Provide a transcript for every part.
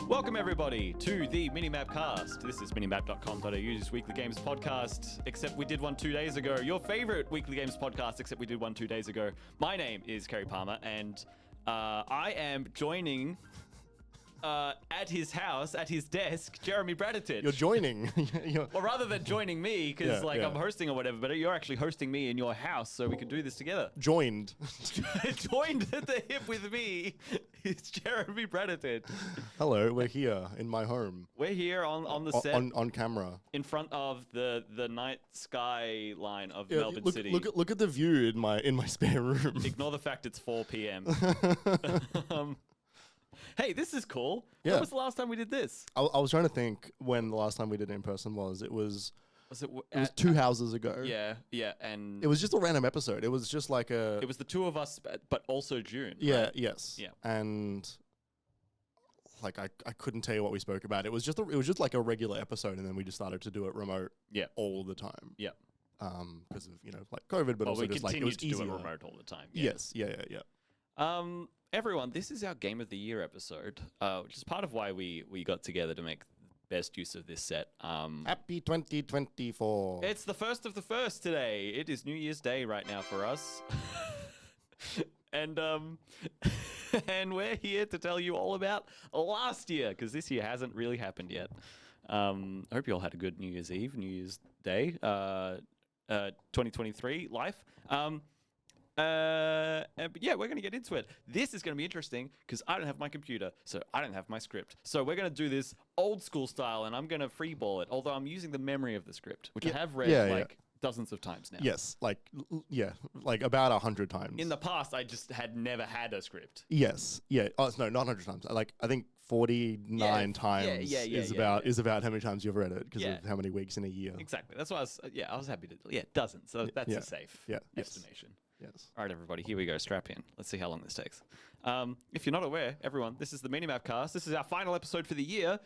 Welcome everybody to the MiniMapCast. This is minimap.com.au's weekly games podcast, except we did one 2 days ago. Your favorite weekly games podcast, except we did one 2 days ago. My name is Kerry Palmer, and I am joining at his house, at his desk, Jeremy Braditich. You're joining. Well, rather than joining me, because I'm hosting or whatever, but you're actually hosting me in your house, so we can do this together. Joined. Joined at the hip with me is Jeremy Braditich. Hello, we're here in my home. We're here on the set. On camera. In front of the night sky line of Melbourne City. Look at the view in my spare room. Ignore the fact it's 4 p.m. Hey, this is cool. Yeah. When was the last time we did this? I was trying to think when the last time we did it in person was. It was 2 houses ago. Yeah, and it was just a random episode. It was just like a. It was the two of us, but also June. Yeah. Right? Yes. Yeah. And like I couldn't tell you what we spoke about. It was just like a regular episode, and then we just started to do it remote. Yeah. All the time. Yeah. Because of like COVID, but also just like it was to easier. do it remote all the time. Yeah. Yes. Yeah. Everyone, this is our Game of the Year episode, which is part of why we got together to make best use of this set. Happy 2024. It's the first of the first today. It is New Year's Day right now for us. And and we're here to tell you all about last year, because this year hasn't really happened yet. I hope you all had a good New Year's Eve, New Year's Day, 2023 life. But yeah, we're going to get into it. This is going to be interesting because I don't have my computer, so I don't have my script. So we're going to do this old school style, and I'm going to freeball it, although I'm using the memory of the script, which I have read dozens of times now. Yes, like about 100 times. In the past, I just had never had a script. Yes, yeah. Oh, no, not 100 times. Like I think 49 times is about how many times you've read it because of how many weeks in a year. Exactly. That's why I was happy to. Yeah, dozens. So that's a safe estimation. Yes. All right, everybody, here we go. Strap in. Let's see how long this takes. If you're not aware, everyone, this is the MiniMapCast. This is our final episode for the year.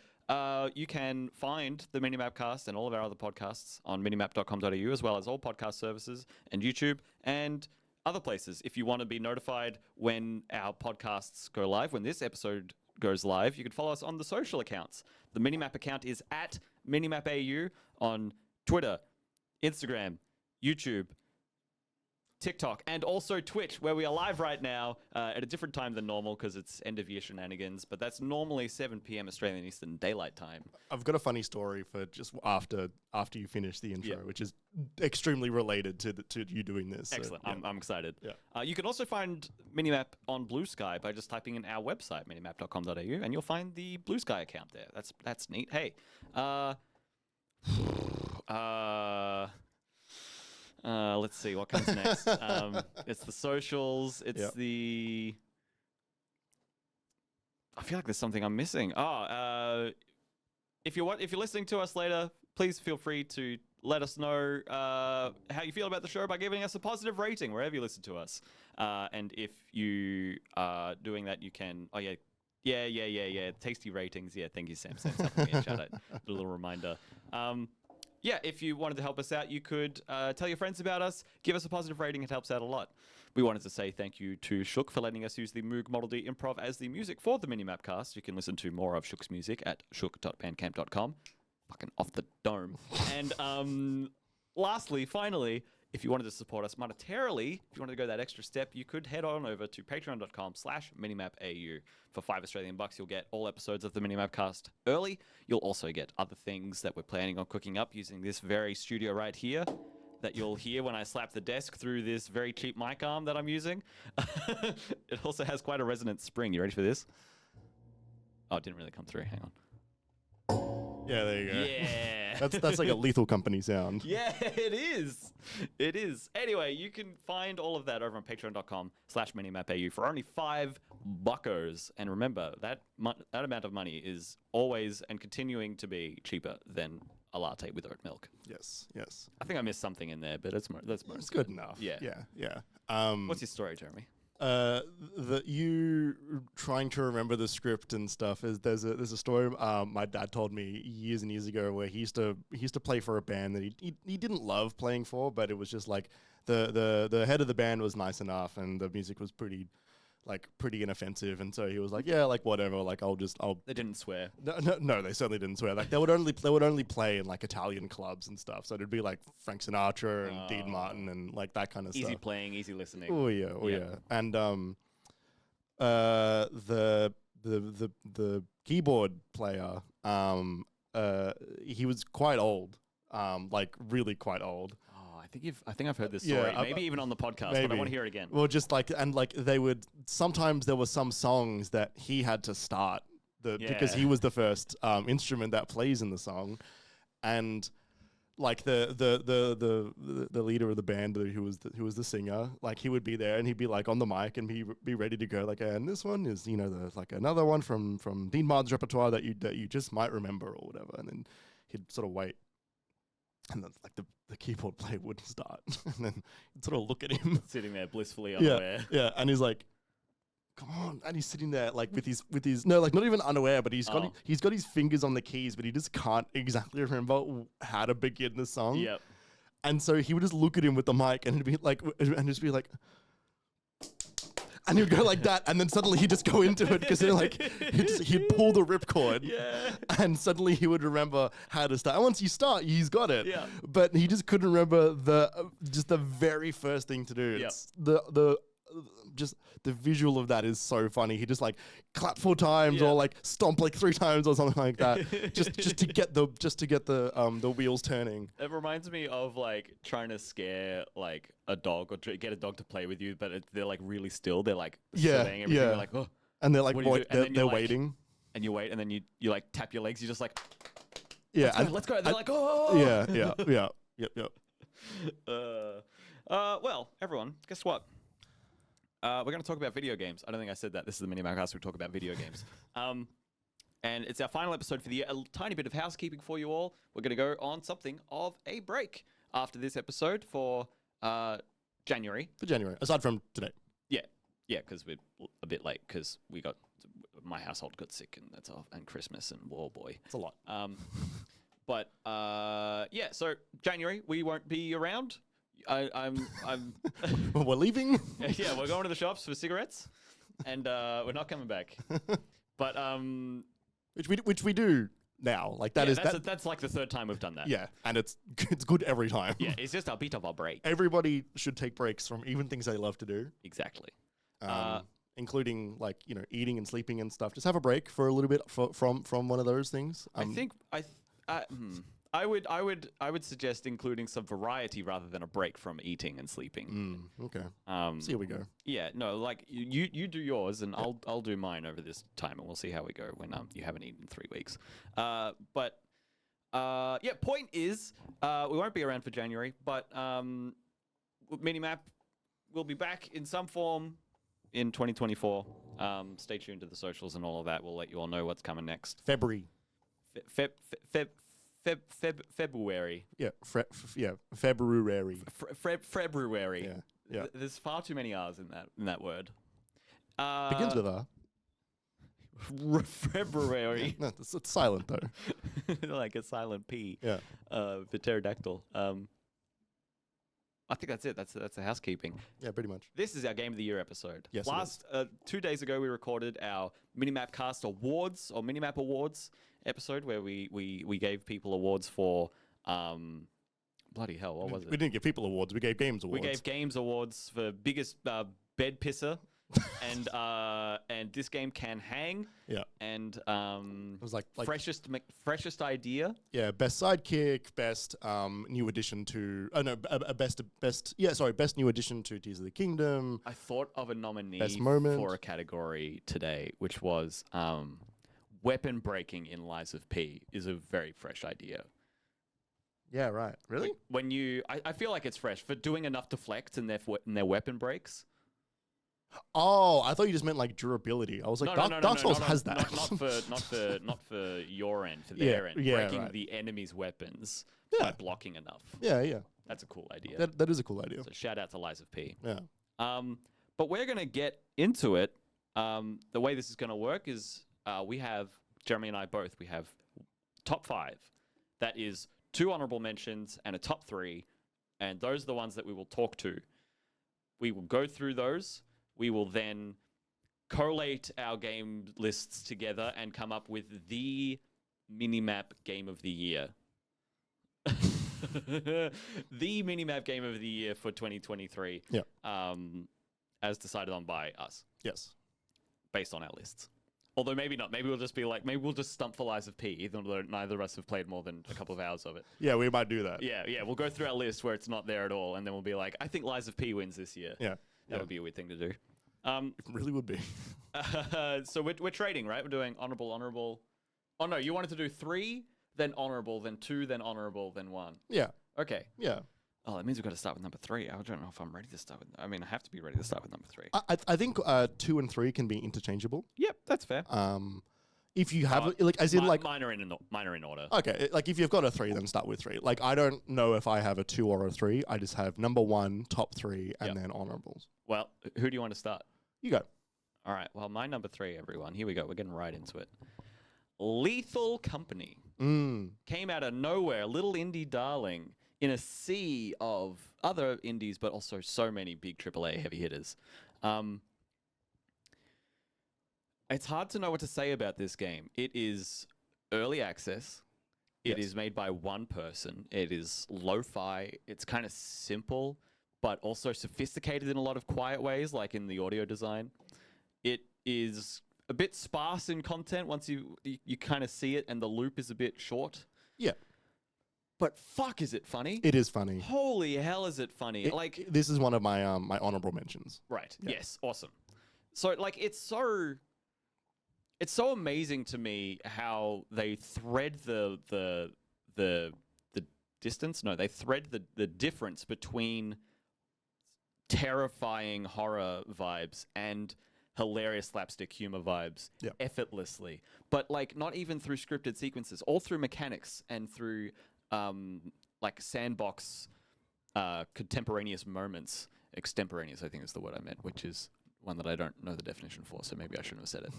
You can find the MiniMapCast and all of our other podcasts on minimap.com.au, as well as all podcast services and YouTube and other places. If you want to be notified when our podcasts go live, when this episode goes live, you can follow us on the social accounts. The MiniMap account is at MiniMapAU on Twitter, Instagram, YouTube, TikTok, and also Twitch, where we are live right now at a different time than normal because it's end of year shenanigans, but that's normally 7 p.m. Australian Eastern Daylight Time. I've got a funny story for just after you finish the intro, which is extremely related to you doing this. Excellent. So, I'm excited. Yeah. You can also find Minimap on Blue Sky by just typing in our website, minimap.com.au, and you'll find the Blue Sky account there. That's neat. Hey, let's see what comes next. It's the socials. It's the. I feel like there's something I'm missing. If you're listening to us later, please feel free to let us know how you feel about the show by giving us a positive rating wherever you listen to us. And if you are doing that, you can. Oh yeah. Tasty ratings. Yeah, thank you, Sam. Sam's helping me. Shout out. A little reminder. Yeah, if you wanted to help us out, you could tell your friends about us, give us a positive rating. It helps out a lot. We wanted to say thank you to Shook for letting us use the Moog Model D Improv as the music for the MiniMapCast. You can listen to more of Shook's music at shook.bandcamp.com. Fucking off the dome. And lastly, finally, if you wanted to support us monetarily, if you wanted to go that extra step, you could head on over to patreon.com/minimapau. For $5 you'll get all episodes of the MiniMapCast early. You'll also get other things that we're planning on cooking up using this very studio right here that you'll hear when I slap the desk through this very cheap mic arm that I'm using. It also has quite a resonant spring. You ready for this? Oh, it didn't really come through. Hang on. Yeah, there you go. Yeah. That's like a Lethal Company sound. Yeah, it is. It is. Anyway, you can find all of that over on patreon.com/minimapau for only $5. And remember, that amount of money is always and continuing to be cheaper than a latte with oat milk. Yes. I think I missed something in there, but that's It's good enough. Yeah. What's your story, Jeremy? You trying to remember the script and stuff is there's a story my dad told me years and years ago where he used to play for a band that he didn't love playing for, but it was just like the head of the band was nice enough and the music was pretty like pretty inoffensive, and so he was like, yeah, like whatever, like I'll. They didn't swear. No, they certainly didn't swear. Like they would only play in like Italian clubs and stuff. So it'd be like Frank Sinatra and Dean Martin and like that kind of stuff. Easy playing, easy listening. Oh yeah. And the keyboard player, he was quite old, like really quite old. I think I've heard this story. Maybe even on the podcast, but I want to hear it again. Well, just like they would sometimes there were some songs that he had to start because he was the first instrument that plays in the song, and like the leader of the band who was the singer, like he would be there and he'd be like on the mic and be ready to go, like, and this one is like another one from Dean Martin's repertoire that you just might remember or whatever, and then he'd sort of wait. And then, like the keyboard player wouldn't start, and then you'd sort of look at him sitting there blissfully unaware. Yeah, and he's like, "Come on!" And he's sitting there like with his no, like not even unaware, but he's got his fingers on the keys, but he just can't exactly remember how to begin the song. Yep. And so he would just look at him with the mic, and he'd be like, and he'd go like that, and then suddenly he'd just go into it because like he'd pull the ripcord, and suddenly he would remember how to start. And once you start, he's got it. Yeah. But he just couldn't remember the very first thing to do. Yep. It's just the visual of that is so funny. He just like clap 4 times or like stomp like 3 times or something like that, just to get the wheels turning. It reminds me of like trying to scare like a dog or get a dog to play with you, but they're like really still. They're like surveying everything. They're like, oh, and they're like they're like, waiting, and you wait, and then you like tap your legs. You're just like, let's go. They're like, oh, yep. Well, everyone, guess what? We're going to talk about video games. I don't think I said that. This is the MiniMapCast. We talk about video games. And it's our final episode for the year. A tiny bit of housekeeping for you all. We're going to go on something of a break after this episode for January. For January, aside from today. Yeah, because we're a bit late because my household got sick and that's all, and Christmas and oh boy. It's a lot. But so January we won't be around. I'm We're leaving. Yeah, we're going to the shops for cigarettes, and we're not coming back. But which we do now. Like that's like the 3rd time we've done that. Yeah, and it's good every time. Yeah, it's just a bit of a break. Everybody should take breaks from even things they love to do. Exactly. Including like eating and sleeping and stuff. Just have a break for a little bit from one of those things. I would suggest including some variety rather than a break from eating and sleeping. Okay. So here we go. Yeah. No. Like you do yours, and I'll do mine over this time, and we'll see how we go when you haven't eaten in 3 weeks. Point is, we won't be around for January, but MiniMap will be back in some form in 2024. Stay tuned to the socials and all of that. We'll let you all know what's coming next. February. February. Yeah, February. February. Yeah. There's far too many R's in that word. Begins with R. February. No, it's silent though. Like a silent P. Yeah. For pterodactyl. I think that's it. That's the housekeeping. Yeah, pretty much. This is our Game of the Year episode. Yes. Last 2 days ago, we recorded our MiniMapCast Awards or MiniMap Awards episode where we gave people awards for bloody hell. What was it? We didn't give people awards. We gave games awards. We gave games awards for biggest bed pisser. and this game can hang. Yeah. And it was like freshest idea. Yeah, best sidekick, best new addition to best new addition to Tears of the Kingdom. I thought of a nominee best moment for a category today, which was weapon breaking in Lies of P is a very fresh idea. Yeah, right. Really? When I feel like it's fresh for doing enough deflects in their weapon breaks. Oh, I thought you just meant like durability. I was like, Dark Souls has that. Not for your end, for their end. Breaking the enemy's weapons by blocking enough. Yeah. That's a cool idea. That is a cool idea. So shout out to Lies of P. Yeah. But we're gonna get into it. The way this is gonna work is we have Jeremy and I both. We have top 5. That is 2 honorable mentions and a top 3, and those are the ones that we will talk to. We will go through those. We will then collate our game lists together and come up with the MiniMap Game of the Year. The MiniMap Game of the Year for 2023. Yeah. As decided on by us. Yes. Based on our lists. Although maybe not. Maybe we'll just be like, maybe we'll just stump for Lies of P, even though neither of us have played more than a couple of hours of it. Yeah, we might do that. Yeah. We'll go through our list where it's not there at all, and then we'll be like, I think Lies of P wins this year. Yeah. That would be a weird thing to do. It really would be. So we're trading, right? We're doing honorable. Oh, no, you wanted to do 3, then honorable, then 2, then honorable, then 1. Yeah. Okay. Yeah. Oh, that means we've got to start with number 3. I don't know if I'm ready to start with... I mean, I have to be ready to start with number 3. I think 2 and 3 can be interchangeable. Yep, that's fair. If you have as in like minor in order. Okay, like if you've got a 3, then start with 3. Like I don't know if I have a 2 or a 3. I just have number 1, top 3, and then honorables. Well, who do you want to start? You go. All right. Well, my number 3, everyone. Here we go. We're getting right into it. Lethal Company came out of nowhere, little indie darling, in a sea of other indies, but also so many big AAA heavy hitters. It's hard to know what to say about this game. It is early access. It is made by one person. It is lo-fi. It's kind of simple, but also sophisticated in a lot of quiet ways, like in the audio design. It is a bit sparse in content once you kind of see it, and the loop is a bit short. Yeah. But fuck, is it funny? It is funny. Holy hell, is it funny? This is one of my my honorable mentions. Right. Yeah. Yes. Awesome. So it's so amazing to me how they thread the distance. No, they thread the difference between terrifying horror vibes and hilarious slapstick humor vibes effortlessly. But not even through scripted sequences, all through mechanics and through sandbox contemporaneous moments. Extemporaneous, I think is the word I meant, which is one that I don't know the definition for, so maybe I shouldn't have said it.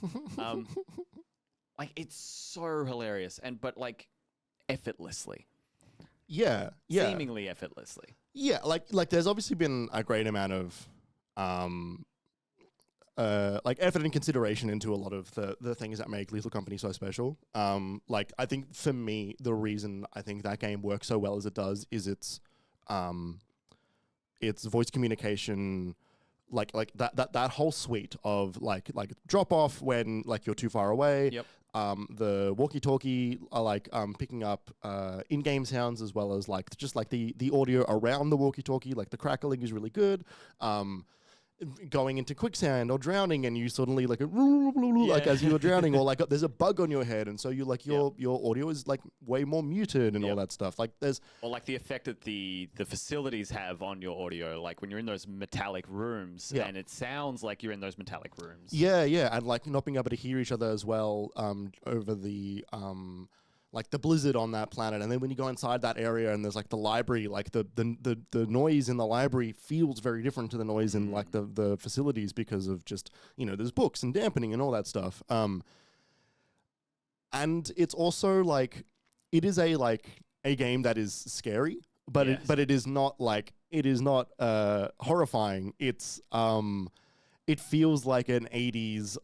It's so hilarious, but effortlessly. Yeah. Seemingly effortlessly. Yeah, like there's obviously been a great amount of effort and consideration into a lot of the things that make Lethal Company so special. I think for me, the reason I think that game works so well as it does is its voice communication, that whole suite of like drop off when you're too far away. Yep. The walkie-talkie are picking up in-game sounds as well as the audio around the walkie-talkie. The crackling is really good. Going into quicksand or drowning, and you suddenly as you're drowning, or there's a bug on your head, and so your audio is way more muted and all that stuff. There's the effect that the facilities have on your audio, when you're in those metallic rooms, and it sounds like you're in those metallic rooms. Yeah, and not being able to hear each other as well over the the blizzard on that planet, and then when you go inside that area and there's the library, the noise in the library feels very different to the noise in the facilities because of just there's books and dampening and all that stuff. And it's also it is a game that is scary, but it is not horrifying. It's it feels like an 80s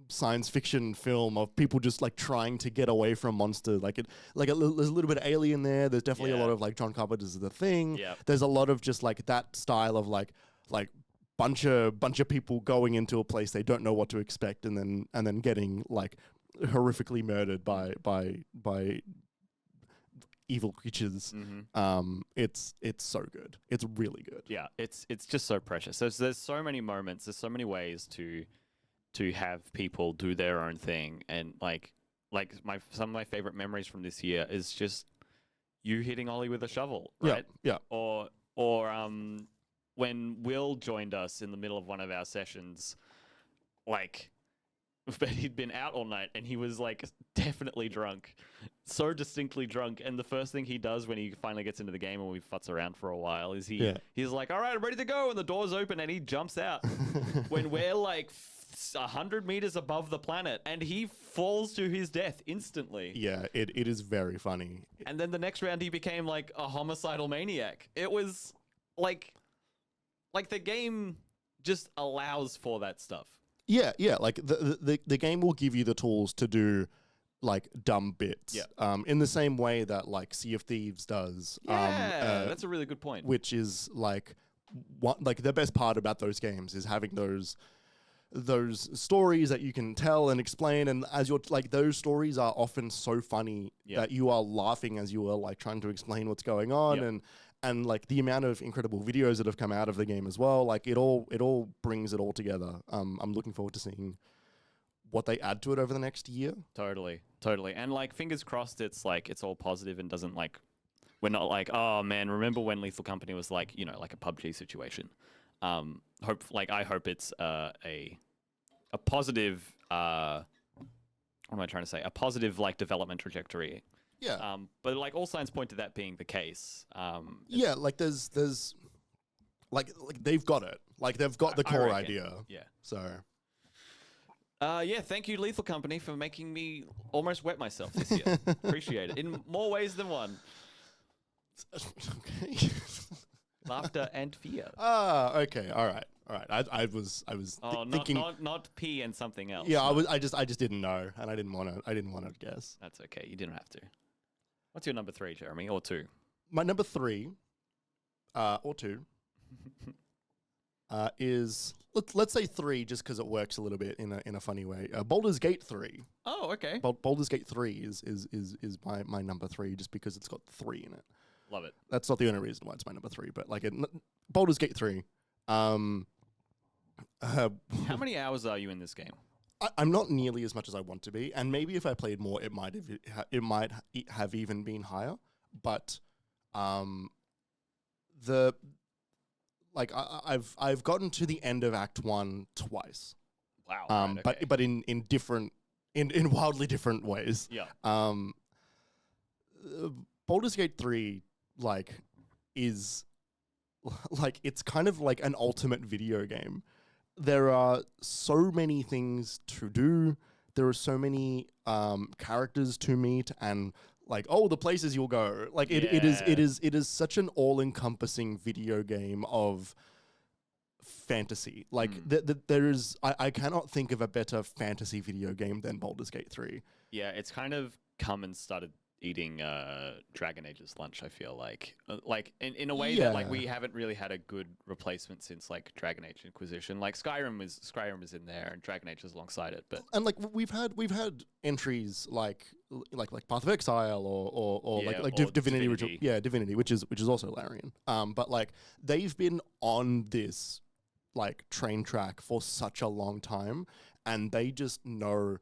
science fiction film of people just trying to get away from monsters. There's a little bit of Alien there. There's definitely a lot of John Carpenter's The Thing. Yeah. There's a lot of just that style of bunch of people going into a place they don't know what to expect, and then getting horrifically murdered by evil creatures. Mm-hmm. It's so good. It's really good. Yeah, it's just so precious. There's so many moments. There's so many ways to have people do their own thing, and some of my favorite memories from this year is just you hitting Ollie with a shovel, right? Yeah. Or when Will joined us in the middle of one of our sessions, but he'd been out all night and he was definitely drunk, so distinctly drunk. And the first thing he does when he finally gets into the game and we futz around for a while is he's like, all right, I'm ready to go. And the door's open and he jumps out when we're 100 meters above the planet, and he falls to his death instantly. Yeah, it is very funny. And then the next round he became a homicidal maniac. It was the game just allows for that stuff. Yeah, like the game will give you the tools to do like dumb bits. Yeah. In the same way that like Sea of Thieves does. Yeah, that's a really good point. Which is like like the best part about those games is having those stories that you can tell and explain, and as you're like, those stories are often so funny that you are laughing as you are like trying to explain what's going on, and like the amount of incredible videos that have come out of the game as well, like it all brings it all together. I'm looking forward to seeing what they add to it over the next year. Totally. And like, fingers crossed it's like, it's all positive and doesn't like, we're not like, oh man, remember when Lethal Company was like, you know, like a PUBG situation. I hope it's a positive, what am I trying to say? A positive like development trajectory. Yeah. But like, all signs point to that being the case. Yeah, like there's like they've got it. Like they've got the core idea. Yeah. So yeah, thank you, Lethal Company, for making me almost wet myself this year. Appreciate it. In more ways than one. Okay. Laughter and fear. Okay. All right. I was thinking not pee and something else. Yeah, I just didn't know, and I didn't want to guess. That's okay. You didn't have to. What's your number 3, Jeremy, or 2? My number 3, or 2, is let's say 3, just because it works a little bit in a funny way. Baldur's Gate 3. Oh, okay. Baldur's Gate 3 is my number 3, just because it's got 3 in it. Love it. That's not the only reason why it's my number 3, but like Baldur's Gate 3. How many hours are you in this game? I'm not nearly as much as I want to be, and maybe if I played more, it might have even been higher. But I've gotten to the end of Act 1 twice. Wow. Right, okay. But in wildly different ways. Yeah. Baldur's Gate 3 is it's kind of like an ultimate video game. There are so many things to do. There are so many characters to meet, and like, the places you'll go. Like it is such an all-encompassing video game of fantasy. Like I cannot think of a better fantasy video game than Baldur's Gate 3. Yeah, it's kind of come and started eating Dragon Age's lunch, I feel like in a way that like we haven't really had a good replacement since like Dragon Age Inquisition. Like Skyrim is in there and Dragon Age is alongside it, but and like we've had entries like Path of Exile or Divinity, Divinity, which is also Larian. But like they've been on this like train track for such a long time, and they just know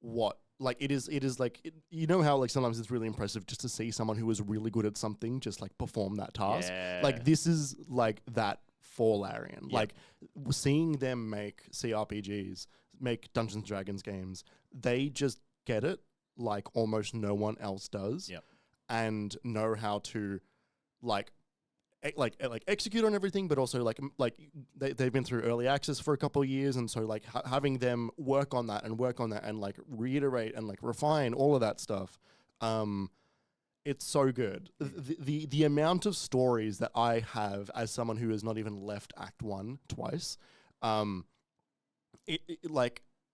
what. Like it is like, you know how like sometimes it's really impressive just to see someone who is really good at something just like perform that task. Yeah. Like this is like that for Larian. Yep. Like seeing them make CRPGs, make Dungeons and Dragons games, they just get it like almost no one else does. Yep. And know how to like execute on everything, but also like they've been through early access for a couple of years, and so like having them work on that and like reiterate and like refine all of that stuff, it's so good. The amount of stories that I have as someone who has not even left Act 1 twice, all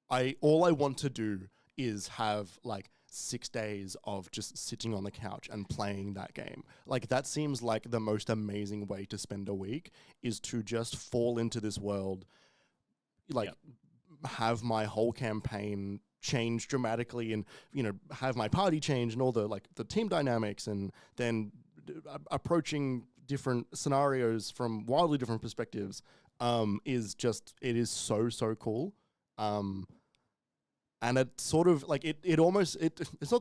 I want to do is have like 6 days of just sitting on the couch and playing that game. Like that seems like the most amazing way to spend a week, is to just fall into this world, like have my whole campaign change dramatically, and have my party change and all the like the team dynamics, and then approaching different scenarios from wildly different perspectives it is so cool. And it sort of like it's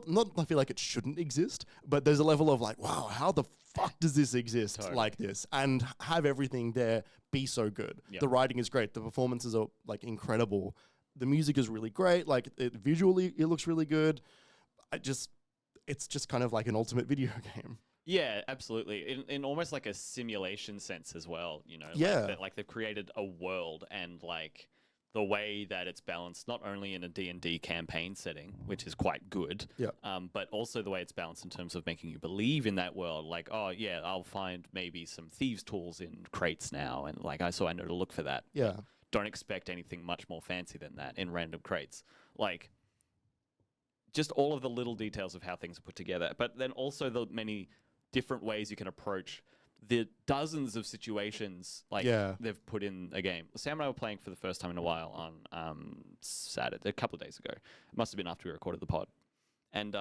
not I feel like it shouldn't exist, but there's a level of like, wow, how the fuck does this exist like this, and have everything there be so good. Yep. The writing is great, the performances are like incredible, the music is really great, like visually it looks really good. It's just kind of like an ultimate video game. Yeah, absolutely. In almost like a simulation sense as well, Yeah. Like they've created a world, and like the way that it's balanced, not only in a D&D campaign setting, which is quite good, but also the way it's balanced in terms of making you believe in that world. Like, oh yeah, I'll find maybe some thieves' tools in crates now, and like I know to look for that. Yeah. Don't expect anything much more fancy than that in random crates. Like, just all of the little details of how things are put together, but then also the many different ways you can approach the dozens of situations they've put in a game. Sam and I were playing for the first time in a while on Saturday, a couple of days ago. It must have been after we recorded the pod. And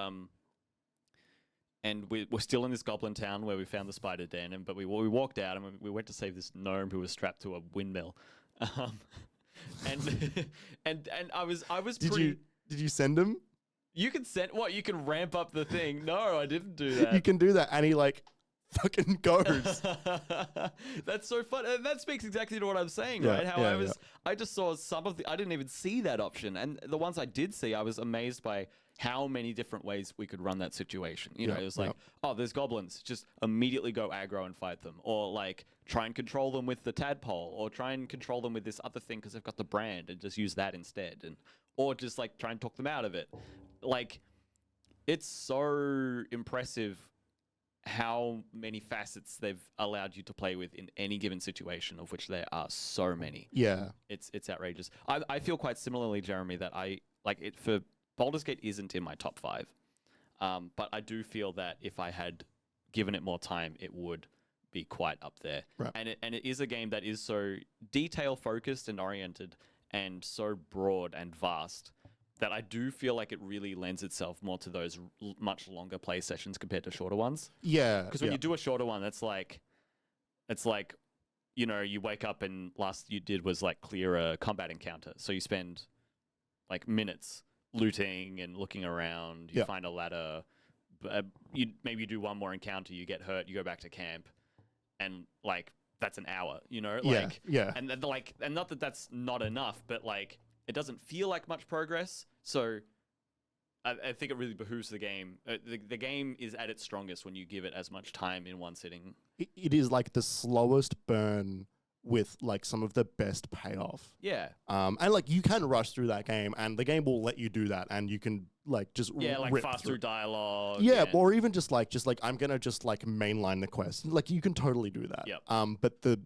we're still in this goblin town where we found the spider den, but we walked out and we went to save this gnome who was strapped to a windmill. And I was Did you send him? You can send what? You can ramp up the thing. No, I didn't do that. You can do that, and he like fucking goes. That's so fun. And that speaks exactly to what I'm saying, right? How I just saw some of I didn't even see that option. And the ones I did see, I was amazed by how many different ways we could run that situation. You know, it was like, oh, there's goblins. Just immediately go aggro and fight them. Or like try and control them with the tadpole. Or try and control them with this other thing because they've got the brand and just use that instead. Or just like try and talk them out of it. Like, it's so impressive how many facets they've allowed you to play with in any given situation, of which there are so many. Yeah. It's outrageous. I feel quite similarly, Jeremy, that I like it for Baldur's Gate isn't in my top 5. But I do feel that if I had given it more time, it would be quite up there. Right. And it is a game that is so detail focused and oriented and so broad and vast that I do feel like it really lends itself more to those much longer play sessions compared to shorter ones. Yeah. Because when you do a shorter one, it's like, you know, you wake up and last you did was like clear a combat encounter. So you spend like minutes looting and looking around. You find a ladder. Maybe you do one more encounter, you get hurt, you go back to camp, and like that's an hour, you know? Like, and not that that's not enough, but like it doesn't feel like much progress. So I think it really behooves the game. The game is at its strongest when you give it as much time in one sitting. It is like the slowest burn with like some of the best payoff. Yeah. And like you can rush through that game and the game will let you do that and you can like just like fast through dialogue. Yeah, or even just like I'm gonna just like mainline the quest. Like you can totally do that. Yep. But the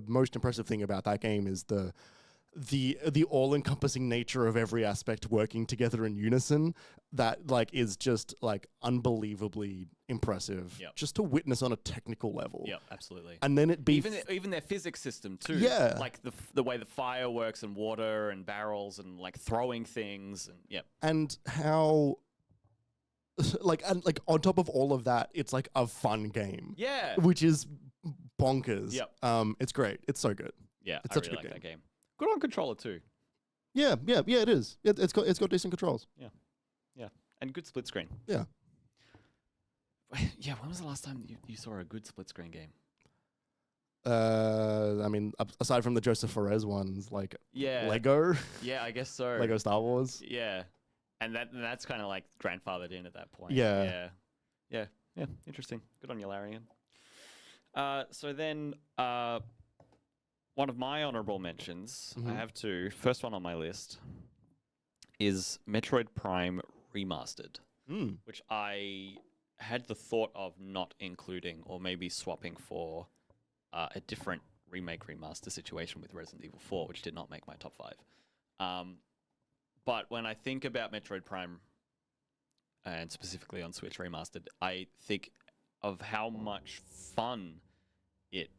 most impressive thing about that game is the all-encompassing nature of every aspect working together in unison that like is just like unbelievably impressive just to witness on a technical level. Yeah, absolutely. And then it be even their physics system too. Yeah, like the way the fire works and water and barrels and like throwing things and and how like on top of all of that, it's like a fun game. Yeah, which is bonkers. Yep. It's great. It's so good. Yeah, it's I such really a good like game. that game. Good on controller too. Yeah, it is. It's got decent controls. Yeah, and good split screen. Yeah. Yeah, when was the last time you saw a good split screen game? I mean, aside from the Joseph Perez ones, like Lego. Yeah, I guess so. Lego Star Wars. Yeah, and that's kind of like grandfathered in at that point. Yeah. Interesting. Good on you, Larian. So then, one of my honorable mentions, I have two. First one on my list is Metroid Prime Remastered, which I had the thought of not including or maybe swapping for a different remake remaster situation with Resident Evil 4, which did not make my top 5. But when I think about Metroid Prime, and specifically on Switch Remastered, I think of how much fun it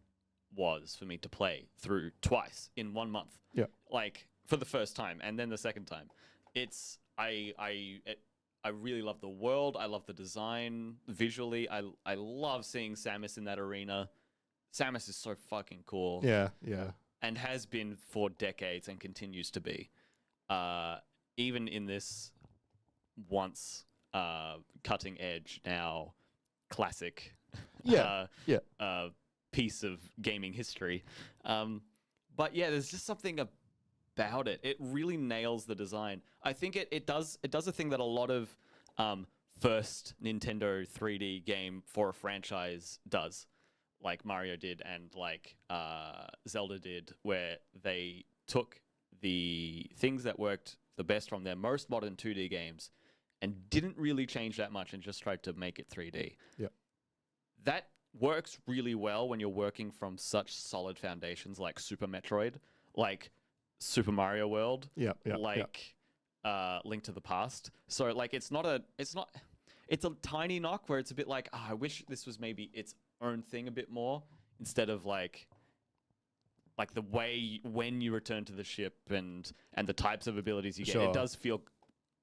was for me to play through twice in 1 month. Yeah. Like for the first time and then the second time. I really love the world. I love the design visually. I love seeing Samus in that arena. Samus is so fucking cool. Yeah. And has been for decades and continues to be. Even in this once cutting edge, now classic piece of gaming history. But yeah, there's just something about it. It really nails the design. I think it does a thing that a lot of first Nintendo 3D game for a franchise does, like Mario did and like Zelda did, where they took the things that worked the best from their most modern 2D games and didn't really change that much and just tried to make it 3D. Yeah. That works really well when you're working from such solid foundations like Super Metroid, like Super Mario World, like Link to the Past. So like it's a tiny knock where it's a bit like, I wish this was maybe its own thing a bit more instead of like the way when you return to the ship and the types of abilities you get. It does feel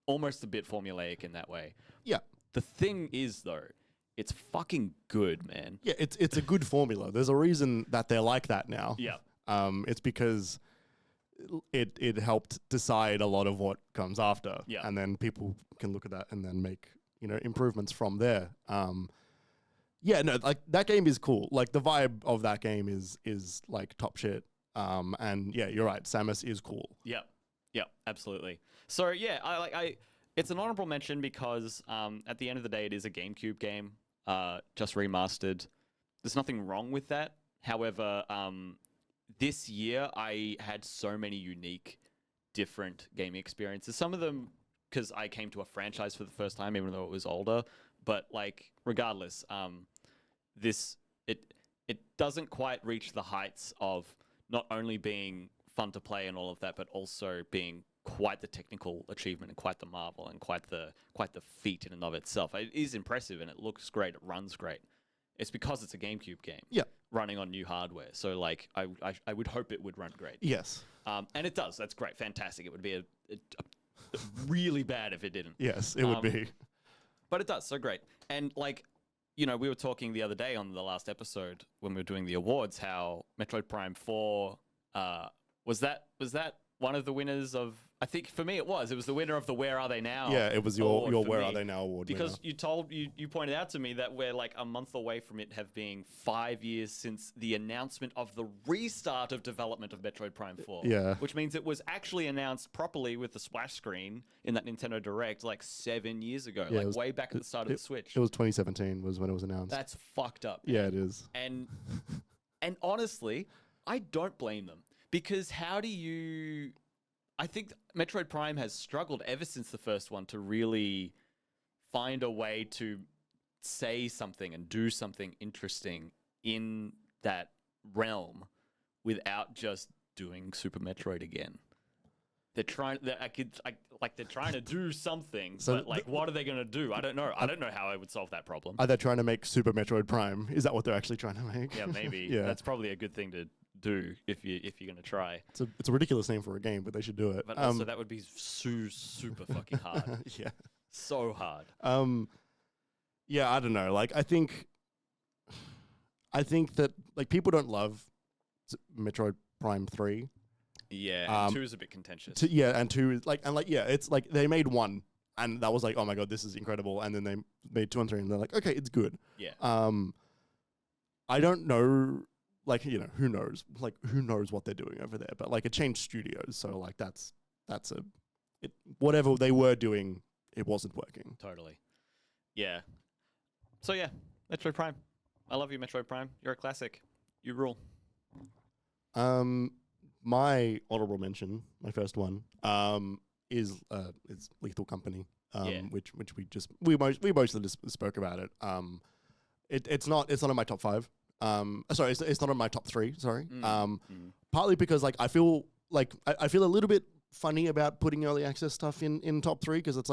almost a bit formulaic in that way. Yeah. The thing is though, it's fucking good, man. Yeah, it's a good formula. There's a reason that they're like that now. Yeah. It's because it helped decide a lot of what comes after. Yeah. And then people can look at that and then make, improvements from there. Yeah, no, like that game is cool. Like the vibe of that game is like top shit. And yeah, you're right. Samus is cool. Yeah. Yeah, absolutely. So yeah, it's an honorable mention because at the end of the day, it is a GameCube game, just remastered. There's nothing wrong with that. However, this year I had so many unique, different gaming experiences. Some of them because I came to a franchise for the first time, even though it was older. But like, regardless, it doesn't quite reach the heights of not only being fun to play and all of that, but also being quite the technical achievement and quite the marvel and quite the feat in and of itself. It is impressive and it looks great. It runs great. It's because it's a GameCube game. Yeah. Running on new hardware. So like, I would hope it would run great. Yes. And it does. That's great. Fantastic. It would be a really bad if it didn't. Yes, it would be. But it does. So great. And like, we were talking the other day on the last episode when we were doing the awards, how Metroid Prime 4, was that one of the winners of, I think for me it was the winner of the Where Are They Now? Yeah, it was your Where Are They Now award. Because you pointed out to me that we're like a month away from it have been 5 years since the announcement of the restart of development of Metroid Prime 4. Yeah. Which means it was actually announced properly with the splash screen in that Nintendo Direct like 7 years ago, Yeah, like way back at the start of the Switch. It was 2017 was when it was announced. That's fucked up. Man. Yeah, it is. And honestly, I don't blame them because I think Metroid Prime has struggled ever since the first one to really find a way to say something and do something interesting in that realm without just doing Super Metroid again. They're trying to do something, but like, what are they going to do? I don't know. I don't know how I would solve that problem. Are they trying to make Super Metroid Prime? Is that what they're actually trying to make? Yeah, maybe. Yeah. That's probably a good thing to do if you're going to try. It's a ridiculous name for a game, but they should do it. But also that would be super fucking hard. Yeah. So hard. Yeah, I don't know. Like, I think that like people don't love Metroid Prime 3. Yeah, and 2 is a bit contentious. 2 is it's like they made 1 and that was like, oh my god, this is incredible, and then they made 2 and 3 and they're like, okay, it's good. Yeah. I don't know, like, who knows? Like, who knows what they're doing over there? But like, it changed studios, so like whatever they were doing, it wasn't working. Totally. Yeah. So yeah, Metroid Prime. I love you, Metroid Prime. You're a classic. You rule. My honorable mention, my first one, is Lethal Company, which we mostly just spoke about it. It's not in my top 5. Sorry, it's not in my top 3. Sorry. Partly because like I feel a little bit funny about putting early access stuff in top 3 because it's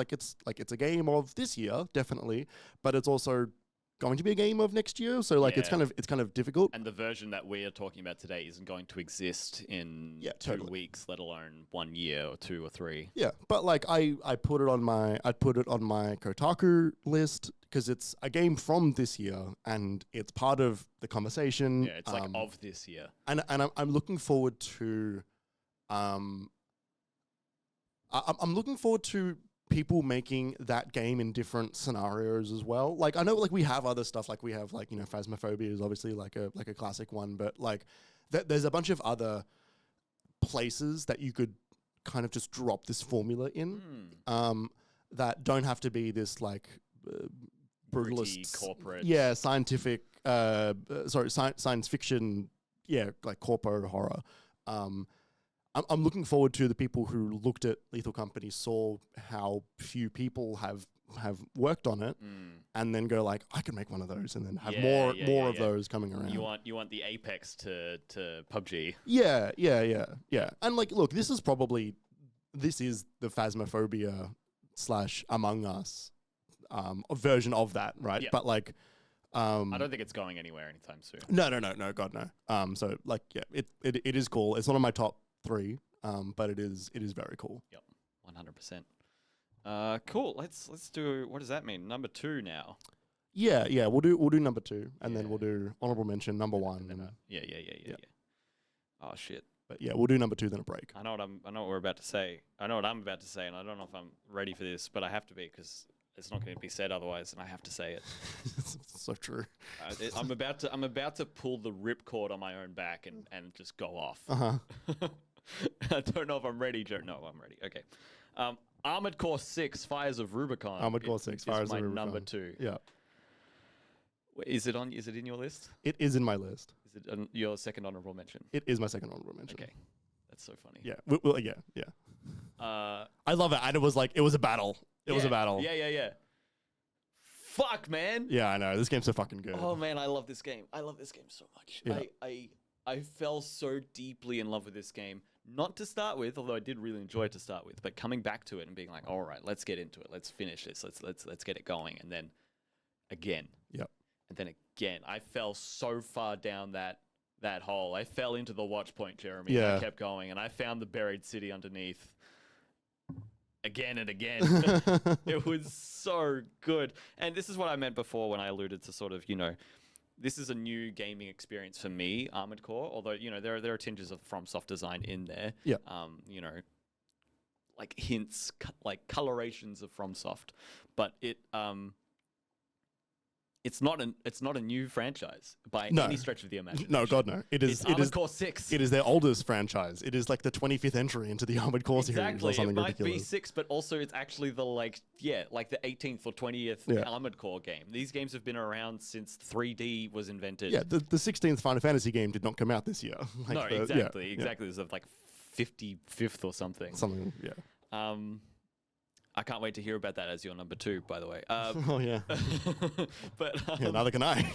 a game of this year definitely, but it's also going to be a game of next year, so like it's kind of difficult. And the version that we are talking about today isn't going to exist in 2 weeks, let alone 1 year or 2 or 3. Yeah, but like I put it on my Kotaku list because it's a game from this year and it's part of the conversation. Yeah, it's like of this year. And I'm looking forward to I'm looking forward to people making that game in different scenarios as well. Like, I know like we have other stuff, like we have like, Phasmophobia is obviously like a classic one, but like there's a bunch of other places that you could kind of just drop this formula in, that don't have to be this like brutalist corporate. Yeah, scientific, science fiction, like corpo horror. I'm looking forward to the people who looked at Lethal Company, saw how few people have worked on it, and then go like, I can make one of those, and then have more of those coming around. You want the Apex to PUBG. Yeah. And like, look, this is the Phasmophobia / Among Us version of that, right? Yeah. But like, I don't think it's going anywhere anytime soon. No, God no. So like, yeah, it is cool. It's not on my top 3, but it is very cool. Yep, 100%. Cool. Let's do. What does that mean? Number 2 now. Yeah. We'll do number 2, and then we'll do honorable mention number 1. Yeah. Oh shit. But yeah, we'll do number 2, then a break. I know what we're about to say. I know what I'm about to say, and I don't know if I'm ready for this, but I have to be because it's not going to be said otherwise, and I have to say it. It's so true. I'm about to pull the ripcord on my own back and just go off. I don't know if I'm ready, Joe. No, I'm ready. Okay. Armored Core 6: Fires of Rubicon. Armored Core 6: Fires of Rubicon. Is my number 2. Yeah. Is it in your list? It is in my list. Is it your second honorable mention? It is my second honorable mention. Okay. That's so funny. Yeah. Yeah. I love it. And it was a battle. It was a battle. Yeah. Fuck, man. Yeah, I know. This game's so fucking good. Oh man, I love this game. I love this game so much. Yeah. I fell so deeply in love with this game. Not to start with, although I did really enjoy it to start with, but coming back to it and being like, all right, let's get into it. Let's finish this. Let's get it going. And then again. Yep. And then again. I fell so far down that hole. I fell into the watch point, Jeremy. Yeah. And I kept going, and I found the buried city underneath. Again and again. It was so good. And this is what I meant before when I alluded to sort of, this is a new gaming experience for me, Armored Core, although, there are tinges of FromSoft design in there. Yeah. Like hints, like colorations of FromSoft. But it's not a new franchise by any stretch of the imagination. No, God no. It's Armored Core 6. It is their oldest franchise. It is like the 25th entry into the ArmoredCore series or something it might ridiculous. be 6, but also it's actually the the 18th or 20th Armored Core game. These games have been around since 3D was invented. Yeah, the 16th Final Fantasy game did not come out this year. Exactly. It was like 55th or something. Something, yeah. I can't wait to hear about that as your number 2, by the way. Oh, yeah. But yeah, neither can I.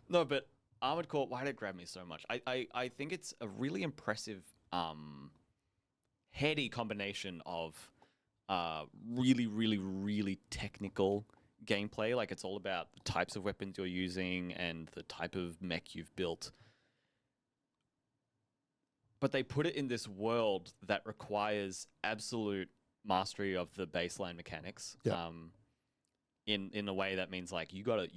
No, but Armored Core, why did it grab me so much? I think it's a really impressive, heady combination of really, really, really technical gameplay. Like, it's all about the types of weapons you're using and the type of mech you've built. But they put it in this world that requires absolute mastery of the baseline mechanics. Yeah. In a way that means like you gotta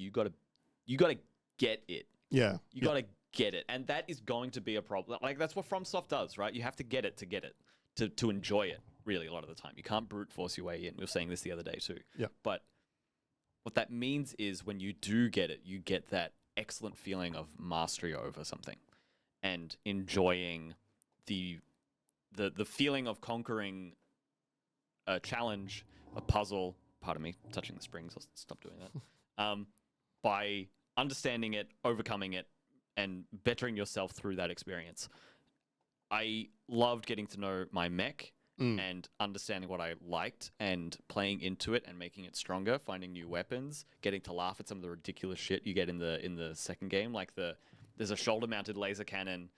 get it. Yeah. You gotta get it, and that is going to be a problem. Like that's what FromSoft does, right? You have to get it to enjoy it. Really, a lot of the time, you can't brute force your way in. We were saying this the other day too. Yeah. But what that means is when you do get it, you get that excellent feeling of mastery over something, and enjoying the feeling of conquering a challenge, a puzzle. Pardon me, touching the springs. I'll stop doing that. By understanding it, overcoming it, and bettering yourself through that experience. I loved getting to know my mech and understanding what I liked and playing into it and making it stronger, finding new weapons, getting to laugh at some of the ridiculous shit you get in the second game. Like there's a shoulder-mounted laser cannon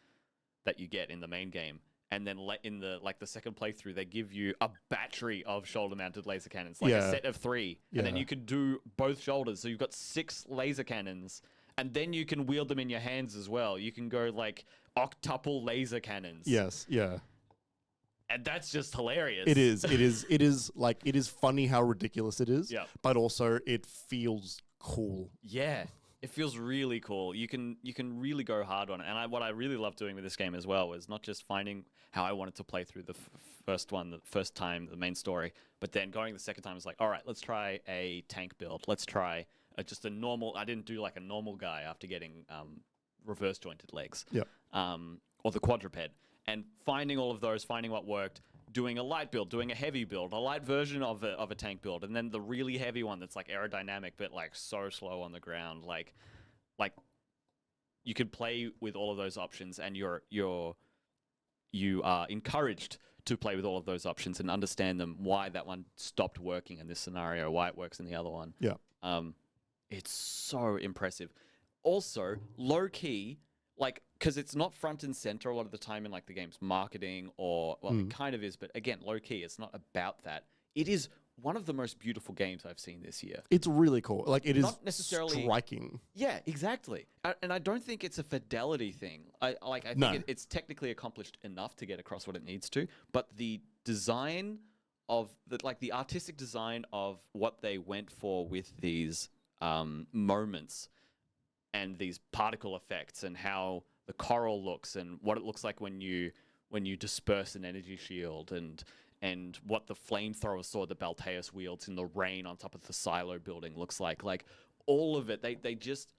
that you get in the main game. And then in the second playthrough, they give you a battery of shoulder-mounted laser cannons, like a set of 3. And then you can do both shoulders. So you've got 6 laser cannons, and then you can wield them in your hands as well. You can go like octuple laser cannons. Yes, yeah. And that's just hilarious. It is funny how ridiculous it is. Yeah. But also it feels cool. Yeah. It feels really cool. You can really go hard on it. And what I really love doing with this game as well was not just finding how I wanted to play through the first time, the main story, but then going the second time, it's like, all right, let's try a tank build. Let's try just a normal. I didn't do like a normal guy after getting reverse jointed legs. Yeah. Or the quadruped, and finding all of those, finding what worked. Doing a light build, doing a heavy build, a light version of a tank build, and then the really heavy one that's like aerodynamic but like so slow on the ground. Like you could play with all of those options, and your you are encouraged to play with all of those options and understand them, why that one stopped working in this scenario, why it works in the other one. Yeah. It's so impressive. Also, low key, like, because it's not front and center a lot of the time in like the game's marketing, or well, it kind of is, but again, low key, it's not about that. It is one of the most beautiful games I've seen this year. It's really cool. Like, it Not is necessarily striking. Yeah, exactly. And I don't think it's a fidelity thing. I think No. it's technically accomplished enough to get across what it needs to, but the design of the artistic design of what they went for with these moments and these particle effects, and how the coral looks, and what it looks like when you disperse an energy shield, and what the flamethrower sword that Balteus wields in the rain on top of the silo building looks like. Like, all of it, they just,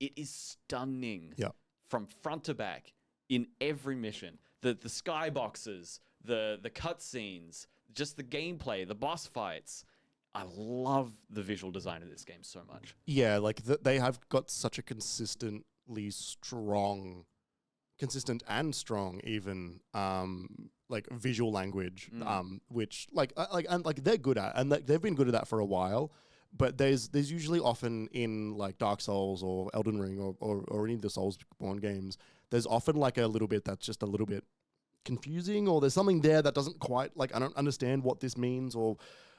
it is stunning. Yeah. From front to back in every mission. The skyboxes, the cutscenes, just the gameplay, the boss fights. I love the visual design of this game so much. Yeah, like they have got such a consistently strong, consistent and strong even like visual language, which they're good at, and they've been good at that for a while. But there's usually often in like Dark Souls or Elden Ring or any of the Soulsborne games, there's often like a little bit that's just a little bit confusing, or there's something there that doesn't quite, like, I don't understand what this means, or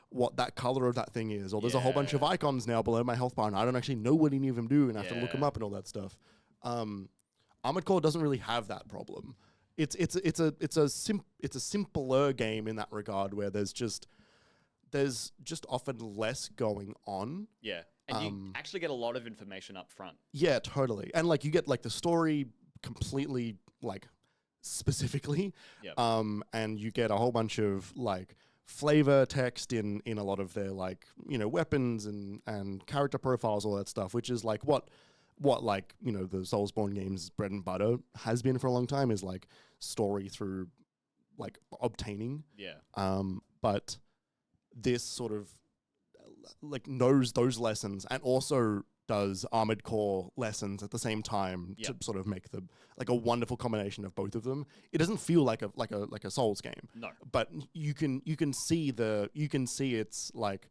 what that color of that thing is, or there's a whole bunch of icons now below my health bar and I don't actually know what any of them do, and I have to look them up and all that stuff. Armored Core doesn't really have that problem. It's a simpler game in that regard, where there's just often less going on. Yeah. And you actually get a lot of information up front. Yeah, totally. And like you get like the story completely like specifically. Yep. And you get a whole bunch of like flavor text in a lot of their like, you know, weapons and character profiles, all that stuff, which is like what like, you know, the Soulsborne games bread and butter has been for a long time, is like story through like obtaining. Yeah. But this sort of like knows those lessons and also does Armored Core lessons at the same time to sort of make the like a wonderful combination of both of them. It doesn't feel like a Souls game. No. But you can see it's like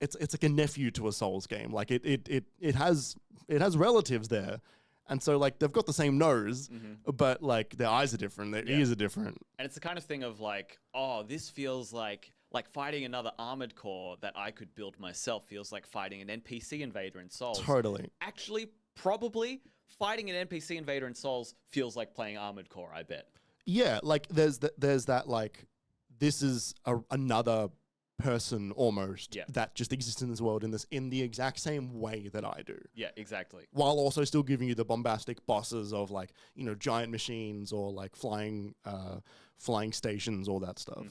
it's like a nephew to a Souls game. Like it has relatives there. And so like they've got the same nose, but like their eyes are different, their ears are different. And it's the kind of thing of like, oh, this feels like fighting another Armored Core that I could build myself feels like fighting an NPC invader in Souls. Totally. Actually, probably fighting an NPC invader in Souls feels like playing Armored Core, I bet. Yeah, like there's that like, this is another person almost that just exists in this world in the exact same way that I do. Yeah, exactly. While also still giving you the bombastic bosses of like, you know, giant machines or like flying stations, all that stuff.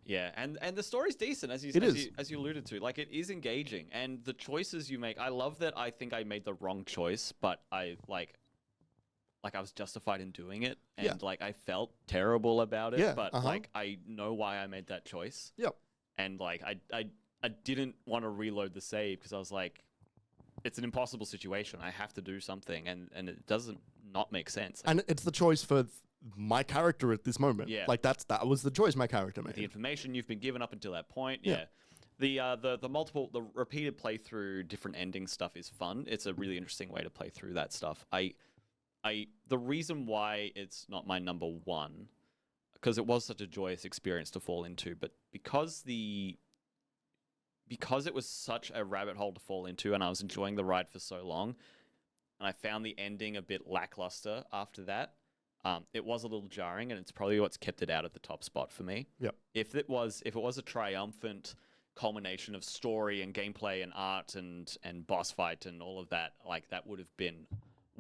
Yeah, and the story's decent, as you alluded to. Like, it is engaging, and the choices you make, I love that. I think I made the wrong choice, but I I was justified in doing it, and like I felt terrible about it, but like I know why I made that choice. Yep. And like I didn't want to reload the save because I was like, it's an impossible situation. I have to do something, and it doesn't not make sense. Like, and it's the choice for my character at this moment. Yeah. Like that was the choice my character made. The information you've been given up until that point. Yeah. The repeated playthrough, different ending stuff is fun. It's a really interesting way to play through that stuff. The reason why it's not my number one, because it was such a joyous experience to fall into, but because it was such a rabbit hole to fall into, and I was enjoying the ride for so long, and I found the ending a bit lackluster after that. It was a little jarring, and it's probably what's kept it out of the top spot for me. Yep. If it was a triumphant culmination of story and gameplay and art and boss fight and all of that, like that would have been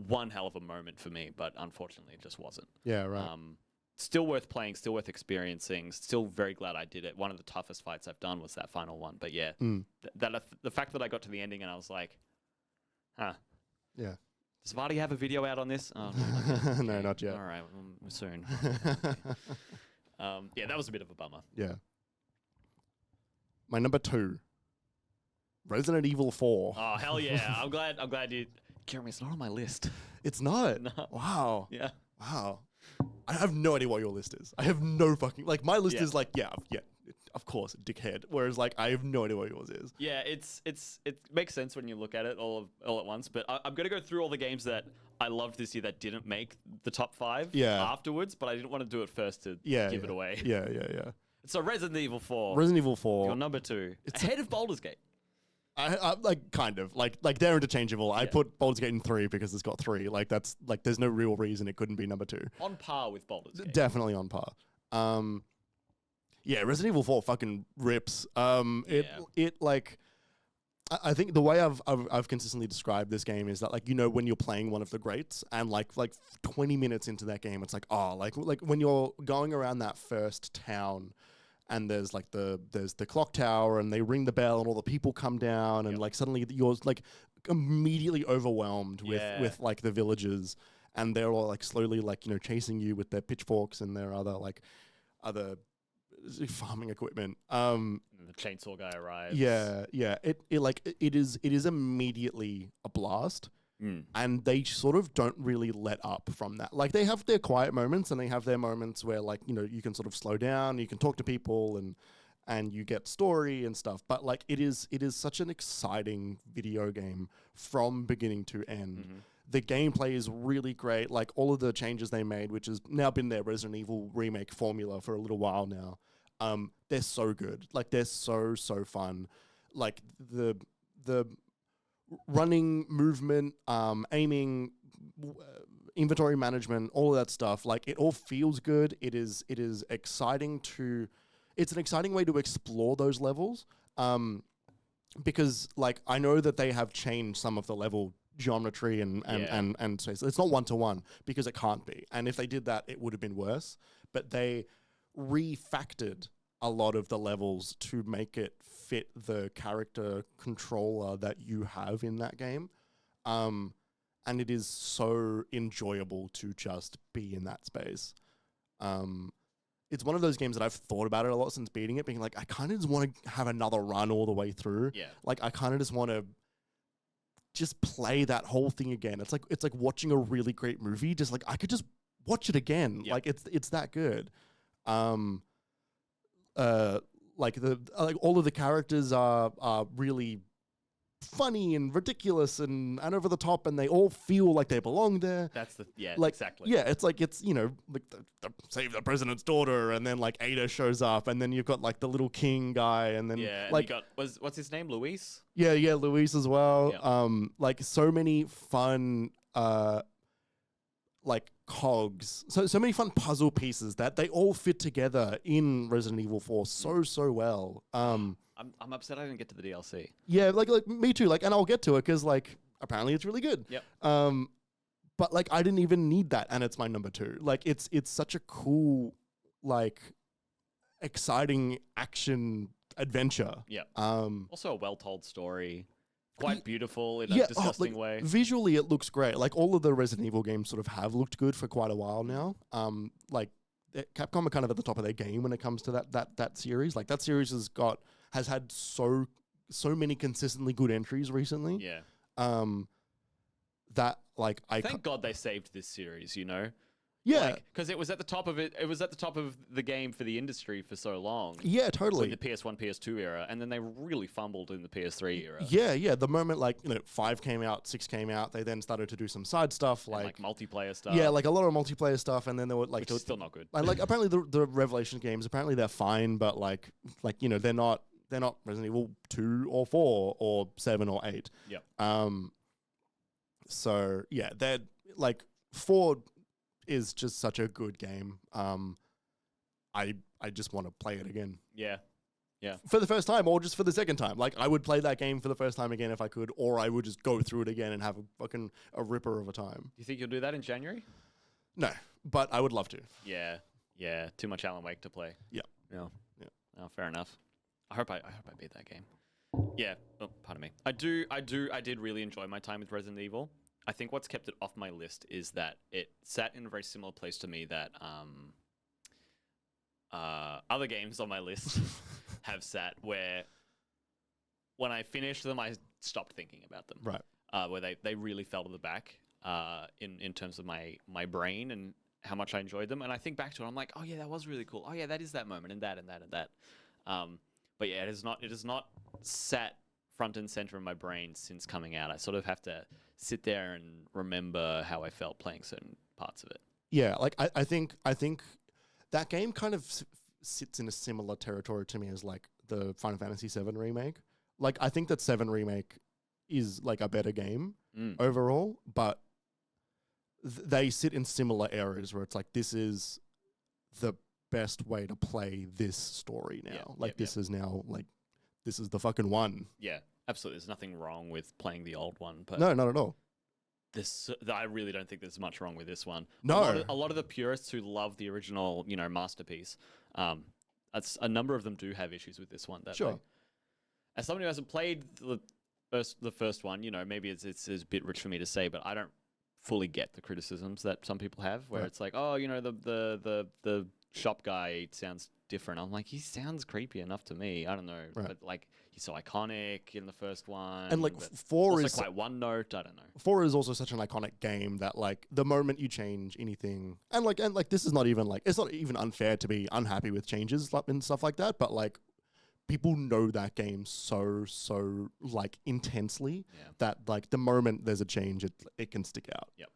one hell of a moment for me, but unfortunately it just wasn't. Yeah, right. Still worth playing, still worth experiencing, still very glad I did it. One of the toughest fights I've done was that final one. But yeah, the fact that I got to the ending and I was like, huh. Yeah. Does Vardy have a video out on this? Oh, no, no, not yet. All right, soon. Yeah, that was a bit of a bummer. Yeah. My number 2, Resident Evil 4. Oh, hell yeah. I'm glad you... Jeremy, it's not on my list. It's not? No. Wow. Yeah. Wow. I have no idea what your list is. I have no fucking like my list Yeah. is like yeah, of course, dickhead. Whereas like I have no idea what yours is. Yeah, it makes sense when you look at it all at once. But I'm gonna go through all the games that I loved this year that didn't make the top 5 afterwards. But I didn't want to do it first to give it away. Yeah. So Resident Evil 4. Resident Evil 4. Your number 2. It's ahead of Baldur's Gate. I like kind of like they're interchangeable. I put Baldur's Gate in 3 because it's got 3. Like that's like there's no real reason it couldn't be number 2. On par with Baldur's Gate. Definitely on par. Yeah, Resident Evil 4 fucking rips. It like I think the way I've consistently described this game is that like when you're playing one of the greats and like 20 minutes into that game it's like like when you're going around that first town and there's like there's the clock tower and they ring the bell and all the people come down and like suddenly you're like immediately overwhelmed with like the villagers and they're all like slowly like chasing you with their pitchforks and their other farming equipment. The chainsaw guy arrives. Yeah. It is immediately a blast. And they sort of don't really let up from that. Like they have their quiet moments and they have their moments where like, you can sort of slow down, you can talk to people and you get story and stuff. But like it is such an exciting video game from beginning to end. Mm-hmm. The gameplay is really great. Like all of the changes they made, which has now been their Resident Evil remake formula for a little while now. They're so good. Like they're so fun. Like the running, movement, aiming, inventory management, all of that stuff. Like it all feels good. It is exciting it's an exciting way to explore those levels. Because like I know that they have changed some of the level geometry and space. It's not 1-to-1 because it can't be. And if they did that, it would have been worse. But they refactored a lot of the levels to make it fit the character controller that you have in that game. And it is so enjoyable to just be in that space. It's one of those games that I've thought about it a lot since beating it, being like, I kind of just want to have another run all the way through. Yeah. Like, I kind of just want to just play that whole thing again. It's like watching a really great movie. Just like, I could just watch it again. Yep. Like, it's that good. Like all of the characters are really funny and ridiculous and over the top, and they all feel like they belong there. That's like, exactly. Yeah, it's like it's like the save the president's daughter, and then like Ada shows up, and then you've got like the little king guy, and then and like you got what's his name, Luis? Yeah, Luis as well. Yeah. Like so many fun like cogs, so many fun puzzle pieces that they all fit together in Resident Evil 4 so well. I'm upset I didn't get to the DLC. Yeah, like me too. Like, and I'll get to it because like apparently it's really good. Yep. But like I didn't even need that, and it's my number 2. Like it's such a cool, like, exciting action adventure. Yeah. Also a well-told story. Quite beautiful in a disgusting way. Visually, it looks great. Like all of the Resident Evil games sort of have looked good for quite a while now. Like Capcom are kind of at the top of their game when it comes to that series. Like that series has had so many consistently good entries recently. Yeah. That like thank God they saved this series. Yeah, because it was at the top of it. It was at the top of the game for the industry for so long. Yeah, totally. In the PS1, PS2 era, and then they really fumbled in the PS3 era. Yeah. The moment 5 came out, 6 came out, they then started to do some side stuff like multiplayer stuff. Yeah, like a lot of multiplayer stuff, and then they were like which is still not good. And like apparently the Revelation games, apparently they're fine, but like they're not Resident Evil 2 or 4 or 7 or 8. Yeah. So yeah, they're like 4 is just such a good game. I just want to play it again. Yeah. For the first time, or just for the second time. Like I would play that game for the first time again if I could, or I would just go through it again and have a ripper of a time. Do you think you'll do that in January? No, but I would love to. Yeah. Too much Alan Wake to play. Yeah. Oh, fair enough. I hope I beat that game. Yeah. Oh, pardon me. I did really enjoy my time with Resident Evil. I think what's kept it off my list is that it sat in a very similar place to me that other games on my list have sat, where when I finished them, I stopped thinking about them. Right. Where they really fell to the back in terms of my brain, how much I enjoyed them. And I think back to it, I'm like, oh yeah, that was really cool. Oh yeah, that is that moment, and that and that and that. But yeah, it is not sat front and center in my brain since coming out. I sort of have to sit there and remember how I felt playing certain parts of it. Yeah, like I think that game kind of sits in a similar territory to me as like the Final Fantasy VII remake. Like I think that 7 remake is like a better game overall, but they sit in similar areas where it's like, this is the best way to play this story now. This is now like, this is the fucking one. Yeah, absolutely. There's nothing wrong with playing the old one, but no, not at all. I really don't think there's much wrong with this one. No, a lot of the purists who love the original, masterpiece, a number of them do have issues with this one. Sure. As someone who hasn't played the first one, maybe it's a bit rich for me to say, but I don't fully get the criticisms that some people have, where it's like, oh, the shop guy sounds different. I'm like, he sounds creepy enough to me. I don't know, but like he's so iconic in the first one, and like 4 is quite one note. I don't know. 4 is also such an iconic game that like the moment you change anything, and this is not even like, it's not even unfair to be unhappy with changes and stuff like that, but like people know that game so like intensely that like the moment there's a change, it can stick out. Yep.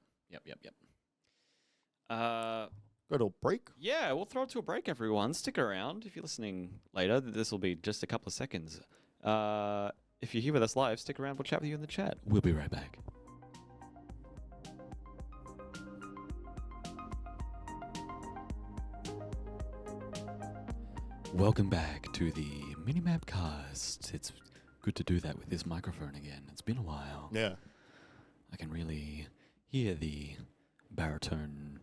Go to a break? Yeah, we'll throw it to a break, everyone. Stick around. If you're listening later, this will be just a couple of seconds. If you're here with us live, stick around. We'll chat with you in the chat. We'll be right back. Welcome back to the MiniMapCast. It's good to do that with this microphone again. It's been a while. Yeah. I can really hear the baritone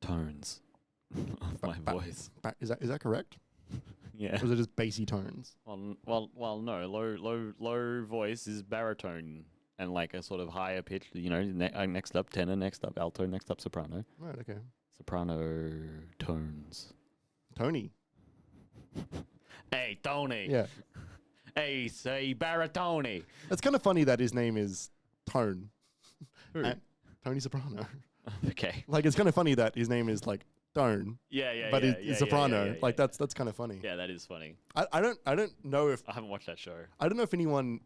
tones of my voice. Is that correct? Yeah. Or is it just bassy tones? Well, no. Low voice is baritone, and like a sort of higher pitch. Next up tenor, next up alto, next up soprano. Right. Okay. Soprano tones. Tony. Hey, Tony. Yeah. Hey, say baritone. It's kind of funny that his name is Tone. Who? Tony Soprano. Okay. Like, it's kind of funny that his name is like Tone. Yeah. But it's Soprano. Yeah, that's kind of funny. Yeah, that is funny. I don't know if I haven't watched that show. I don't know if anyone,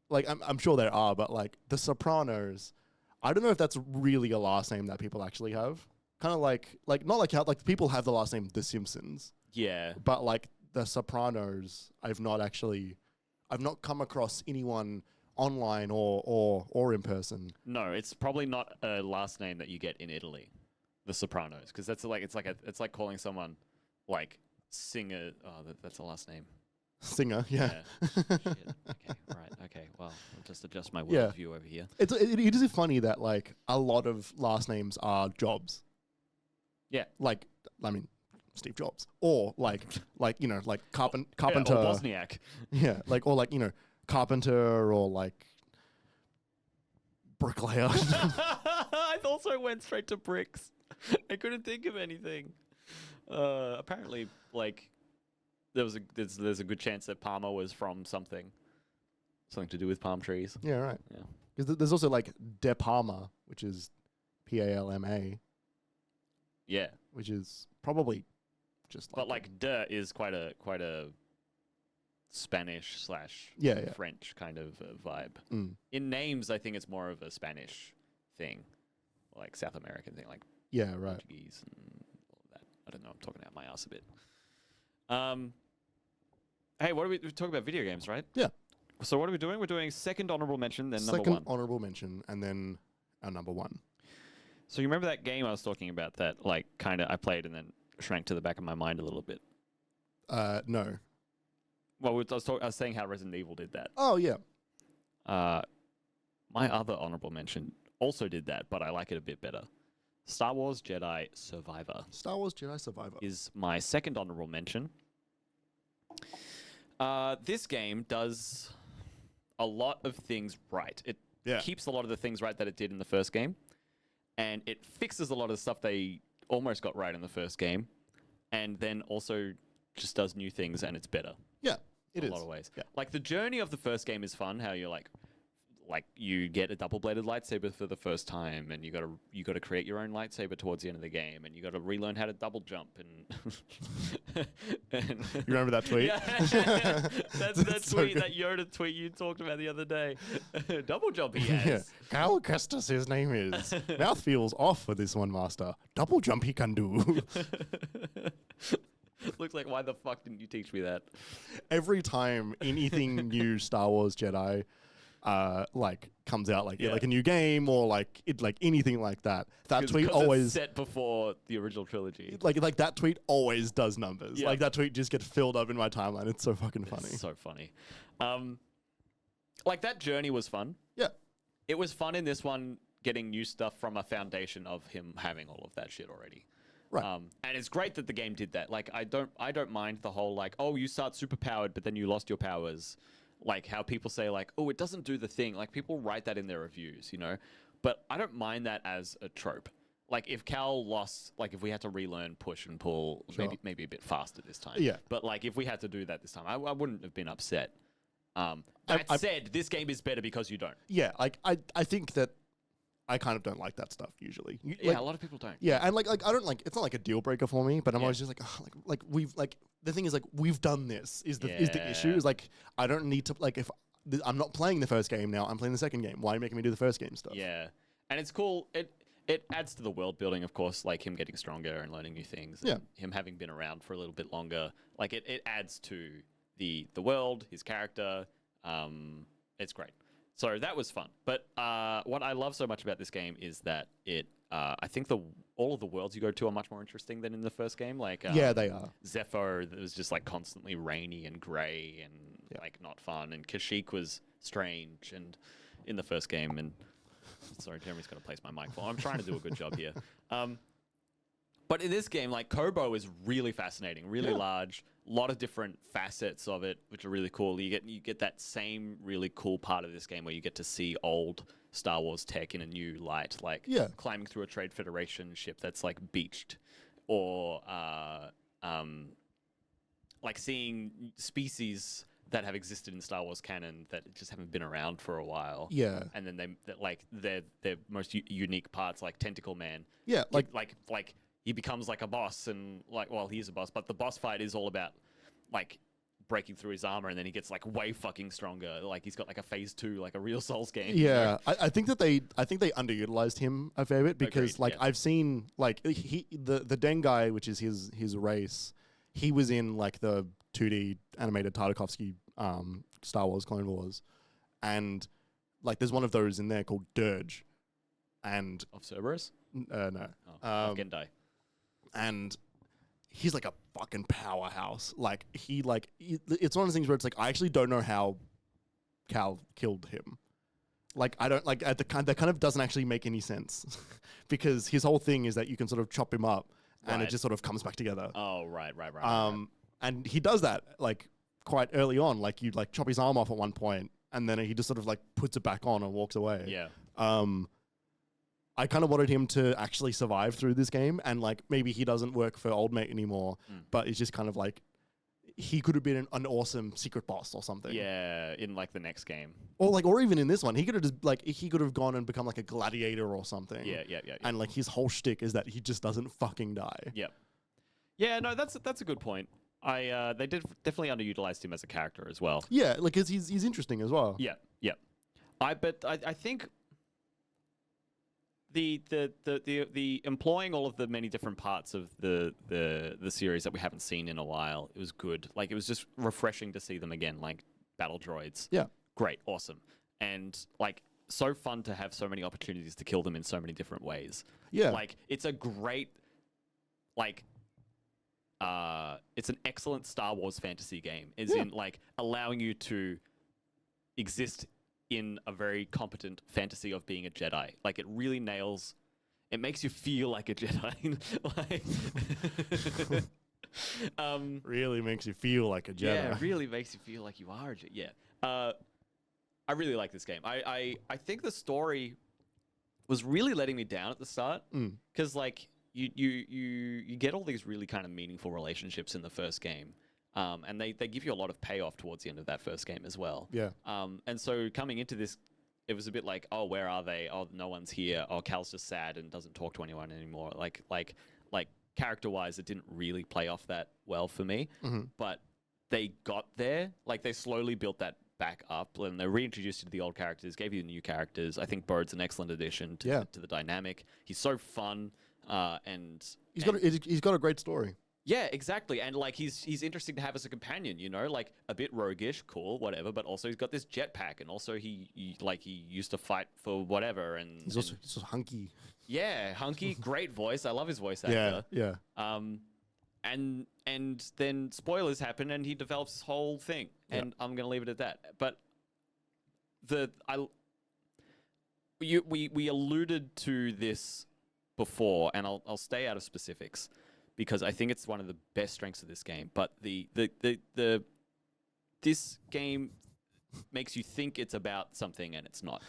like, I'm sure there are, but like the Sopranos, I don't know if that's really a last name that people actually have. Kind of like not like how like people have the last name The Simpsons. Yeah. But like the Sopranos, I've not come across anyone online or in person. No, it's probably not a last name that you get in Italy, the Sopranos, because that's like it's like calling someone like singer. Oh, that's a last name. Singer, yeah. Shit. Okay, right. Okay, well, I'll just adjust my worldview over here. It is funny that like a lot of last names are jobs. Yeah. Like, I mean, Steve Jobs, or like carpenter, or Bosniak. Yeah, or carpenter, or like bricklayer. I also went straight to bricks. I couldn't think of anything. Apparently, like there's a good chance that Palmer was from something to do with palm trees. Yeah, right. Yeah, because there's also like De Palma, which is Palma. Yeah, which is probably just but like de is quite a Spanish / French kind of vibe. In names, I think it's more of a Spanish thing, like South American thing, like right. Portuguese and all that. I don't know. I'm talking out my ass a bit. Hey, what are we talking about? Video games, right? Yeah. So what are we doing? We're doing second honorable mention, then number one. Second honorable mention, and then our number one. So you remember that game I was talking about that, like, kind of I played and then shrank to the back of my mind a little bit? No. Well, I was saying how Resident Evil did that. Oh, yeah. My other honorable mention also did that, but I like it a bit better. Star Wars Jedi Survivor. Star Wars Jedi Survivor is my second honorable mention. This game does a lot of things right. It keeps a lot of the things right that it did in the first game. And it fixes a lot of the stuff they almost got right in the first game, and then also just does new things, and it's better. Yeah, it is. In a lot of ways. Yeah. Like, the journey of the first game is fun, how you're, like like you get a double-bladed lightsaber for the first time, and you got to create your own lightsaber towards the end of the game, and you got to relearn how to double jump. And, You remember that tweet? Yeah, that so tweet, good. that Yoda tweet you talked about the other day. Double jump he has. Cal Kestis, his name is. Mouth feels off for this one, Master. Double jump he can do. Looks like, why the fuck didn't you teach me that? Every time anything new Star Wars Jedi like comes out, like like a new game or like anything like that, that tweet always it's set before the original trilogy. like that tweet always does numbers. Yeah. Like that tweet just gets filled up in my timeline. It's so fucking funny. It's so funny. Like that journey was fun. Yeah. It was fun in this one, getting new stuff from a foundation of him having all of that shit already. Right. And it's great that the game did that. Like, I don't mind the whole, like, oh, you start super powered, but then you lost your powers. Like how people say, like, oh, it doesn't do the thing. Like, people write that in their reviews, you know? But I don't mind that as a trope. Like, if Cal lost, like, if we had to relearn push and pull, maybe a bit faster this time. Yeah. But, like, if we had to do that this time, I wouldn't have been upset. That said, this game is better because you don't. Yeah, like I think that I kind of don't like that stuff usually. Yeah, a lot of people don't. Yeah, and like I don't like, it's not like a deal breaker for me, but I'm Yeah. always just like, oh, like we've like the thing is like we've done this is the issue. Is like I don't need to, like, if I'm not playing the first game now, I'm playing the second game. Why are you making me do the first game stuff? Yeah, and it's cool. It adds to the world building, of course, like him getting stronger and learning new things. And him having been around for a little bit longer, like it adds to the world, his character. It's great. So that was fun. But what I love so much about this game is that I think all of the worlds you go to are much more interesting than in the first game. Like Yeah, they are. Zephyr, it was just like constantly rainy and grey and like not fun. And Kashyyyk was strange and in the first game. And sorry, Jeremy's going to place my mic for. I'm trying to do a good job here. But in this game, like, Kobo is really fascinating, really large, a lot of different facets of it, which are really cool. You get that same really cool part of this game where you get to see old Star Wars tech in a new light, like climbing through a Trade Federation ship that's like beached, or like seeing species that have existed in Star Wars canon that just haven't been around for a while. Yeah. And then their most unique parts, like Tentacle Man. Yeah, like he becomes like a boss, and like, well, he's a boss, but the boss fight is all about like breaking through his armor, and then he gets like way fucking stronger. Like he's got like a phase 2, like a real Souls game. Yeah, I think they underutilized him a fair bit because I've seen like the Den guy, which is his race. He was in like the 2D animated Tartakovsky Star Wars Clone Wars, and like there's one of those in there called Dirge, and Of Cerberus? no, Of Gendai. and he's like a fucking powerhouse. Like it's one of those things where it's like I actually don't know how Cal killed him. Like I don't like that kind of doesn't actually make any sense because his whole thing is that you can sort of chop him up and it just sort of comes back together. Oh, right. And he does that like quite early on. Like you like chop his arm off at one point and then he just sort of like puts it back on and walks away. Yeah. I kind of wanted him to actually survive through this game, and like maybe he doesn't work for Old Mate anymore, but it's just kind of like he could have been an awesome secret boss or something. Yeah, in like the next game. Or even in this one, he could have just like he could have gone and become like a gladiator or something. Yeah. And like his whole shtick is that he just doesn't fucking die. Yep. Yeah, no, that's a good point. They definitely underutilized him as a character as well. Yeah, like 'cause he's interesting as well. Yeah. I think the employing all of the many different parts of the series that we haven't seen in a while, it was good. Like it was just refreshing to see them again, like battle droids. Yeah. Great, awesome. And like so fun to have so many opportunities to kill them in so many different ways. Yeah. Like it's a great it's an excellent Star Wars fantasy game. Is in like allowing you to exist in a very competent fantasy of being a Jedi. Like it really nails. It makes you feel like a Jedi. Really makes you feel like a Jedi. Yeah, it really makes you feel like you are a Jedi. Yeah. I really like this game. I think the story was really letting me down at the start because like you get all these really kind of meaningful relationships in the first game. And they give you a lot of payoff towards the end of that first game as well. Yeah. And so coming into this, it was a bit like, oh, where are they? Oh, no one's here. Oh, Cal's just sad and doesn't talk to anyone anymore. Like character-wise, it didn't really play off that well for me. But they got there. Like, they slowly built that back up, and they reintroduced you to the old characters, gave you the new characters. I think Bird's an excellent addition to the dynamic. He's so fun, and he's got a great story. Yeah, exactly. And like he's interesting to have as a companion, you know, like a bit roguish, cool, whatever, but also he's got this jetpack, and also he used to fight for whatever, and he's also hunky. Yeah, hunky, great voice. I love his voice actor. Yeah. And then spoilers happen and he develops this whole thing. And I'm gonna leave it at that. But we alluded to this before, and I'll stay out of specifics, because I think it's one of the best strengths of this game. But this game makes you think it's about something, and it's not.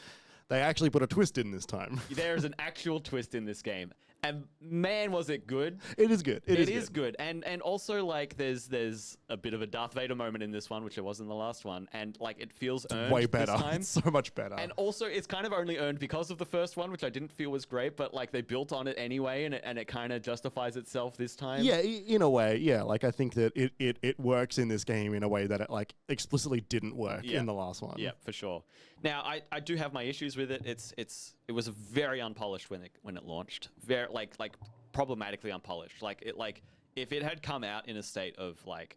They actually put a twist in this time. There is an actual twist in this game, and man, was it good! It is good. It is good, and also like there's a bit of a Darth Vader moment in this one, which there was in the last one, and like it feels earned. Way better. This time. It's so much better. And also, it's kind of only earned because of the first one, which I didn't feel was great, but like they built on it anyway, and it kind of justifies itself this time. Yeah, in a way, yeah. Like I think that it works in this game in a way that it like explicitly didn't work in the last one. Yeah, for sure. Now, I do have my issues with it. It was very unpolished when it launched. Very like problematically unpolished. Like if it had come out in a state of like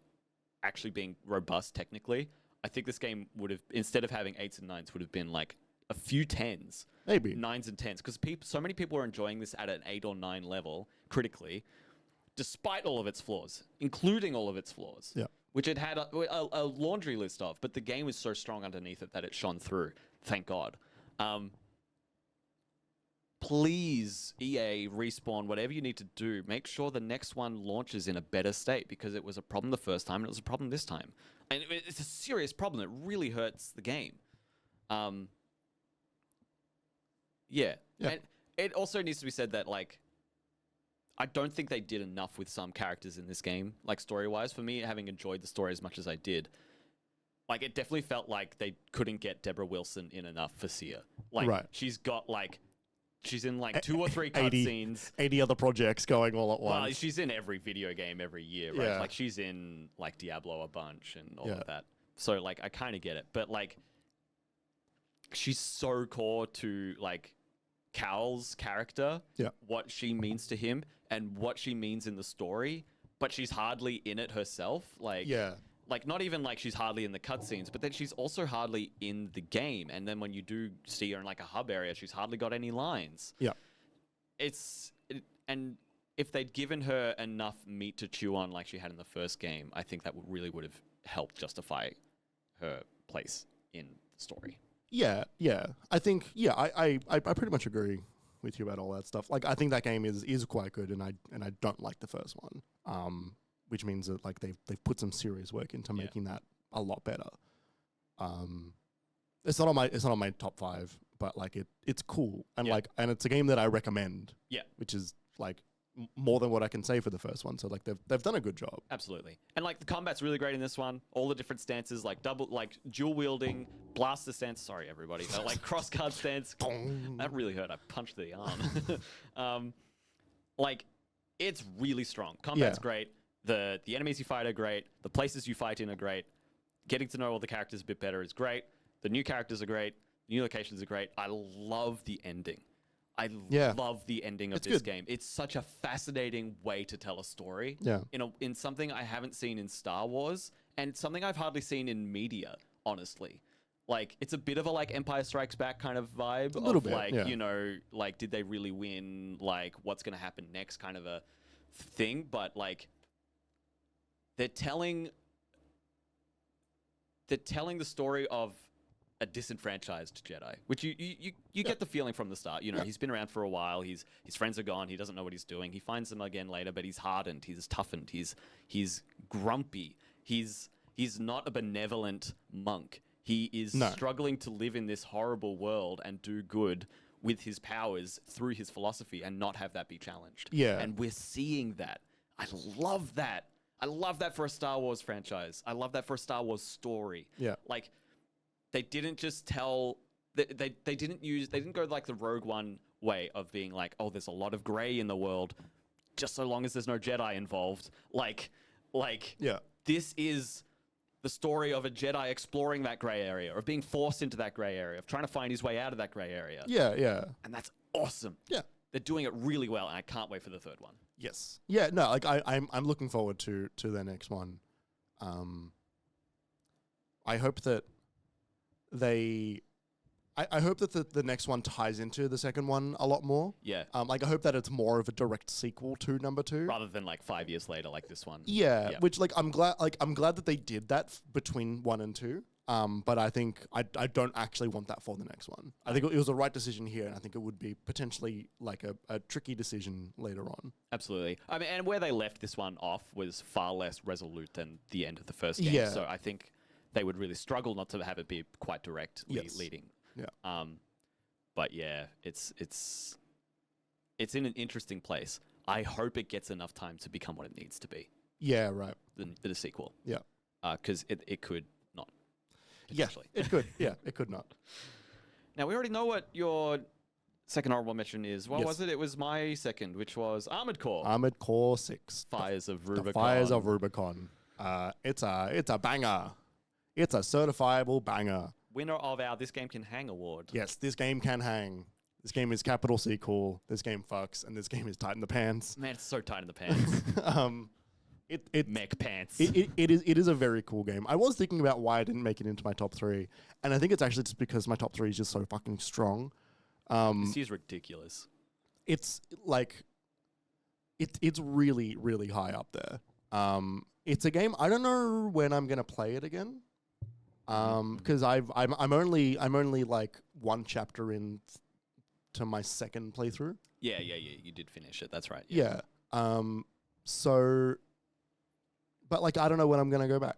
actually being robust technically, I think this game would have, instead of having 8s and 9s, would have been like a few 10s. Maybe 9s and 10s, because so many people are enjoying this at an 8 or 9 level critically, despite all of its flaws, including all of its flaws. Yeah. Which it had a laundry list of, but the game was so strong underneath it that it shone through. Thank God. Please, EA, Respawn, whatever you need to do, make sure the next one launches in a better state, because it was a problem the first time and it was a problem this time. And it's a serious problem. It really hurts the game. Yeah. And it also needs to be said that, like, I don't think they did enough with some characters in this game, like story-wise. For me, having enjoyed the story as much as I did, like it definitely felt like they couldn't get Deborah Wilson in enough for Sia. Like she's got like, she's in like 2 or 3 cutscenes. 80 other projects going all at once. Well, she's in every video game every year, right? Yeah. Like she's in like Diablo a bunch and all of that. So like I kind of get it, but like she's so core to like Cal's character, what she means to him and what she means in the story, but she's hardly in it herself. Like, like not even like she's hardly in the cutscenes, but then she's also hardly in the game. And then when you do see her in like a hub area, she's hardly got any lines. Yeah. And if they'd given her enough meat to chew on like she had in the first game, I think that would have helped justify her place in the story. Yeah. I think, I pretty much agree with you about all that stuff. Like, I think that game is quite good, and I don't like the first one, which means that like they've put some serious work into making that a lot better. It's not on my top 5, but like it's cool, and and it's a game that I recommend. Yeah, which is like more than what I can say for the first one. So like they've done a good job. Absolutely. And like the combat's really great in this one. All the different stances, like dual wielding, blaster stance. Sorry, everybody. Like cross guard stance. That really hurt. I punched the arm. Like it's really strong. Combat's great. The enemies you fight are great. The places you fight in are great. Getting to know all the characters a bit better is great. The new characters are great. New locations are great. I love the ending. I love the ending of this game. It's such a fascinating way to tell a story. Yeah. In something I haven't seen in Star Wars, and something I've hardly seen in media, honestly. Like, it's a bit of a like Empire Strikes Back kind of vibe. A little bit, like, you know, like, did they really win? Like, what's going to happen next kind of a thing. But like, they're telling the story of a disenfranchised Jedi, which you get the feeling from the start. You know, he's been around for a while. His friends are gone. He doesn't know what he's doing. He finds them again later, but he's hardened. He's toughened. He's grumpy. He's not a benevolent monk. He is struggling to live in this horrible world and do good with his powers through his philosophy and not have that be challenged. Yeah. And we're seeing that. I love that. I love that for a Star Wars franchise. I love that for a Star Wars story. Yeah. Like, they didn't just tell they didn't go like the Rogue One way of being like, oh, there's a lot of gray in the world, just so long as there's no Jedi involved. Like Yeah. this is the story of a Jedi exploring that gray area, of being forced into that gray area, of trying to find his way out of that gray area. Yeah. And that's awesome. Yeah. They're doing it really well, and I can't wait for the third one. Yes. Yeah. No. Like I'm looking forward to their next one. I hope that I hope that the next one ties into the second one a lot more. Yeah. Like I hope that it's more of a direct sequel to number 2, rather than like 5 years later, like this one. Yeah. Which like I'm glad that they did that between 1 and 2. But I think I don't actually want that for the next one. I think it was the right decision here, and I think it would be potentially like a tricky decision later on. Absolutely. I mean, and where they left this one off was far less resolute than the end of the first game. Yeah. So I think they would really struggle not to have it be quite directly leading. Yeah. But yeah, it's in an interesting place. I hope it gets enough time to become what it needs to be. Yeah. Right. The sequel. Yeah. Because it could not. Yeah. It could. Yeah. It could not. Now we already know what your second honorable mention is. What Yes. was it? It was my second, which was Armored Core. Armored Core 6. Fires of Rubicon. The Fires of Rubicon. It's a banger. It's a certifiable banger. Winner of our This Game Can Hang award. Yes, this game can hang. This game is capital C cool. This game fucks, and this game is tight in the pants. Man, it's so tight in the pants. Mech pants. It is a very cool game. I was thinking about why I didn't make it into my top 3, and I think it's actually just because my top 3 is just so fucking strong. This is ridiculous. It's like it's really, really high up there. It's a game I don't know when I'm gonna play it again. Because I'm only like 1 chapter in to my second playthrough. Yeah. You did finish it. That's right. Yeah. So, but like I don't know when I'm gonna go back.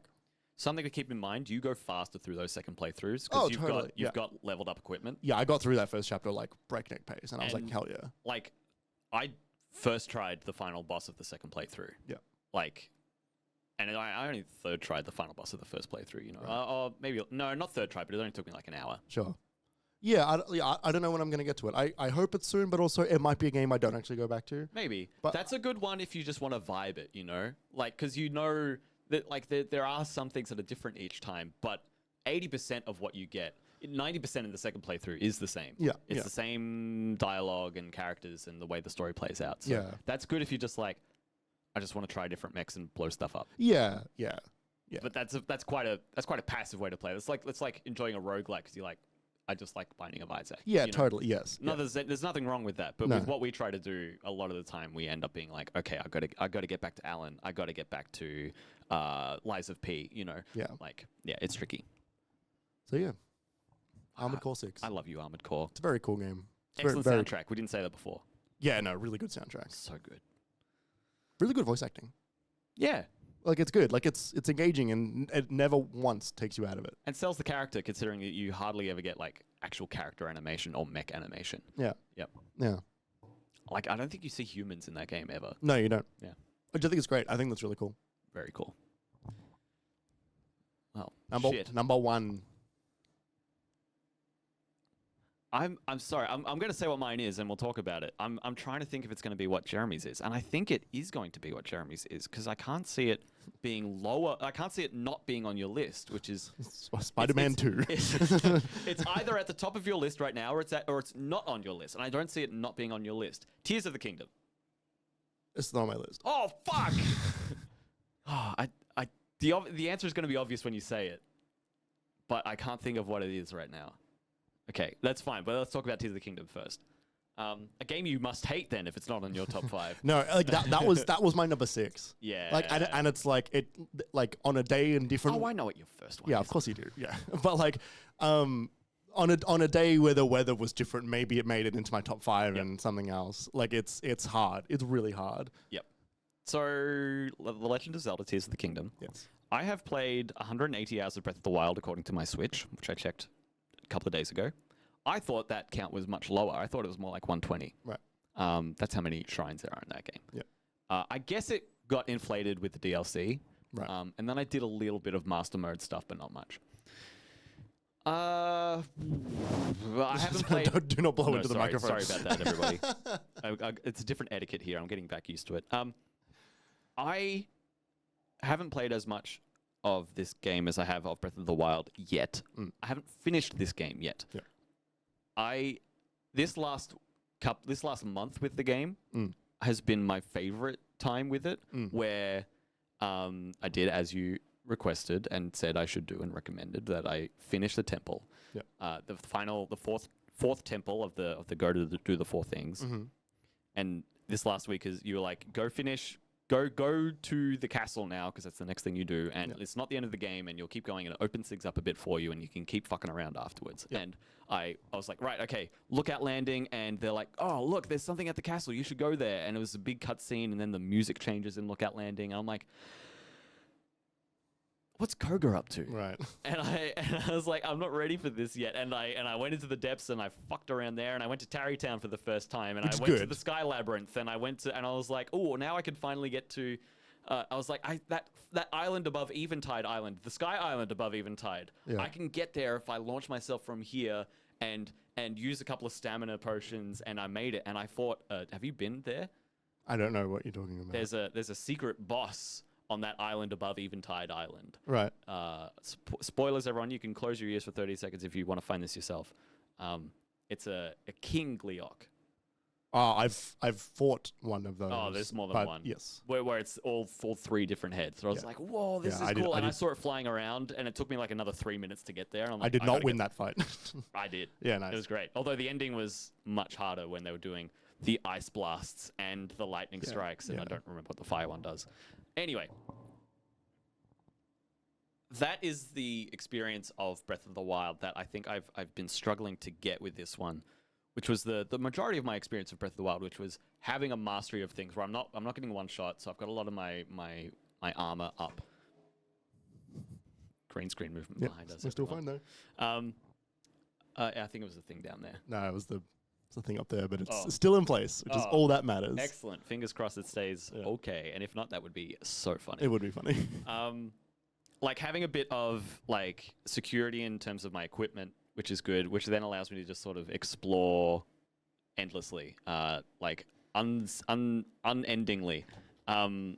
Something to keep in mind: you go faster through those second playthroughs because Oh, totally, you've got leveled up equipment. Yeah, I got through that first chapter like breakneck pace, and I was like, hell yeah. Like, I first tried the final boss of the second playthrough. Yeah. Like. And I only third tried the final boss of the first playthrough, you know. Right. Or maybe, no, not third try, but it only took me like an hour. Sure. Yeah, I don't know when I'm going to get to it. I hope it's soon, but also it might be a game I don't actually go back to. Maybe. But that's a good one if you just want to vibe it, you know? Like, because you know that, like, there are some things that are different each time, but 80% of what you get, 90% in the second playthrough is the same. Yeah. It's the same dialogue and characters and the way the story plays out. So Yeah. that's good if you just, like, I just want to try different mechs and blow stuff up. Yeah. But that's quite a passive way to play. It's like enjoying a roguelike because you're like, I just like Binding of Isaac. Yeah, you know? totally. Yes. No, there's nothing wrong with that. But No. with what we try to do, a lot of the time we end up being like, okay, I got to get back to Alan. I got to get back to Lies of P. You know. Yeah. Like, yeah, it's tricky. So yeah, Armored Core 6. I love you, Armored Core. It's a very cool game. It's Excellent very, soundtrack. We didn't say that before. Yeah, no, really good soundtrack. So good. Really good voice acting. Yeah. Like it's good. Like it's engaging and it never once takes you out of it. And sells the character, considering that you hardly ever get like actual character animation or mech animation. Yeah. Yep. Yeah. Like, I don't think you see humans in that game ever. No, you don't. Yeah. I just think it's great. I think that's really cool. Very cool. Well, Number 1. I'm sorry. I'm going to say what mine is, and we'll talk about it. I'm trying to think if it's going to be what Jeremy's is, and I think it is going to be what Jeremy's is because I can't see it being lower. I can't see it not being on your list, which is Spider-Man 2. It's either at the top of your list right now, or it's not on your list, and I don't see it not being on your list. Tears of the Kingdom. It's not on my list. Oh fuck! The answer is going to be obvious when you say it, but I can't think of what it is right now. Okay, that's fine, but let's talk about Tears of the Kingdom first. A game you must hate then if it's not on your top 5. No, like that was my number 6. Yeah. Like and it's like it like on a day in different. Oh, I know what your first one Yeah, is. of course you do. Yeah, but like on a day where the weather was different, maybe it made it into my top 5 and something else. Like it's hard. It's really hard. Yep. So, The Legend of Zelda: Tears of the Kingdom. Yes. I have played 180 hours of Breath of the Wild according to my Switch, which I checked a couple of days ago. I thought that count was much lower. I thought it was more like 120. Right. That's how many shrines there are in that game. Yeah. I guess it got inflated with the DLC. Right. And then I did a little bit of master mode stuff, but not much. I haven't played. Do not blow No, into the sorry, microphone. Sorry about that, everybody. It's a different etiquette here. I'm getting back used to it. I haven't played as much of this game as I have of Breath of the Wild yet. I haven't finished this game yet. Yeah. This last month with the game has been my favorite time with it, where I did as you requested and said I should do and recommended that I finish the temple. Yep. The fourth temple of the go to do the four things. And this last week is you were like, go to the castle now because that's the next thing you do, and it's not the end of the game, and you'll keep going, and it opens things up a bit for you, and you can keep fucking around afterwards. And I was like, right, okay, Lookout Landing, and they're like, oh look, there's something at the castle, you should go there, and it was a big cutscene, and then the music changes in Lookout Landing, and I'm like, what's Koga up to? Right. And I was like, I'm not ready for this yet. And I went into the depths and I fucked around there, and I went to Tarrytown for the first time, and I went to the Sky Labyrinth, and I was like, oh, now I can finally get to. I was like, that island above Eventide Island, the Sky Island above Eventide. Yeah. I can get there if I launch myself from here and use a couple of stamina potions, and I made it. And I fought. Have you been there? I don't know what you're talking about. There's a secret boss on that island above Eventide Island. Right. Spoilers, everyone. You can close your ears for 30 seconds if you want to find this yourself. It's a King Gleeok. Oh, I've fought one of those. Oh, there's more than one. Yes. Where it's all three different heads. So I was like, whoa, this is cool. And I saw it flying around, and it took me like another 3 minutes to get there. And I'm like, I did not win that fight. I did. Yeah, nice. It was great. Although the ending was much harder when they were doing the ice blasts and the lightning strikes, and I don't remember what the fire one does. Anyway, that is the experience of Breath of the Wild that I think I've been struggling to get with this one, which was the majority of my experience of Breath of the Wild, which was having a mastery of things where I'm not getting one shot, so I've got a lot of my armor up. Green screen movement behind us. We're still fine though. I think it was the thing down there. No, it was the thing up there, but it's still in place, which is all that matters. Excellent. Fingers crossed it stays okay. And if not, that would be so funny. It would be funny. Like having a bit of like security in terms of my equipment, which is good, which then allows me to just sort of explore endlessly, like unendingly, and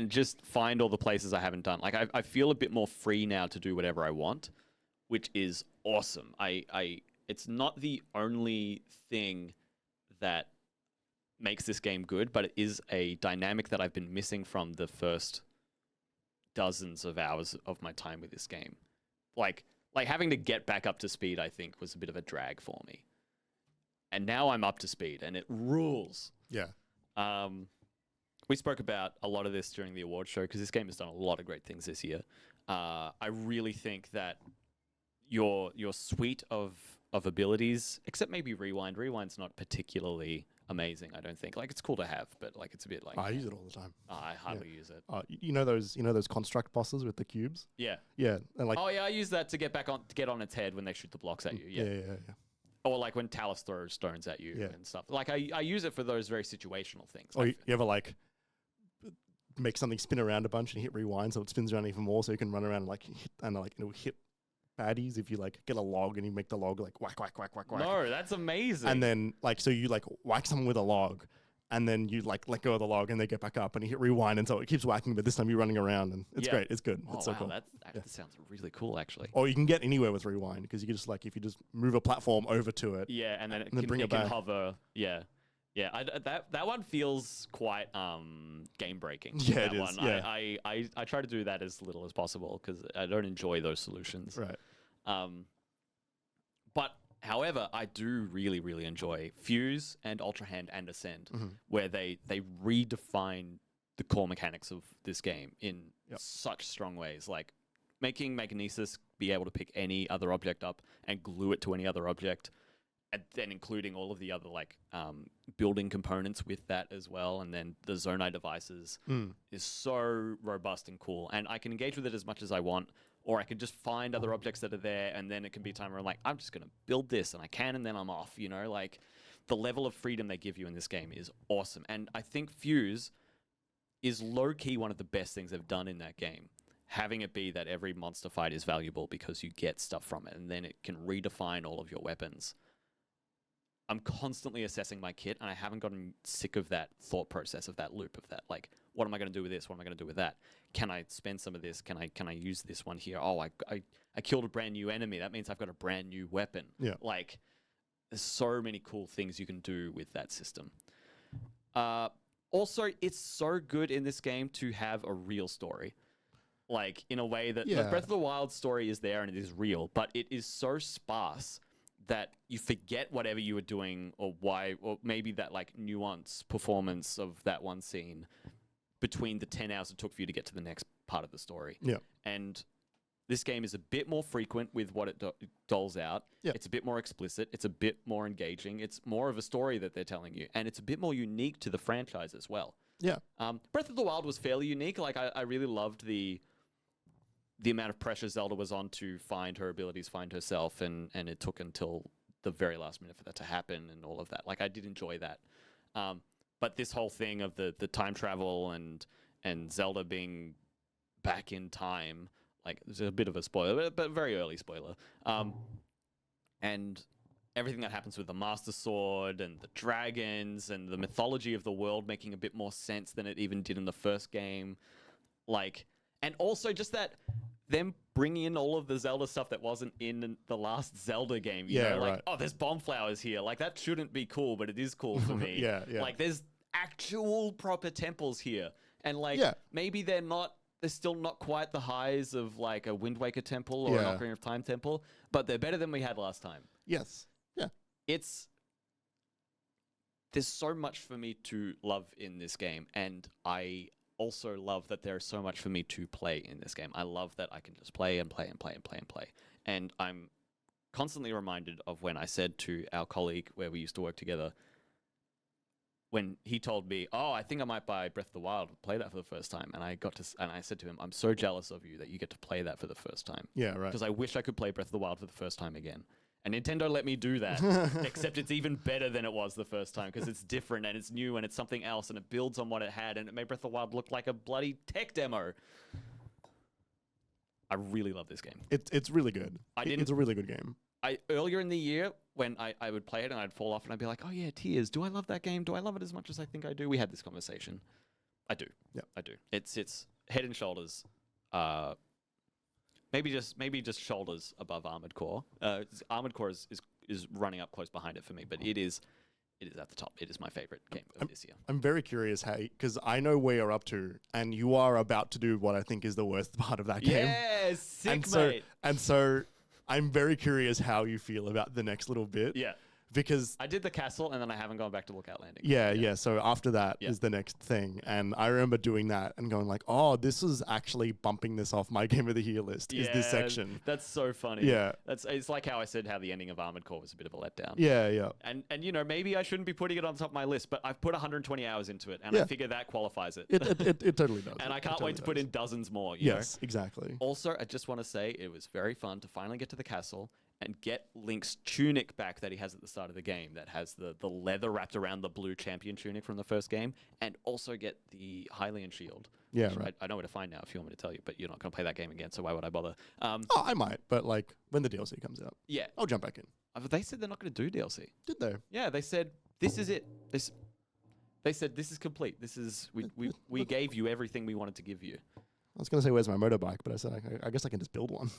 just find all the places I haven't done. Like I feel a bit more free now to do whatever I want, which is awesome. It's not the only thing that makes this game good, but it is a dynamic that I've been missing from the first dozens of hours of my time with this game. Like having to get back up to speed, I think, was a bit of a drag for me. And now I'm up to speed, and it rules. Yeah. We spoke about a lot of this during the award show because this game has done a lot of great things this year. I really think that your suite of abilities, except maybe Rewind. Rewind's not particularly amazing, I don't think. Like, it's cool to have, but like it's a bit like I use it all the time. I hardly use it. You know those construct bosses with the cubes? Yeah. Yeah. And like, I use that to get on its head when they shoot the blocks at you. Yeah. Or like when Talus throws stones at you and stuff. Like I use it for those very situational things. Or you ever like make something spin around a bunch and hit rewind so it spins around even more so you can run around and like hit, and like it'll hit baddies if you like get a log and you make the log like whack whack whack whack whack. No, that's amazing. And then like so you like whack someone with a log and then you like let go of the log and they get back up and you hit rewind and so it keeps whacking, but this time you're running around and it's great. It's good. It's so cool. That sounds really cool actually. Or you can get anywhere with rewind because you can just like if you just move a platform over to it. Yeah, and then it can hover. Yeah. Yeah, that one feels quite game breaking. Yeah, that it is. One. Yeah. I try to do that as little as possible because I don't enjoy those solutions. Right. But however, I do really, really enjoy Fuse and Ultra Hand and Ascend, where they redefine the core mechanics of this game in such strong ways, like making Magnesis be able to pick any other object up and glue it to any other object. And then including all of the other like building components with that as well, and then the Zonai devices is so robust and cool. And I can engage with it as much as I want, or I can just find other objects that are there, and then it can be a time where I'm like, I'm just gonna build this, and I can, and then I'm off. You know, like the level of freedom they give you in this game is awesome. And I think Fuse is low key one of the best things they've done in that game. having it be that every monster fight is valuable because you get stuff from it, and then it can redefine all of your weapons. I'm constantly assessing my kit, and I haven't gotten sick of that thought process, of that loop, of that, like, what am I going to do with this? What am I going to do with that? Can I spend some of this? Can I use this one here? Oh, I killed a brand new enemy. That means I've got a brand new weapon. Yeah. Like, there's so many cool things you can do with that system. Also, it's so good in this game to have a real story. Like, in a way that like Breath of the Wild story is there and it is real, but it is so sparse that you forget whatever you were doing, or why, or maybe that like nuance performance of that one scene between the 10 hours it took for you to get to the next part of the story. Yeah. And this game is a bit more frequent with what it doles out. Yeah. It's a bit more explicit. It's a bit more engaging. It's more of a story that they're telling you. And it's a bit more unique to the franchise as well. Yeah. Breath of the Wild was fairly unique. Like, I really loved the amount of pressure Zelda was on to find her abilities, find herself, and it took until the very last minute for that to happen and all of that. Like, I did enjoy that. But this whole thing of the time travel and Zelda being back in time, like, there's a bit of a spoiler, but a very early spoiler. And everything that happens with the Master Sword and the dragons and the mythology of the world making a bit more sense than it even did in the first game. Like, and also just that them bringing in all of the Zelda stuff that wasn't in the last Zelda game. You know, like, oh, there's bomb flowers here. Like, that shouldn't be cool, but it is cool for me. Yeah. Like, there's actual proper temples here. And, like, maybe they're still not quite the highs of, like, a Wind Waker temple or an Ocarina of Time temple, but they're better than we had last time. Yes. Yeah. There's so much for me to love in this game, and I also love that there's so much for me to play in this game. I love that I can just play and play and play and play and play. And I'm constantly reminded of when I said to our colleague where we used to work together, when he told me, oh, I think I might buy Breath of the Wild, play that for the first time. And I said to him, I'm so jealous of you that you get to play that for the first time. Yeah, right. Because I wish I could play Breath of the Wild for the first time again. And Nintendo let me do that, except it's even better than it was the first time because it's different and it's new and it's something else and it builds on what it had and it made Breath of the Wild look like a bloody tech demo. I really love this game. It's really good. It's a really good game. Earlier in the year, when I would play it and I'd fall off and I'd be like, oh yeah, Tears, do I love that game? Do I love it as much as I think I do? We had this conversation. I do. Yeah, I do. It's head and shoulders. Maybe just shoulders above Armored Core. Armored Core is running up close behind it for me, but it is at the top. It is my favorite game of this year. I'm very curious how, because I know where you're up to, and you are about to do what I think is the worst part of that game. Yeah, sick, mate. And so I'm very curious how you feel about the next little bit. Yeah. Because I did the castle and then I haven't gone back to Lookout Landing. Yeah. So after that is the next thing. And I remember doing that and going like, oh, this is actually bumping this off my Game of the Year list, is this section. That's so funny. Yeah. It's like how I said how the ending of Armored Core was a bit of a letdown. Yeah. And you know, maybe I shouldn't be putting it on top of my list, but I've put 120 hours into it and I figure that qualifies it. It totally does. And I can't wait to put in dozens more. Yes, exactly. Also, I just want to say it was very fun to finally get to the castle and get Link's tunic back that he has at the start of the game that has the leather wrapped around the blue champion tunic from the first game, and also get the Hylian shield. Yeah, right. I know where to find now if you want me to tell you, but you're not going to play that game again, so why would I bother? I might, but like when the DLC comes out. Yeah. I'll jump back in. They said they're not going to do DLC. Did they? Yeah, they said, this is it. They said, this is complete. This is, we gave you everything we wanted to give you. I was going to say, where's my motorbike? But I said, I guess I can just build one.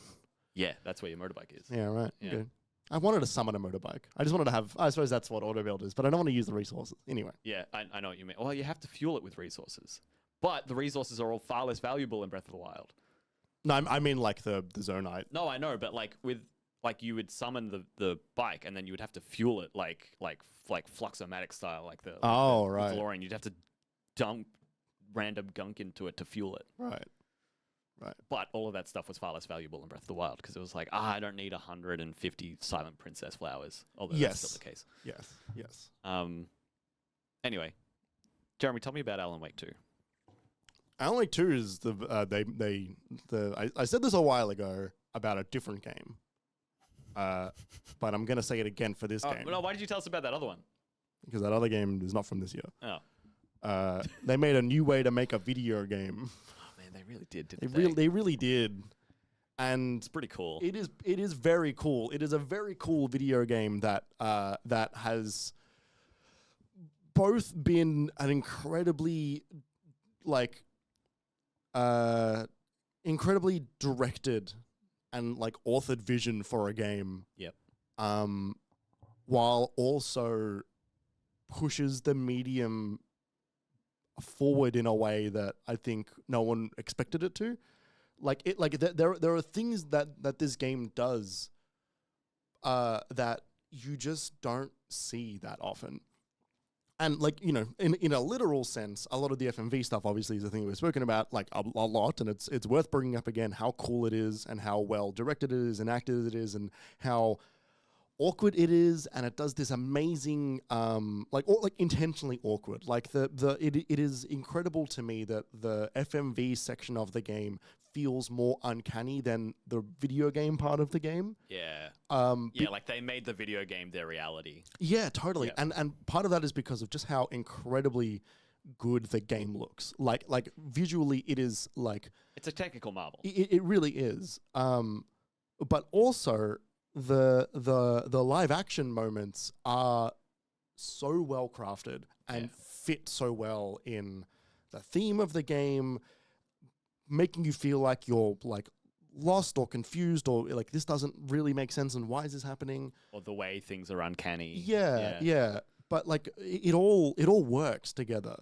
Yeah, that's where your motorbike is. Yeah, right. Yeah. Okay. I wanted to summon a motorbike. I just wanted to have, I suppose that's what auto build is, but I don't want to use the resources. Anyway. Yeah, I know what you mean. Well, you have to fuel it with resources. But the resources are all far less valuable in Breath of the Wild. No, I mean like the Zonite. No, I know, but like you would summon the bike and then you would have to fuel it like Fluxomatic style, like the right. DeLorean. You'd have to dump random gunk into it to fuel it. Right. But all of that stuff was far less valuable in Breath of the Wild because it was like, I don't need 150 Silent Princess flowers. Although that's still the case. Yes. Anyway, Jeremy, tell me about Alan Wake 2. Alan Wake 2 is I said this a while ago about a different game. But I'm going to say it again for this game. No, why did you tell us about that other one? Because that other game is not from this year. Oh. They made a new way to make a video game. Oh, man, they really did, They didn't they? they really did. And It's pretty cool. it is very cool. It is a very cool video game that that has both been an incredibly like incredibly directed and like authored vision for a game. Yep. While also pushes the medium forward in a way that I think no one expected it to. There are things that this game does that you just don't see that often. And like, you know, in a literal sense, a lot of the FMV stuff obviously is a thing we've spoken about like a lot, and it's worth bringing up again how cool it is and how well directed it is and acted it is and how awkward it is, and it does this amazing like intentionally awkward. Like it is incredible to me that the FMV section of the game feels more uncanny than the video game part of the game. Yeah. Like they made the video game their reality. Yeah, totally. Yep. And part of that is because of just how incredibly good the game looks. Like visually it is like It's a technical marvel. it really is. But also the live action moments are so well crafted and fit so well in the theme of the game, making you feel like you're like lost or confused or like this doesn't really make sense and why is this happening? Or the way things are uncanny. Yeah. But like it all works together.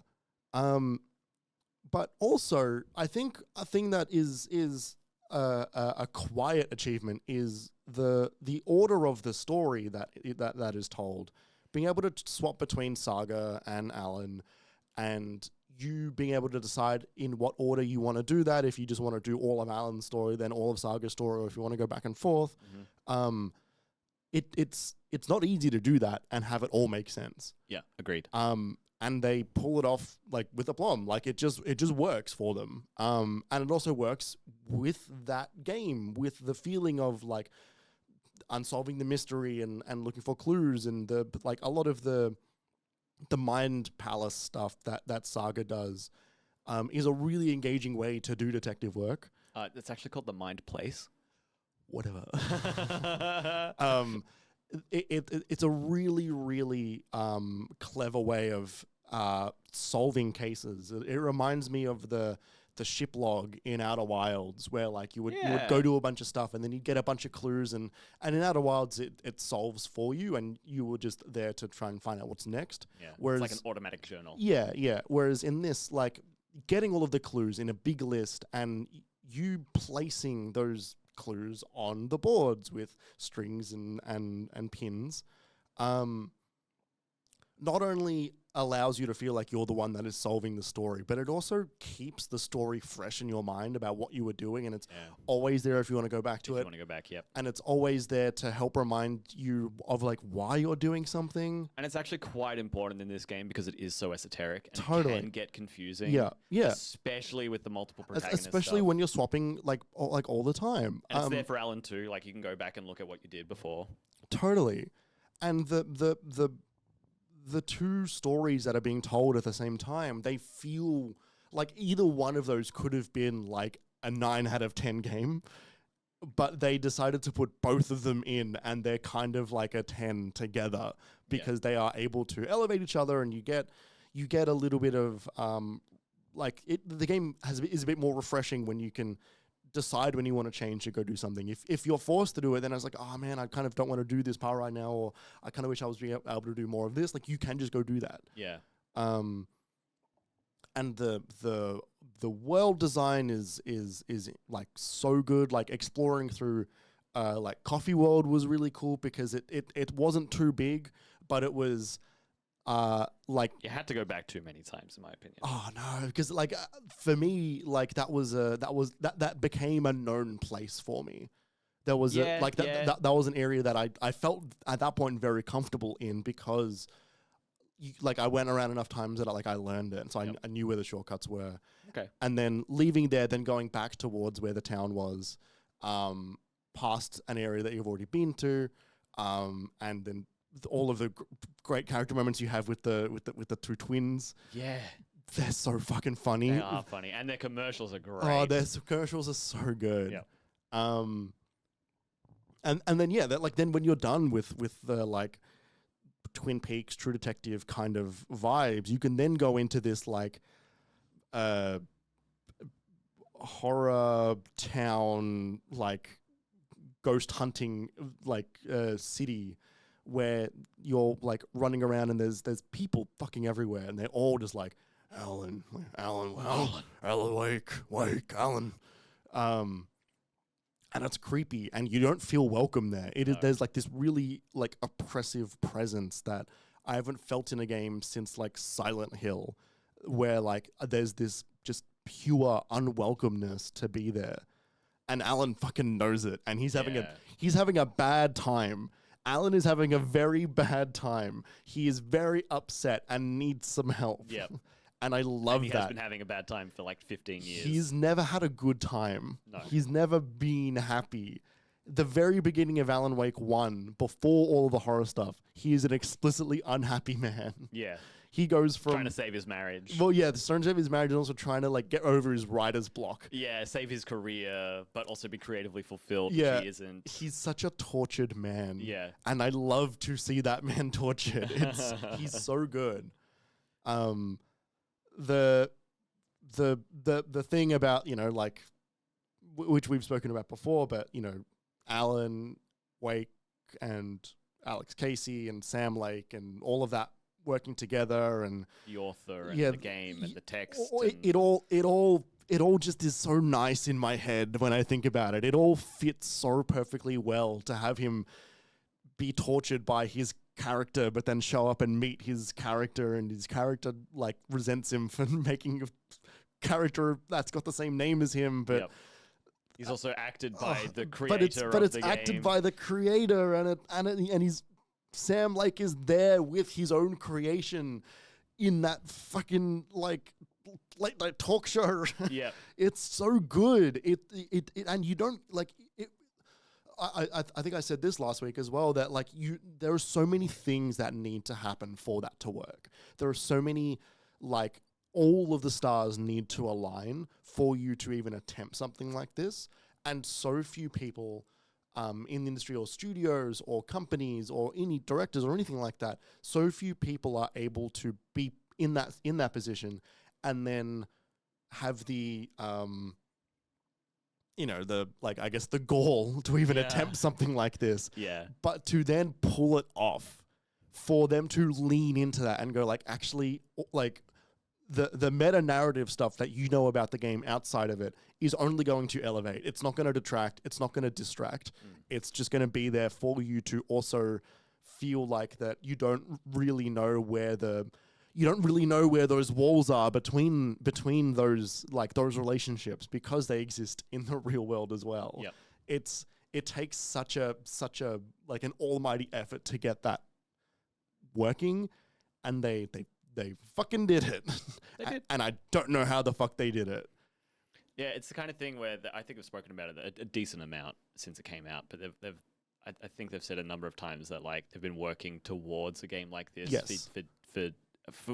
But also I think a thing that is a quiet achievement is the order of the story that is told. Being able to swap between Saga and Alan, and you being able to decide in what order you want to do that. If you just want to do all of Alan's story, then all of Saga's story, or if you want to go back and forth. Mm-hmm. It's not easy to do that and have it all make sense. Yeah, agreed. And they pull it off like with aplomb. Like it just works for them. And it also works with that game, with the feeling of like unsolving the mystery and looking for clues and the like a lot of the mind palace stuff that Saga does is a really engaging way to do detective work. It's actually called the Mind Place. Whatever. It's a really, really clever way of solving cases. It reminds me of the ship log in Outer Wilds, where like you would go do a bunch of stuff and then you'd get a bunch of clues, and in Outer Wilds it solves for you and you were just there to try and find out what's next. Yeah, whereas it's like an automatic journal. Yeah. Whereas in this, like getting all of the clues in a big list and you placing those clues on the boards with strings and pins, not only allows you to feel like you're the one that is solving the story, but it also keeps the story fresh in your mind about what you were doing, and it's always there if you want to go back to it. If you want to go back, yep. And it's always there to help remind you of like why you're doing something. And it's actually quite important in this game because it is so esoteric and Totally. it can get confusing. Yeah. Especially with the multiple protagonists. Especially when you're swapping like all the time. And it's there for Alan too. Like you can go back and look at what you did before. Totally. And the two stories that are being told at the same time, they feel like either one of those could have been like a 9 out of 10 game, but they decided to put both of them in and they're kind of like a 10 together because they are able to elevate each other, and you get a little bit of the game is a bit more refreshing when you can decide when you want to change to go do something. If you're forced to do it, then it's like, oh man, I kind of don't want to do this part right now, or I kind of wish I was able to do more of this. Like you can just go do that. Yeah. And the world design is like so good. Like exploring through like Coffee World was really cool because it wasn't too big, but it was like you had to go back too many times, in my opinion. Oh no, because like for me, like that became a known place for me. There was that was an area that I felt at that point very comfortable in because I went around enough times that I learned it, and so I knew where the shortcuts were. Okay, and then leaving there, then going back towards where the town was, past an area that you've already been to, and then all of the great character moments you have with the two twins. Yeah. they're so fucking funny. They are funny, and their commercials are great. Oh, their commercials are so good. Yeah. And then then when you're done with the like Twin Peaks, True Detective kind of vibes, you can then go into this like horror town, like ghost hunting, like city, where you're like running around and there's people fucking everywhere, and they're all just like Alan, wake, Alan. And it's creepy, and you don't feel welcome there. There's like this really like oppressive presence that I haven't felt in a game since like Silent Hill, where like there's this just pure unwelcomeness to be there. And Alan fucking knows it, and he's having a bad time. Alan is having a very bad time. He is very upset and needs some help. Yep. And I love he that. has been having a bad time for like 15 years. He's never had a good time. No. He's never been happy. The very beginning of Alan Wake 1, before all of the horror stuff, he is an explicitly unhappy man. Yeah. He goes from... Trying to save his marriage. Well, yeah, the trying to save his marriage and also trying to like get over his writer's block. Yeah, save his career, but also be creatively fulfilled, Yeah. which he isn't. He's such a tortured man. Yeah. And I love to see that man tortured. He's so good. The thing about, you know, like, which we've spoken about before, but, you know, Alan Wake and Alex Casey and Sam Lake and all of that working together, and The author and the game and the text. It all just is so nice in my head when I think about it. It all fits so perfectly well to have him be tortured by his character, but then show up and meet his character, and his character like resents him for making a character that's got the same name as him, but Yep. He's also acted by the creator but it's of the acted game. by the creator, and he's Sam Lake is there with his own creation in that fucking like late night talk show. Yeah. It's so good. It and you don't like it. I think I said this last week as well, that like there are so many things that need to happen for that to work. There are so many, like, all of the stars need to align for you to even attempt something like this. And so few people in the industry, or studios or companies or any directors or anything like that, so few people are able to be in that position and then have the I guess the gall to even attempt something like this. Yeah. But to then pull it off, for them to lean into that and go like, actually, like the meta narrative stuff that you know about the game outside of it is only going to elevate. It's not going to detract. It's not going to distract. It's just going to be there for you to also feel like that you don't really know where those walls are between those relationships, because they exist in the real world as well. Yep. It takes such a like an almighty effort to get that working, and they fucking did it. They did. And I don't know how the fuck they did it. Yeah, it's the kind of thing where I think we've spoken about it a decent amount since it came out, but I think they've said a number of times that like they've been working towards a game like this. Yes.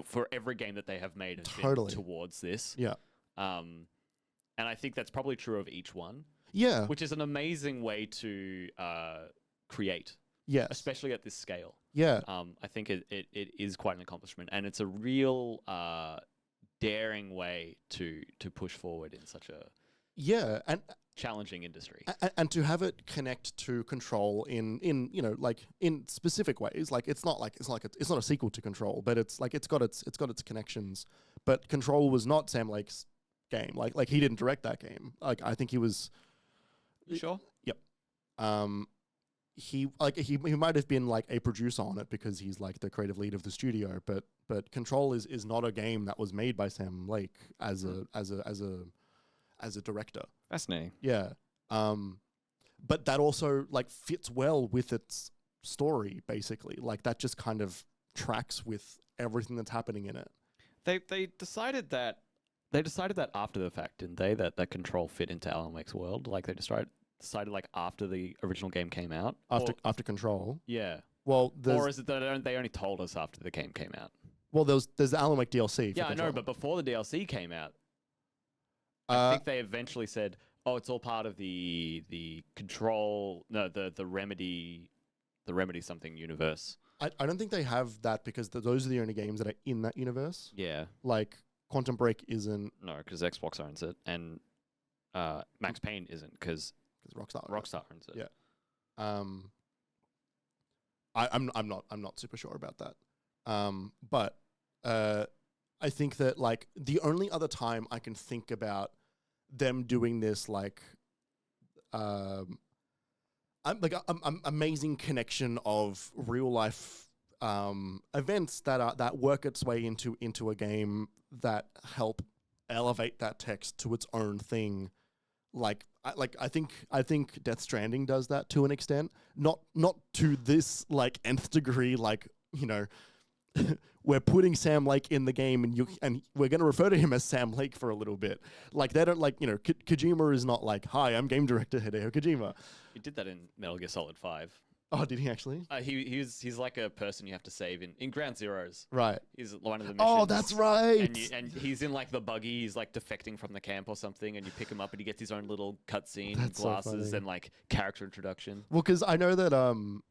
For every game that they have made has Totally. been towards this. Yeah. And I think that's probably true of each one. Yeah. Which is an amazing way to create. Yes. Especially at this scale. Yeah. I think it is quite an accomplishment, and it's a real daring way to push forward in such a and challenging industry. And to have it connect to Control in you know, like in specific ways. Like it's not a sequel to Control, but it's like it's got its connections. But Control was not Sam Lake's game. Like he didn't direct that game. Like I think he was. You sure? Yep. He might have been like a producer on it because he's like the creative lead of the studio, but Control is not a game that was made by Sam Lake as a director. Fascinating. Yeah. But that also like fits well with its story, basically. Like that just kind of tracks with everything that's happening in it. They decided that after the fact, didn't they? That Control fit into Alan Wake's world. Like they decided like after the original game came out. After Control. Yeah. Well, or is it that they only told us after the game came out? Well, there's the Alan Wake DLC. For Yeah, I know, Control. but before the DLC came out, I think they eventually said, "Oh, it's all part of the Control, no, the Remedy something universe." I don't think they have that because those are the only games that are in that universe. Yeah, Like Quantum Break isn't no, because Xbox owns it, and Max Payne isn't because Rockstar owns it. Yeah. I'm not super sure about that. But I think that like the only other time I can think about them doing this like amazing connection of real life events that work its way into a game that help elevate that text to its own thing. I think Death Stranding does that to an extent, not to this like nth degree. Like, you know, we're putting Sam Lake in the game, and we're going to refer to him as Sam Lake for a little bit. Like, they don't like, you know, Kojima is not like, "Hi, I'm game director Hideo Kojima." He did that in Metal Gear Solid 5. Oh, did he actually? He's like a person you have to save in Ground Zeroes. Right. He's one of the missions. Oh, that's right. And he's in like the buggy. He's like defecting from the camp or something, and you pick him up, and he gets his own little cutscene, That's so glasses, funny. and like character introduction. Well, because I know that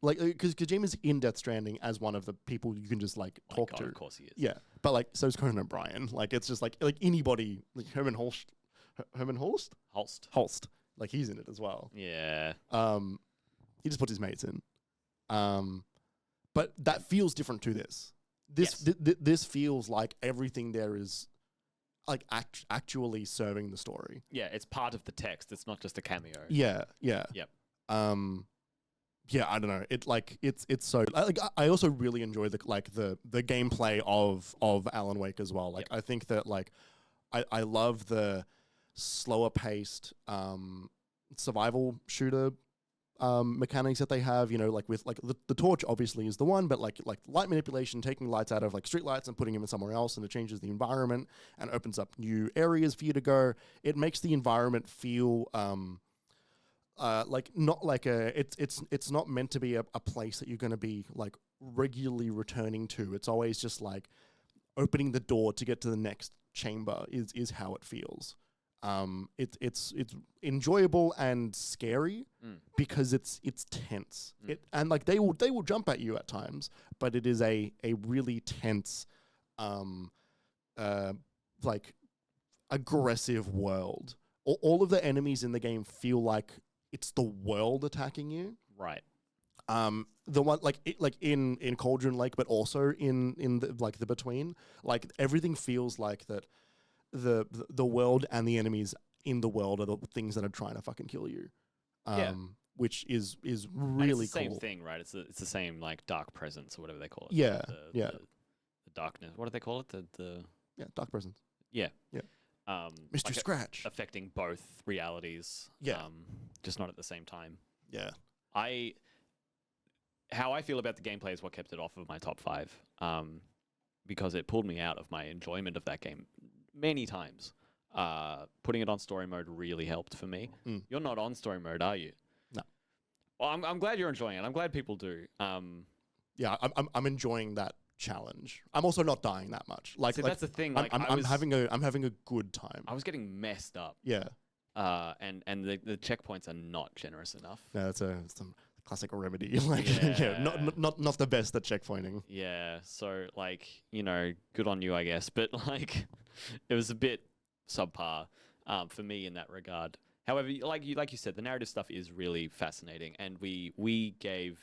because Kojima's in Death Stranding as one of the people you can just like talk God, to. of course he is. Yeah, but like so is Conan O'Brien. Like it's just like anybody, like Herman Holst, Holst, like he's in it as well. Yeah. He just puts his mates in. But that feels different to this. This feels like everything there is like actually serving the story. Yeah, it's part of the text. It's not just a cameo. Yeah. Yep. Yeah, I don't know. It's so like I also really enjoy the gameplay of Alan Wake as well. Like I think that like I love the slower paced survival shooter mechanics that they have, you know, like with like the torch obviously is the one, but like light manipulation, taking lights out of like street lights and putting them in somewhere else, and it changes the environment and opens up new areas for you to go. It makes the environment feel like not like it's not meant to be a place that you're going to be like regularly returning to. It's always just like opening the door to get to the next chamber is how it feels. It's enjoyable and scary because it's tense. And like they will jump at you at times, but it is a really tense, like aggressive world. All of the enemies in the game feel like it's the world attacking you. Right. The one like in Cauldron Lake, but also in the like the Between, like everything feels like that. The world and the enemies in the world are the things that are trying to fucking kill you. Which is really it's the cool. same thing, right? It's the same like dark presence or whatever they call it. Yeah, The darkness. What do they call it? The dark presence. Yeah. Yeah. Mr. Like Scratch. affecting both realities. Yeah. Just not at the same time. Yeah. How I feel about the gameplay is what kept it off of my top 5. Because it pulled me out of my enjoyment of that game many times. Putting it on story mode really helped for me. You're not on story mode, are you? No. Well, I'm glad you're enjoying it. I'm glad people do. Yeah, I'm enjoying that challenge. I'm also not dying that much. Like, See, that's the thing. Like, I'm having a good time. I was getting messed up. Yeah. And the checkpoints are not generous enough. No, it's some classic Remedy. Like, yeah, not the best at checkpointing. Yeah. So like, you know, good on you, I guess. But like, it was a bit subpar for me in that regard. However, like you said, the narrative stuff is really fascinating, and we gave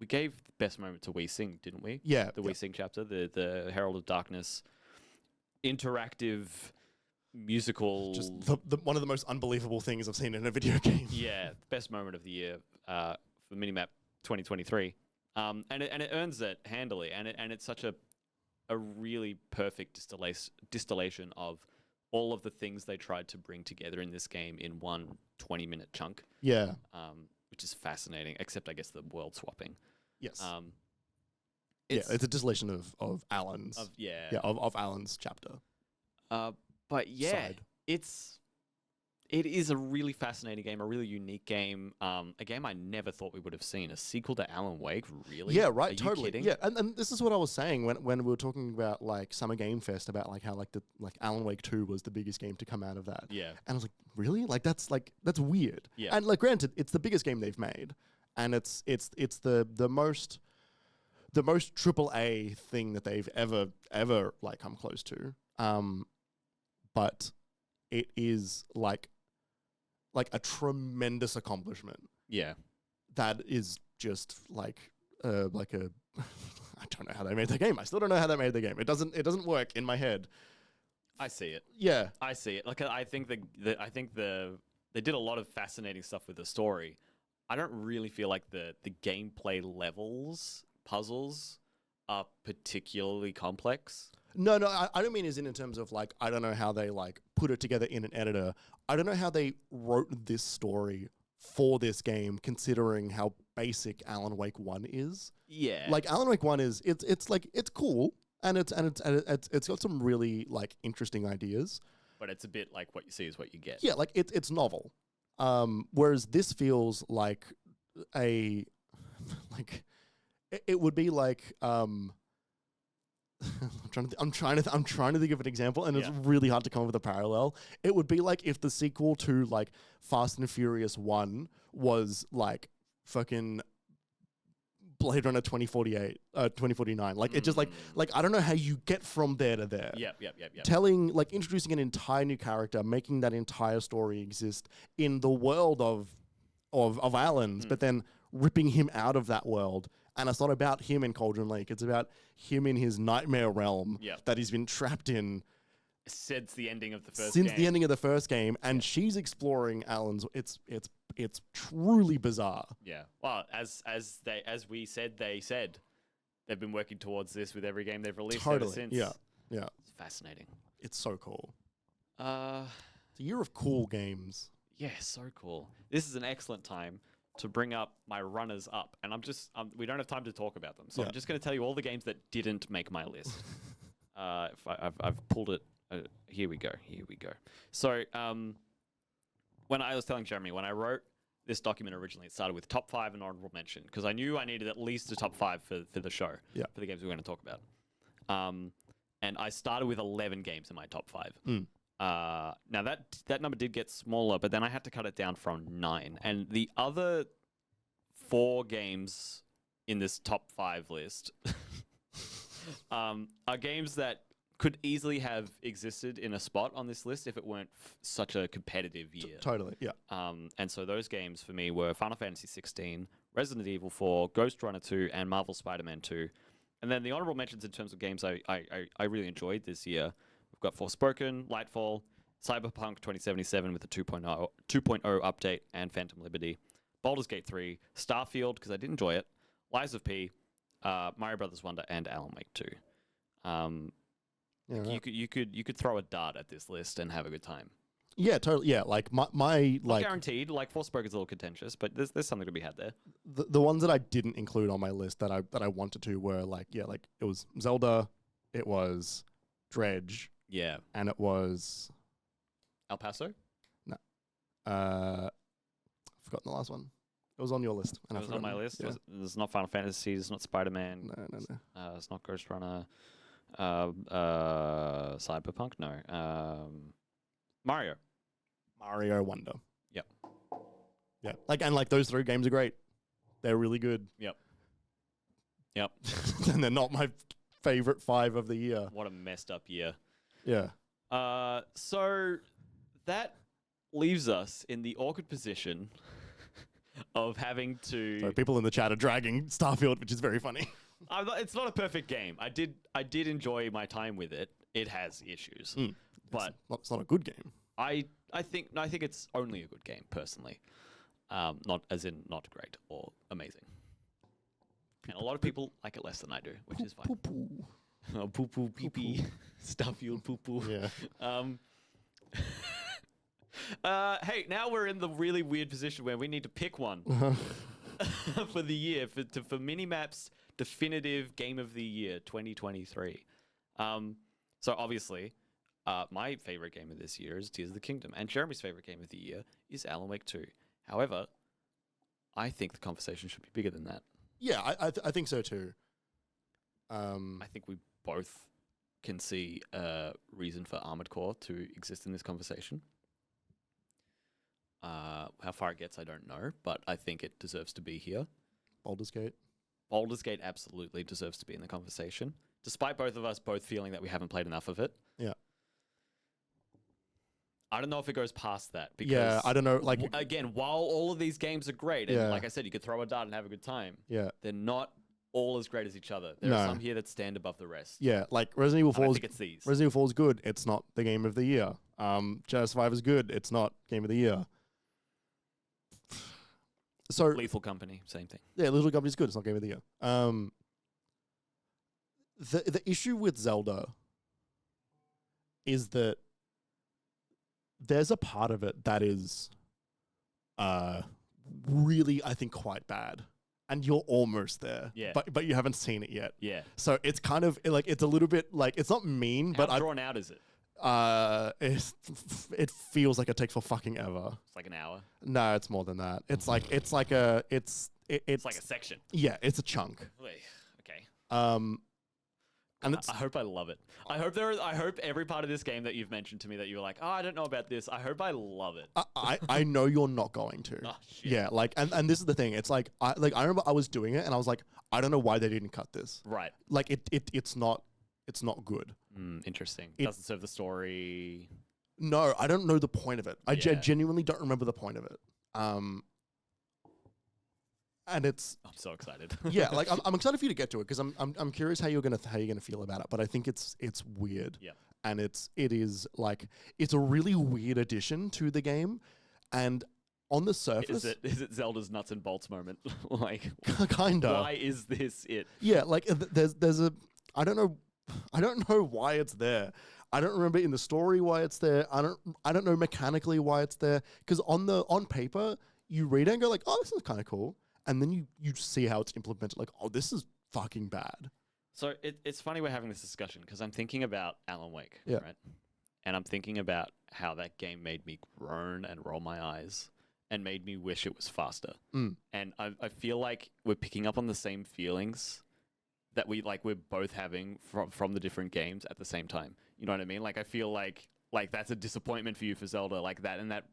the best moment to We Sing, didn't we? Yeah, We Sing chapter, the Herald of Darkness, interactive musical. Just the one of the most unbelievable things I've seen in a video game. Yeah, best moment of the year for MiniMap 2023, and it earns it handily, and it's such a really perfect distillation of all of the things they tried to bring together in this game in one 20-minute chunk. Yeah. Which is fascinating, except I guess the world swapping. Yes. It's a distillation of Alan's. Of Alan's chapter. But yeah, side. it's It is a really fascinating game, a really unique game. A game I never thought we would have seen. A sequel to Alan Wake, really? Yeah, right, Are totally. You kidding? Yeah, and this is what I was saying when we were talking about like Summer Game Fest, about like how like Alan Wake 2 was the biggest game to come out of that. Yeah. And I was like, really? That's weird. Yeah. And like, granted, it's the biggest game they've made, and it's the most AAA thing that they've ever like come close to. But it is like a tremendous accomplishment. Yeah. That is just like a I don't know how they made the game. I still don't know how they made the game. It doesn't work in my head. I see it. Yeah. I see it. Like I think they did a lot of fascinating stuff with the story. I don't really feel like the gameplay levels, puzzles are particularly complex. No, I don't mean as in terms of like, I don't know how they like put it together in an editor. I don't know how they wrote this story for this game, considering how basic Alan Wake 1 is. Yeah. Like Alan Wake 1 is, it's like, it's cool, and it's got some really like interesting ideas. But it's a bit like what you see is what you get. Yeah, like it's novel. Whereas this feels like it would be like I'm trying to think of an example, and it's really hard to come up with a parallel. It would be like if the sequel to like Fast and Furious 1 was like fucking Blade Runner 2049. Like it just like I don't know how you get from there to there. Yep. Introducing an entire new character, making that entire story exist in the world of Alan's, but then ripping him out of that world. And it's not about him in Cauldron Lake. It's about him in his nightmare realm that he's been trapped in since the ending of the first since the ending of the first game. And she's exploring Alan's. It's truly bizarre. Yeah. Well, as we said, they've been working towards this with every game they've released ever since. Yeah. It's fascinating. It's so cool. It's It's a year of cool games. Yeah, so cool. This is an excellent time to bring up my runners up, and we don't have time to talk about them, so I'm just going to tell you all the games that didn't make my list. I've pulled it. Here we go. So, when I was telling Jeremy, when I wrote this document originally, it started with top 5 and honorable mention, because I knew I needed at least a top 5 for the show, for the games we were going to talk about. And I started with 11 games in my top 5. Now that number did get smaller, but then I had to cut it down from 9. And the other 4 games in this top 5 list are games that could easily have existed in a spot on this list if it weren't such a competitive year. Totally, yeah. And so those games for me were Final Fantasy 16, Resident Evil 4, Ghost Runner 2, and Marvel Spider-Man 2. And then the honorable mentions in terms of games I really enjoyed this year. We've got Forspoken, Lightfall, Cyberpunk 2077 with the 2.0 update, and Phantom Liberty, Baldur's Gate 3, Starfield, because I did enjoy it, Lies of P, Mario Brothers Wonder, and Alan Wake 2. You could throw a dart at this list and have a good time. Yeah, totally. Yeah, like my Not guaranteed. Like Forspoken's a little contentious, but there's something to be had there. The ones that I didn't include on my list that I wanted to were like it was Zelda, it was Dredge, and it was El Paso. No, forgotten the last one. It was on your list. And it was on my list. Yeah. It's not Final Fantasy. It's not Spider-Man. No. It's not Ghost Runner. Cyberpunk. No. Mario Wonder. Yep. Yeah. Like those 3 games are great. They're really good. Yep. And they're not my favorite 5 of the year. What a messed up year. Yeah. So that leaves us in the awkward position of having to. So people in the chat are dragging Starfield, which is very funny. It's not a perfect game. I did enjoy my time with it. It has issues, but it's not a good game. I think it's only a good game personally, not as in not great or amazing. And a lot of people like it less than I do, which is fine. Poo-poo. Poo-poo, pee-pee, Starfield, poo-poo. Yeah. Hey, now we're in the really weird position where we need to pick one for the year for MiniMap's definitive Game of the Year 2023. So obviously, My favorite game of this year is Tears of the Kingdom, and Jeremy's favorite game of the year is Alan Wake 2. However, I think the conversation should be bigger than that. Yeah, I think so too. I think we both can see a reason for Armored Core to exist in this conversation. How far it gets, I don't know, but I think it deserves to be here. Baldur's Gate. Baldur's Gate absolutely deserves to be in the conversation, despite both of us both feeling that we haven't played enough of it. Yeah. I don't know if it goes past that. Because Yeah, I don't know. Like again, while all of these games are great, and Yeah. like I said, you could throw a dart and have a good time, yeah, they're not all as great as each other. There No. are some here that stand above the rest. yeah. Like Resident Evil And I 4 think it's these. Resident Evil 4 is good. It's not the game of the year. Jedi Survivor is good. It's not game of the year. So Lethal Company, same thing. yeah, Little Company is good. It's not game of the year. The issue with Zelda is that there's a part of it that is really, I think, quite bad. And you're almost there. Yeah. But you haven't seen it yet. Yeah. So it's kind of like it's a little bit like it's not mean, How but drawn out is it? it feels like it takes for fucking ever. It's like an hour. No, it's more than that. It's like it's like It's like a section. yeah, it's a chunk. Okay. And it's I hope I love it. I hope every part of this game that you've mentioned to me that you were like, oh, I don't know about this. I hope I love it. I know you're not going to. Oh, shit. Yeah, like and this is the thing. It's like I remember I was doing it and I was like, I don't know why they didn't cut this. Right. Like it's not good. Interesting. It- Doesn't serve the story. No, I don't know the point of it. I Yeah. genuinely don't remember the point of it. And it's I'm so excited. yeah, like I'm excited for you to get to it because I'm curious how you're gonna feel about it. But I think it's weird. Yeah. And it is like it's a really weird addition to the game, and on the surface, Is it Zelda's nuts and bolts moment? Like, kinda. why is this it? Yeah, like there's a I don't know why it's there. I don't remember in the story why it's there. I don't know mechanically why it's there because on paper you read it and go like, oh, this is kind of cool, and then you see how it's implemented. Like, oh, this is fucking bad. So it's funny we're having this discussion because I'm thinking about Alan Wake, Yeah. right? And I'm thinking about how that game made me groan and roll my eyes and made me wish it was faster. Mm. And I feel like we're picking up on the same feelings that we're both having from the different games at the same time. You know what I mean? Like I feel like that's a disappointment for you for Zelda, like that, and that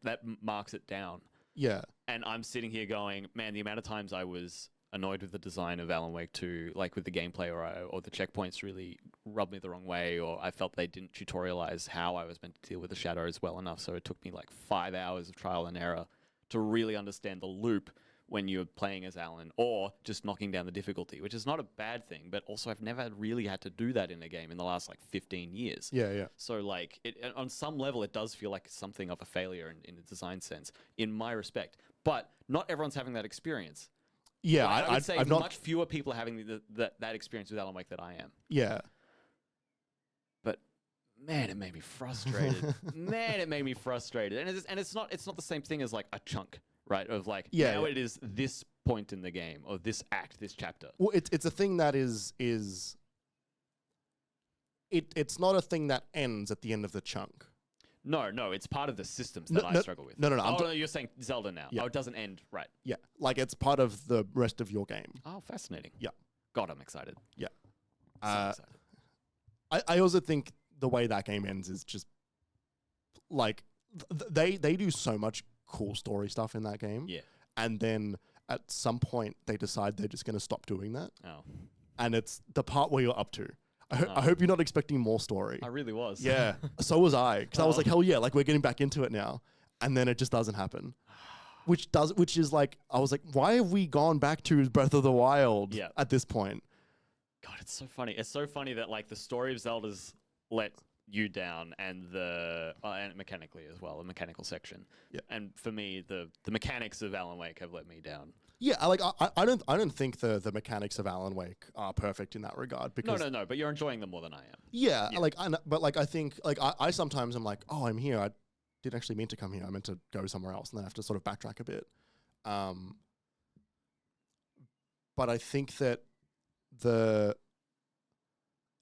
marks it down. Yeah. And I'm sitting here going, man, the amount of times I was annoyed with the design of Alan Wake 2, like with the gameplay or the checkpoints really rubbed me the wrong way, or I felt they didn't tutorialize how I was meant to deal with the shadows well enough. So it took me like 5 hours of trial and error to really understand the loop when you're playing as Alan, or just knocking down the difficulty, which is not a bad thing, but also I've never really had to do that in a game in the last like 15 years. Yeah, yeah. So like on some level, it does feel like something of a failure in a design sense, in my respect. But not everyone's having that experience. Yeah, Like, I would say I've not. much fewer people are having that experience with Alan Wake that I am. Yeah, But man, it made me frustrated. Man, it made me frustrated. And it's not the same thing as like a chunk, right? Of like Yeah, now yeah. it is this point in the game or this act, this chapter. well, it's a thing that is it's not a thing that ends at the end of the chunk. No, it's part of the systems that I struggle with. No. Oh, no, you're saying Zelda now. Yeah. Oh, it doesn't end, right. Yeah, like it's part of the rest of your game. Oh, fascinating. Yeah. God, I'm excited. Yeah. So excited. I also think the way that game ends is just like they do so much cool story stuff in that game. Yeah. And then at some point they decide they're just going to stop doing that. Oh, And it's the part where you're up to. I Oh. hope you're not expecting more story. I really was. Yeah, so was I. Because I was Oh. like, hell yeah, like we're getting back into it now. And then it just doesn't happen. Which is like, I was like, why have we gone back to Breath of the Wild Yeah. at this point? God, it's so funny. It's so funny that like the story of Zelda's let you down, and and mechanically as well, the mechanical section. Yeah. And for me, the mechanics of Alan Wake have let me down. Yeah, I don't think the mechanics of Alan Wake are perfect in that regard. Because No. But you're enjoying them more than I am. Yeah, Yeah. like I think like I sometimes am like, oh, I'm here. I didn't actually mean to come here. I meant to go somewhere else, and then I have to sort of backtrack a bit. But I think that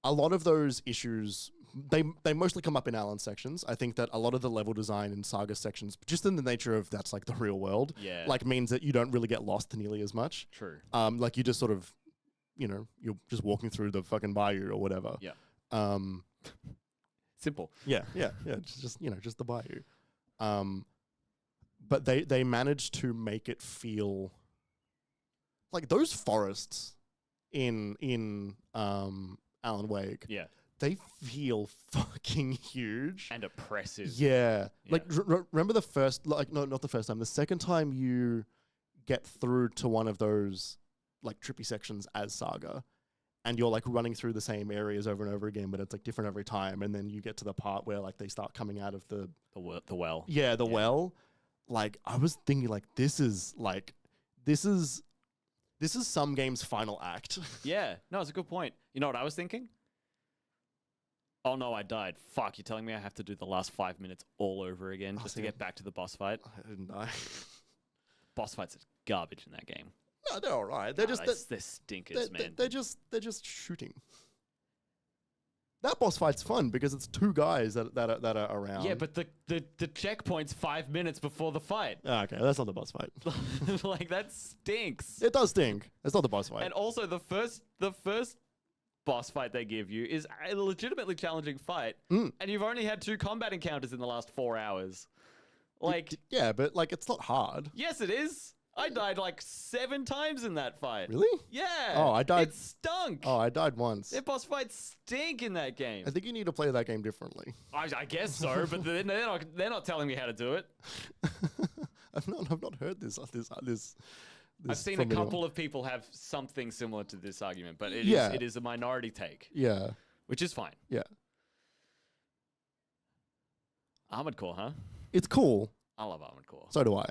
a lot of those issues they mostly come up in Alan sections. I think that a lot of the level design in Saga sections, just in the nature of that's like the real world, like means that you don't really get lost nearly as much. True. Like you just sort of, you're just walking through the fucking bayou or whatever. Yeah. Simple. Yeah. Just the bayou. But they managed to make it feel like those forests in Alan Wake. Yeah. They feel fucking huge And oppressive. Yeah. Like remember the first, like no, not the first time. The second time you get through to one of those like trippy sections as Saga, and you're like running through the same areas over and over again, but it's like different every time. And then you get to the part where like they start coming out of the well. Yeah, the well. Like I was thinking, like this is some game's final act. Yeah. No, it's a good point. You know what I was thinking? Oh no, I died. Fuck, you're telling me I have to do the last 5 minutes all over again just to get back to the boss fight? I didn't die. Boss fights are garbage in that game. No, they're all right. They're they're stinkers, man. They're just shooting. That boss fight's fun because it's two guys that are around. Yeah, but the checkpoint's 5 minutes before the fight. Okay, that's not the boss fight. Like that stinks. It does stink. It's not the boss fight. And also the first boss fight they give you is a legitimately challenging fight, and you've only had 2 combat encounters in the last 4 hours. Like, yeah, but like it's not hard. yes, it is. I died like 7 times in that fight. Really? Yeah. Oh, I died. It stunk. Oh, I died once. Their boss fights stink in that game. I think you need to play that game differently. I guess so, but they're not telling me how to do it. I've not heard this. I've seen a from anyone. couple of people have something similar to this argument, but Yeah. it is a minority take, Yeah. which is fine. Yeah. Armored Core, huh? It's cool. I love Armored Core. So do I.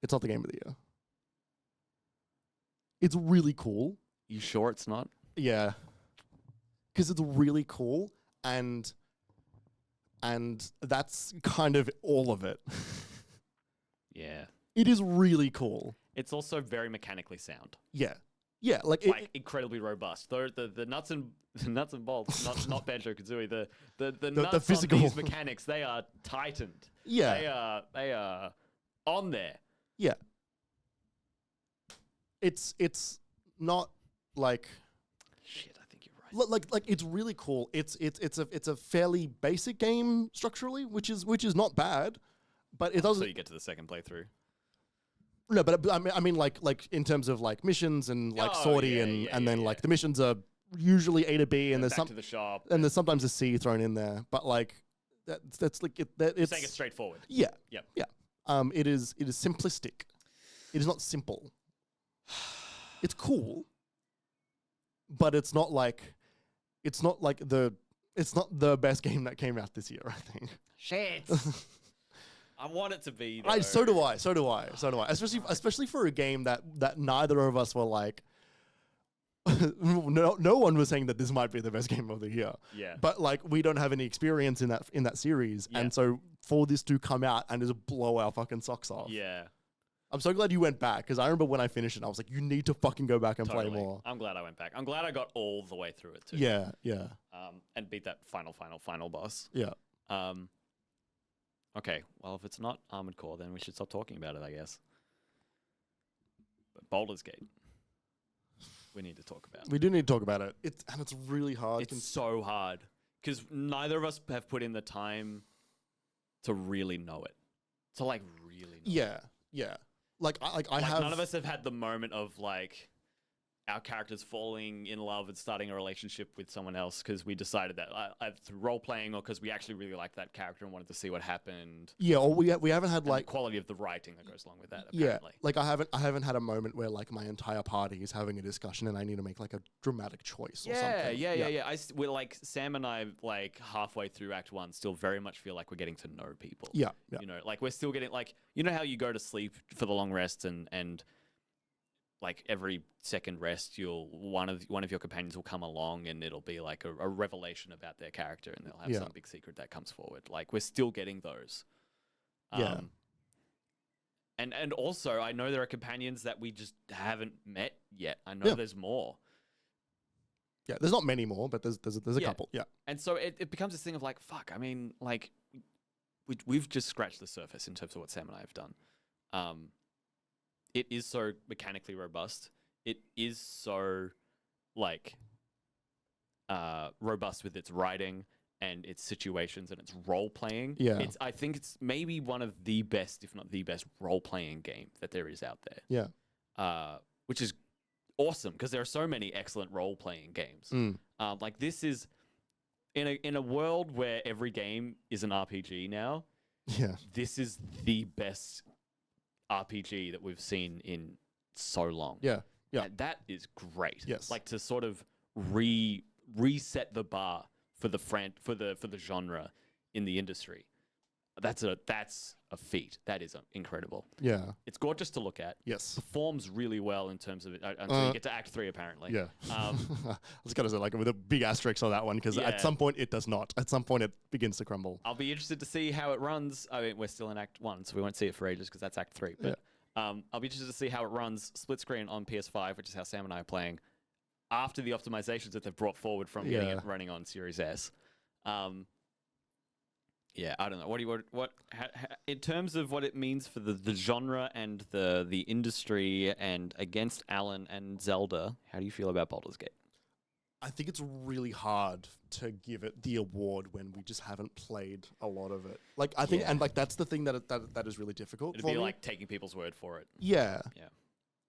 It's not the game of the year. It's really cool. You sure it's not? Yeah. Because it's really cool, and that's kind of all of it. Yeah. It is really cool. It's also very mechanically sound. Yeah. Yeah, like incredibly robust. The nuts and bolts, not Banjo-Kazooie, the nuts physical on these mechanics, they are tightened. Yeah. They are on there. Yeah. It's not like Shit, I think you're right. like it's really cool. It's a fairly basic game structurally, which is not bad, but it doesn't. So you get to the second playthrough. No, but I mean like in terms of like missions and like sortie and then like the missions are usually A to B and there's back to the shop. and there's sometimes a C thrown in there, but like that's like it's saying it's straightforward. Yeah. Yep. Yeah. It is simplistic. It is not simple. It's cool, but it's not the best game that came out this year, I think. Shit. I want it to be. Though. So do I. Especially for a game that neither of us were like. no one was saying that this might be the best game of the year. Yeah. But like we don't have any experience in that series, and so for this to come out and just blow our fucking socks off. Yeah. I'm so glad you went back because I remember when I finished it, I was like, you need to fucking go back and play more. I'm glad I went back. I'm glad I got all the way through it too. Yeah. And beat that final boss. Yeah. Okay, well, if it's not Armored Core, then we should stop talking about it, I guess. But Baldur's Gate, we need to talk about. We do need to talk about it. It's really hard. It's so hard because neither of us have put in the time to really know it. To like really know it. Yeah. Like I have. None of us have had the moment of like our characters falling in love and starting a relationship with someone else because we decided that through role playing or because we actually really liked that character and wanted to see what happened. Yeah, or we haven't had like the quality of the writing that goes along with that. Yeah, apparently. like I haven't had a moment where like my entire party is having a discussion and I need to make like a dramatic choice or something. Yeah. We're like Sam and I like halfway through Act 1 still very much feel like we're getting to know people. Yeah. You know, like we're still getting like you know how you go to sleep for the long rests and like every second rest, one of your companions will come along and it'll be like a revelation about their character and they'll have some big secret that comes forward. Like we're still getting those. And also I know there are companions that we just haven't met yet. I know there's more. Yeah, there's not many more, but there's a Yeah. couple. Yeah. And so it becomes this thing of like, fuck, I mean, like, we've just scratched the surface in terms of what Sam and I have done. It is so mechanically robust. It is so, like, robust with its writing and its situations and its role-playing. Yeah. I think it's maybe one of the best, if not the best, role-playing game that there is out there. Yeah. Which is awesome because there are so many excellent role-playing games. Like this is in a world where every game is an RPG now. Yeah. This is the best RPG that we've seen in so long. Yeah. Yeah. And that is great. Yes. Like to sort of reset the bar for the genre in the industry. That's a feat. That is incredible. Yeah. It's gorgeous to look at. Yes. Performs really well in terms of it until you get to Act 3, apparently. Yeah. I was gonna say like with a big asterisk on that one because Yeah. at some point it does not. At some point it begins to crumble. I'll be interested to see how it runs. I mean, we're still in Act 1, so we won't see it for ages because that's Act 3. But I'll be interested to see how it runs split screen on PS5, which is how Sam and I are playing, after the optimizations that they've brought forward from getting it running on Series S. Yeah, I don't know. In terms of what it means for the genre and the industry and against Alan and Zelda, how do you feel about Baldur's Gate? I think it's really hard to give it the award when we just haven't played a lot of it. Like I think, and like that's the thing that is really difficult. It'd for be me. like taking people's word for it. Yeah. Yeah.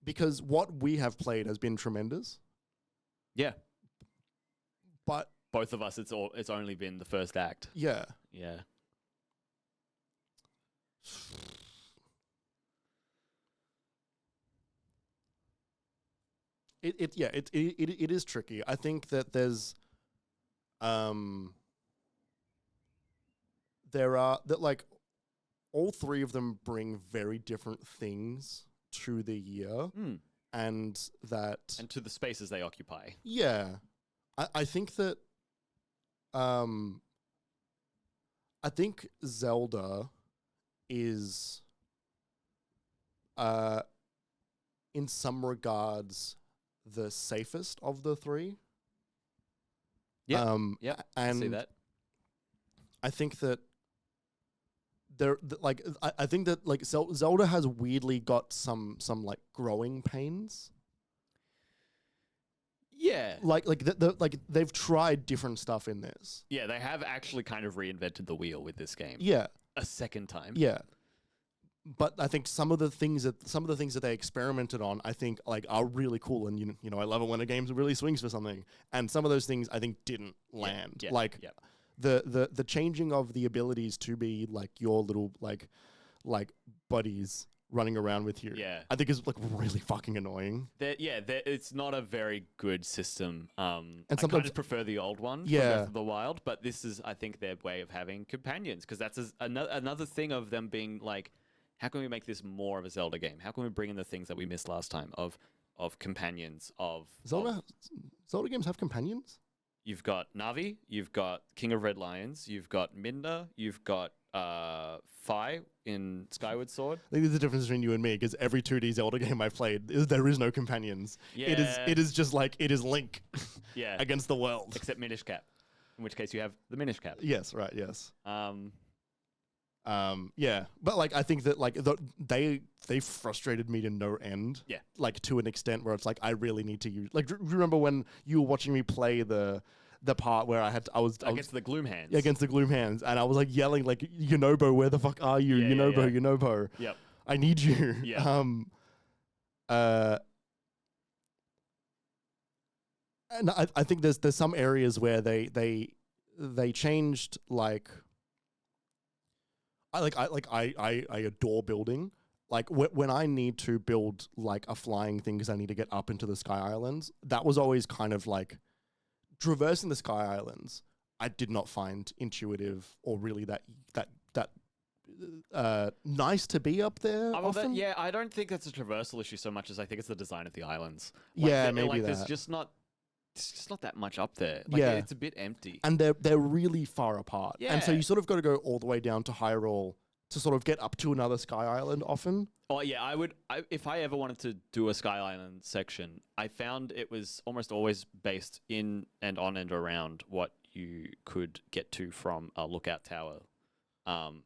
Because what we have played has been tremendous. Yeah. But Both of us, it's only been the first act. yeah. Yeah. It is tricky. I think that there are that like all three of them bring very different things to the year, and to the spaces they occupy. Yeah, I think that I think Zelda is in some regards the safest of the three. Yeah. Yeah. And See that. I think that I think that like Zelda has weirdly got some like growing pains. Yeah. Like they've tried different stuff in this. Yeah, they have actually kind of reinvented the wheel with this game. Yeah. A second time. Yeah. But I think some of the things that they experimented on, I think like are really cool, and you know I love it when a game really swings for something. And some of those things I think didn't land. Yeah, like the changing of the abilities to be like your little like buddies running around with you. Yeah. I think is like really fucking annoying. It's not a very good system. And I sometimes- kind of prefer the old one from Yeah. Breath of the Wild, but this is, I think, their way of having companions, because that's another thing of them being like, how can we make this more of a Zelda game? How can we bring in the things that we missed last time of companions, Zelda games have companions? You've got Navi, you've got King of Red Lions, you've got Minda, you've got Fi in Skyward Sword. I think there's a difference between you and me, because every 2D Zelda game I've played, there is no companions. Yeah. It is just like, it is Link Yeah. against the world. Except Minish Cap, in which case you have the Minish Cap. Yes, right, yes. Um, Yeah, but like I think that like they frustrated me to no end. Yeah. Like to an extent where it's like I really need to use. Like, do you remember when you were watching me play the part where I was against the Gloom Hands. Yeah, against the Gloom Hands, and I was like yelling like, Yunobo, where the fuck are you? Yeah, yeah, Yunobo, yeah. Yunobo. Yep. I need you. Yeah. And I think there's some areas where they changed like. I adore building. Like when I need to build like a flying thing because I need to get up into the Sky Islands, that was always kind of like traversing the Sky Islands. I did not find intuitive or really that nice to be up there. Often. I don't think that's a traversal issue so much as I think it's the design of the islands. Maybe there's that. just not that much up there. Like, Yeah. it's a bit empty. And they're really far apart. And so Yeah. you sort of got to go all the way down to Hyrule to sort of get up to another Sky Island often. Oh yeah, if I ever wanted to do a Sky Island section, I found it was almost always based in and on and around what you could get to from a lookout tower,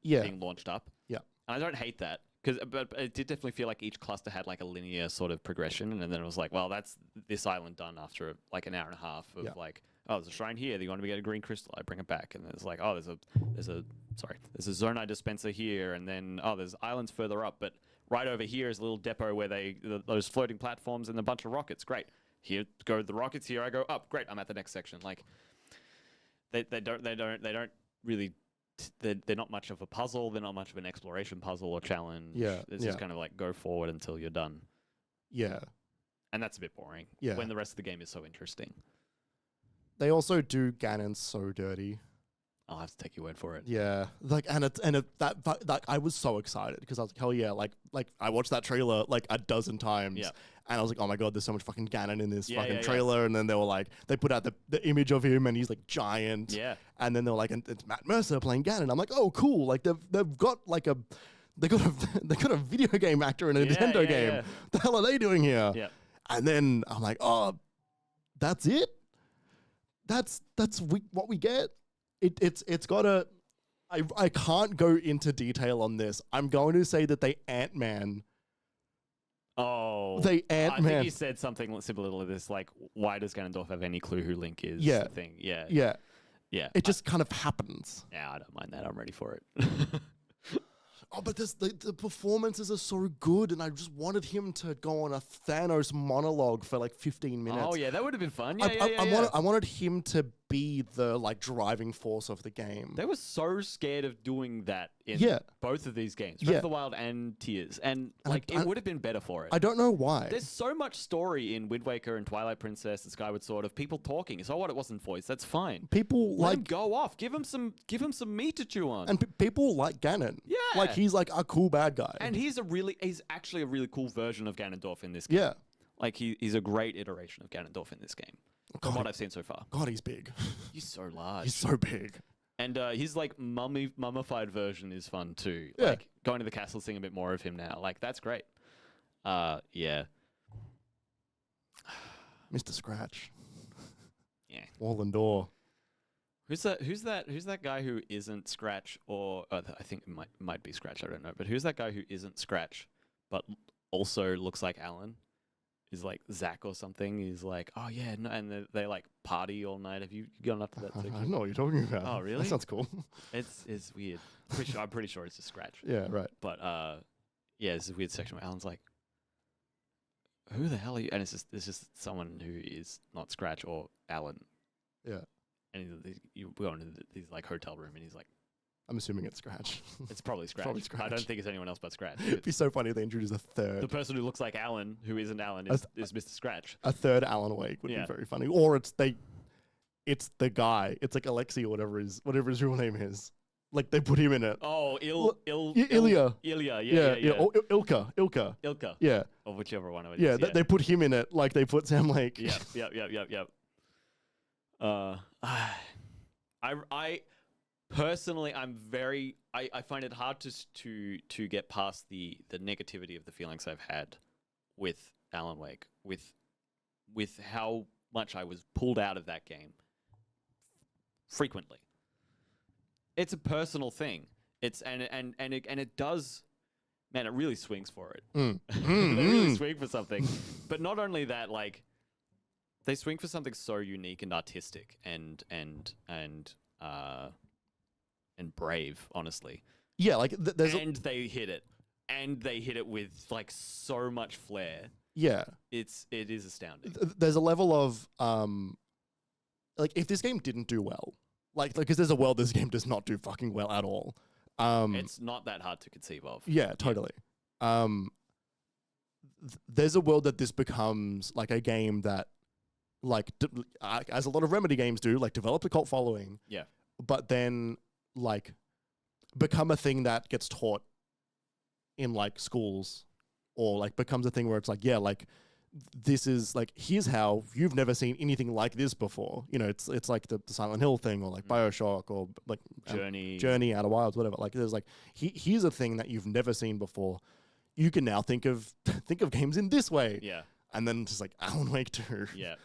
being launched up. Yeah, and I don't hate that but it did definitely feel like each cluster had like a linear sort of progression, and then it was like, well, that's this island done after like an hour and a half of like, oh, there's a shrine here. You want to get a green crystal? I bring it back, and there's like, oh, there's a Zonai dispenser here, and then there's islands further up, but right over here is a little depot where those floating platforms and a bunch of rockets. Great. Here go the rockets. Here I go up. Great. I'm at the next section. Like they don't really. They're not much of a puzzle. They're not much of an exploration puzzle or challenge. Yeah, it's just kind of like go forward until you're done. Yeah, and that's a bit boring. Yeah, when the rest of the game is so interesting. They also do Ganon so dirty. I'll have to take your word for it. Yeah, like that I was so excited because I was like, hell yeah, like I watched that trailer like a dozen times, and I was like, oh my god, there's so much fucking Ganon in this fucking trailer. And then they were like, they put out the image of him and he's like giant. Yeah, and then they were like, and it's Matt Mercer playing Ganon. I'm like, oh cool, like they've got like they got a video game actor in a Nintendo game. Yeah. The hell are they doing here? Yeah, and then I'm like, oh, that's it. That's what we get. It's got a. I can't go into detail on this. I'm going to say that they Ant-Man. Oh, they I Ant-Man. think you said something similar to this, like, why does Ganondorf have any clue who Link is? Yeah. Thing. Yeah. Yeah. Yeah. It just kind of happens. Yeah, I don't mind that. I'm ready for it. Oh, but the performances are so good, and I just wanted him to go on a Thanos monologue for like 15 minutes. Oh yeah, that would have been fun. I wanted him to be the like driving force of the game. They were so scared of doing that in both of these games, Breath of the Wild and Tears, and like it would have been better for it. I don't know why. There's so much story in Wind Waker and Twilight Princess and Skyward Sword of people talking. So what? It wasn't voice. That's fine. People Let him go off. Give him some meat to chew on. And people like Ganon. Yeah, like he's like a cool bad guy. And he's actually a really cool version of Ganondorf in this game. Yeah, like he's a great iteration of Ganondorf in this game. From what I've seen so far. God, he's big. He's so large. He's so big. And his like mummified version is fun too. Yeah. Like going to the castle, seeing a bit more of him now. Like that's great. Yeah. Mr. Scratch. Yeah. Wall and door. Who's that guy who isn't Scratch or I think it might be Scratch, I don't know. But who's that guy who isn't Scratch but also looks like Alan? Is like Zach or something. He's like, oh yeah, no, and they like party all night. Have you gone up to that section? I know what you're talking about. Oh really? That sounds cool. It's weird. I'm pretty sure it's just Scratch. Yeah, right. But yeah, it's a weird section where Alan's like, who the hell are you? And it's just someone who is not Scratch or Alan. Yeah. And you go into this like hotel room, and he's like, I'm assuming it's Scratch. It's probably Scratch. Probably Scratch. I don't think it's anyone else but Scratch. It'd be so funny if they introduced a third. The person who looks like Alan, who isn't Alan, is Mr. Scratch. A third Alan Wake would be very funny. Or it's the guy. It's like Alexi or whatever his real name is. Like they put him in it. Oh, Ilya. Ilya, yeah. Or Ilka. Yeah. Or whichever one it is. Yeah, they put him in it like they put Sam Lake. Yep. I personally, I find it hard to get past the negativity of the feelings I've had with Alan Wake, with how much I was pulled out of that game frequently. It's a personal thing. And it does, man, it really swings for it. They really swing for something. But not only that, like they swing for something so unique and artistic and brave, honestly. Yeah, like they hit it, and they hit it with like so much flair. Yeah, it is astounding. There's a level of like if this game didn't do well, like because there's a world this game does not do fucking well at all. It's not that hard to conceive of. Yeah, totally. There's a world that this becomes like a game that, like, as a lot of Remedy games do, like develop a cult following. Yeah, but then like become a thing that gets taught in like schools, or like becomes a thing where it's like, yeah, like this is like, here's how you've never seen anything like this before. You know, it's like the Silent Hill thing, or like BioShock, or like Journey, Outer Wilds, whatever. Like, there's like, here's a thing that you've never seen before. You can now think of games in this way. Yeah. And then just like Alan Wake 2. Yeah.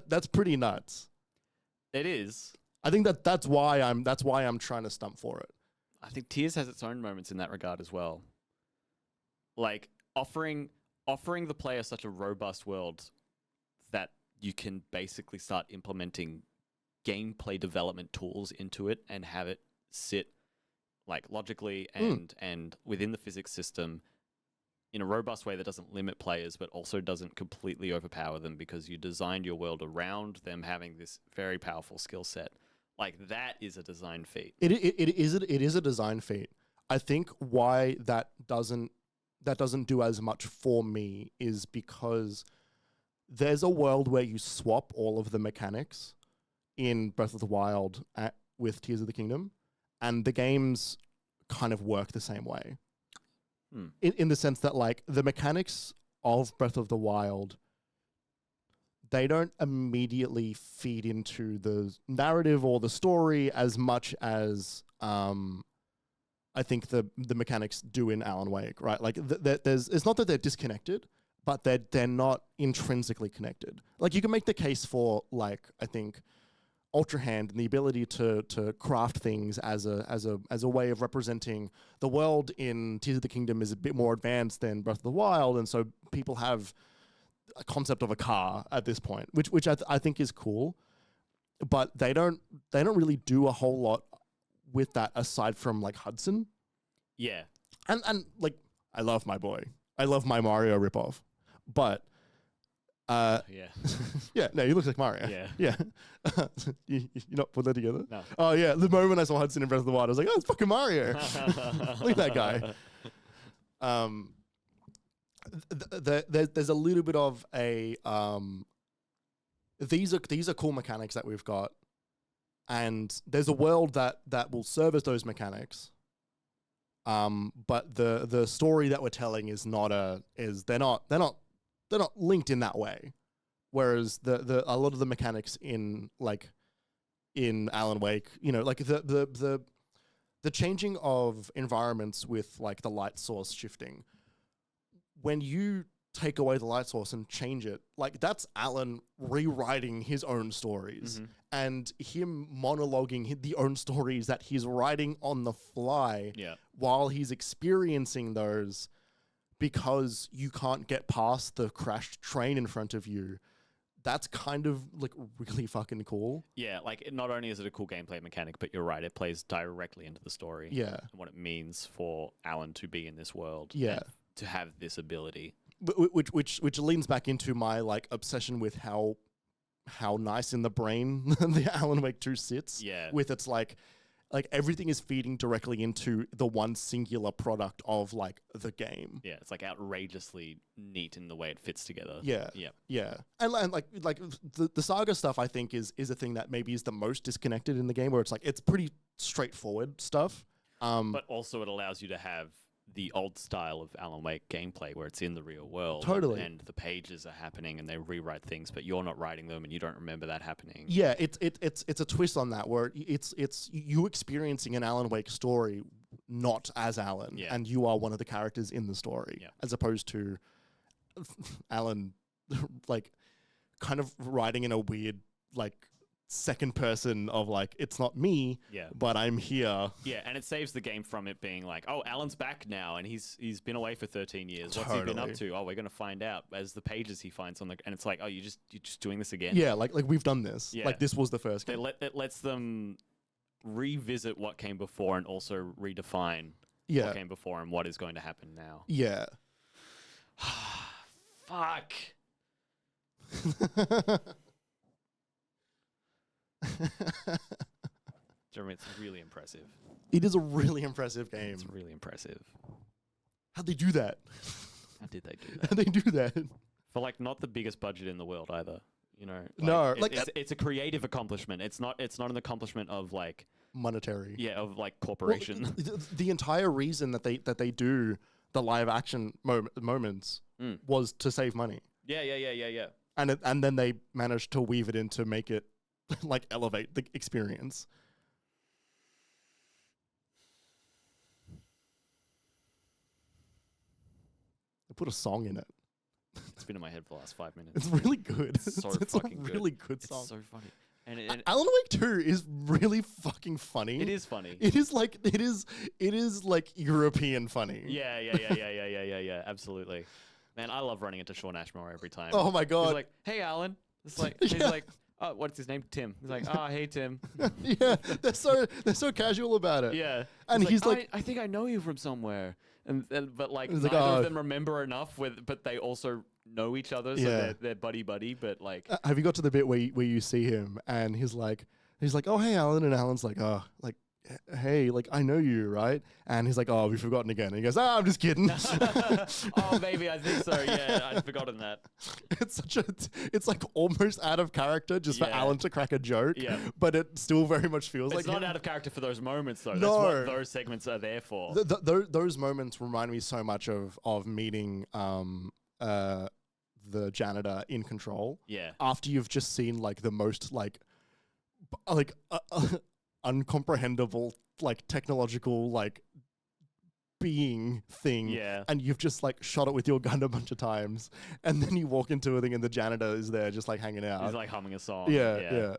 That's pretty nuts. It is. I think that's why I'm trying to stump for it. I think Tears has its own moments in that regard as well. Like offering the player such a robust world that you can basically start implementing gameplay development tools into it and have it sit like logically and within the physics system in a robust way that doesn't limit players but also doesn't completely overpower them, because you designed your world around them having this very powerful skill set. Like, that is a design feat. It is a design feat. I think why that doesn't do as much for me is because there's a world where you swap all of the mechanics in Breath of the Wild with Tears of the Kingdom, and the games kind of work the same way. In the sense that, like, the mechanics of Breath of the Wild, they don't immediately feed into the narrative or the story as much as I think the mechanics do in Alan Wake, right? Like, it's not that they're disconnected, but they're not intrinsically connected. Like, you can make the case for, like, I think Ultra Hand and the ability to craft things as a way of representing the world in Tears of the Kingdom is a bit more advanced than Breath of the Wild, and so people have a concept of a car at this point, which I think is cool, but they don't really do a whole lot with that aside from like Hudson. Yeah. And like, I love my boy. I love my Mario ripoff, but Yeah. yeah, no, he looks like Mario. Yeah. Yeah. you not put that together? No. Oh yeah, the moment I saw Hudson in Breath of the Wild, I was like, oh, it's fucking Mario. Look at that guy. There's a little bit of a these are cool mechanics that we've got, and there's a world that will service those mechanics. But the story that we're telling is they're not linked in that way. Whereas a lot of the mechanics in Alan Wake, you know, like the changing of environments with like the light source shifting. When you take away the light source and change it, like, that's Alan rewriting his own stories and him monologuing the own stories that he's writing on the fly while he's experiencing those, because you can't get past the crashed train in front of you. That's kind of like really fucking cool. Yeah, like, not only is it a cool gameplay mechanic, but you're right, it plays directly into the story. Yeah. And what it means for Alan to be in this world. Yeah. And to have this ability. Which leans back into my like obsession with how nice in the brain the Alan Wake 2 sits. Yeah. With its like everything is feeding directly into the one singular product of like the game. Yeah, it's like outrageously neat in the way it fits together. Yeah. Yeah. Yeah. And like the saga stuff, I think is a thing that maybe is the most disconnected in the game, where it's like it's pretty straightforward stuff. But also it allows you to have the old style of Alan Wake gameplay where it's in the real world. Totally. And the pages are happening and they rewrite things, but you're not writing them and you don't remember that happening. Yeah, it's a twist on that, where it's you experiencing an Alan Wake story not as Alan, and you are one of the characters in the story, as opposed to Alan like kind of writing in a weird like second person of like, it's not me, but I'm here. Yeah, and it saves the game from it being like, oh, Alan's back now and he's been away for 13 years. What's he been up to? Oh, we're gonna find out as the pages he finds on the, and it's like, oh, you're just doing this again. Yeah, like we've done this. Yeah. Like, this was the first game. It lets them revisit what came before and also redefine what came before and what is going to happen now. Yeah. Fuck. Jeremy, it's really impressive. It is a really impressive game. It's really impressive. How'd they do that? How did they do that? How'd they do that? For like not the biggest budget in the world either. You know, it's a creative accomplishment. It's not an accomplishment of like monetary. Yeah, of like corporation. Well, the entire reason that they do the live action moments was to save money. Yeah. And then they managed to weave it in to make it like elevate the experience. They put a song in it. It's been in my head for the last 5 minutes. It's really good. It's so it's fucking a good. really good song. It's so funny. And Alan Wake 2 is really fucking funny. it is funny. It is like European funny. Yeah. Absolutely. Man, I love running into Sean Ashmore every time. Oh my god. He's like, "Hey, Alan." It's like he's like, "Oh, what's his name? Tim." He's like, "Oh, hey, Tim." Yeah, they're so casual about it. Yeah. And he's like, I think I know you from somewhere. And but like He's neither like, "Oh." of them remember enough but they also know each other, so Yeah. they're buddy, but like have you got to the bit where you see him and he's like, "Oh, hey, Alan," and Alan's like, "Oh, like, hey, like, I know you, right?" And he's like, "Oh, we've forgotten again." And he goes, "Ah, I'm just kidding." oh, maybe I think so. Yeah, I'd forgotten that. It's like almost out of character just for Yeah. Alan to crack a joke. Yeah. But it still very much feels It's like not him. out of character for those moments though. No. That's what those segments are there for. Those moments remind me so much of meeting the janitor in Control. Yeah. After you've just seen like the most uncomprehendable like technological like being thing, Yeah. and you've just like shot it with your gun a bunch of times, and then you walk into a thing and the janitor is there just like hanging out. He's like humming a song. Yeah.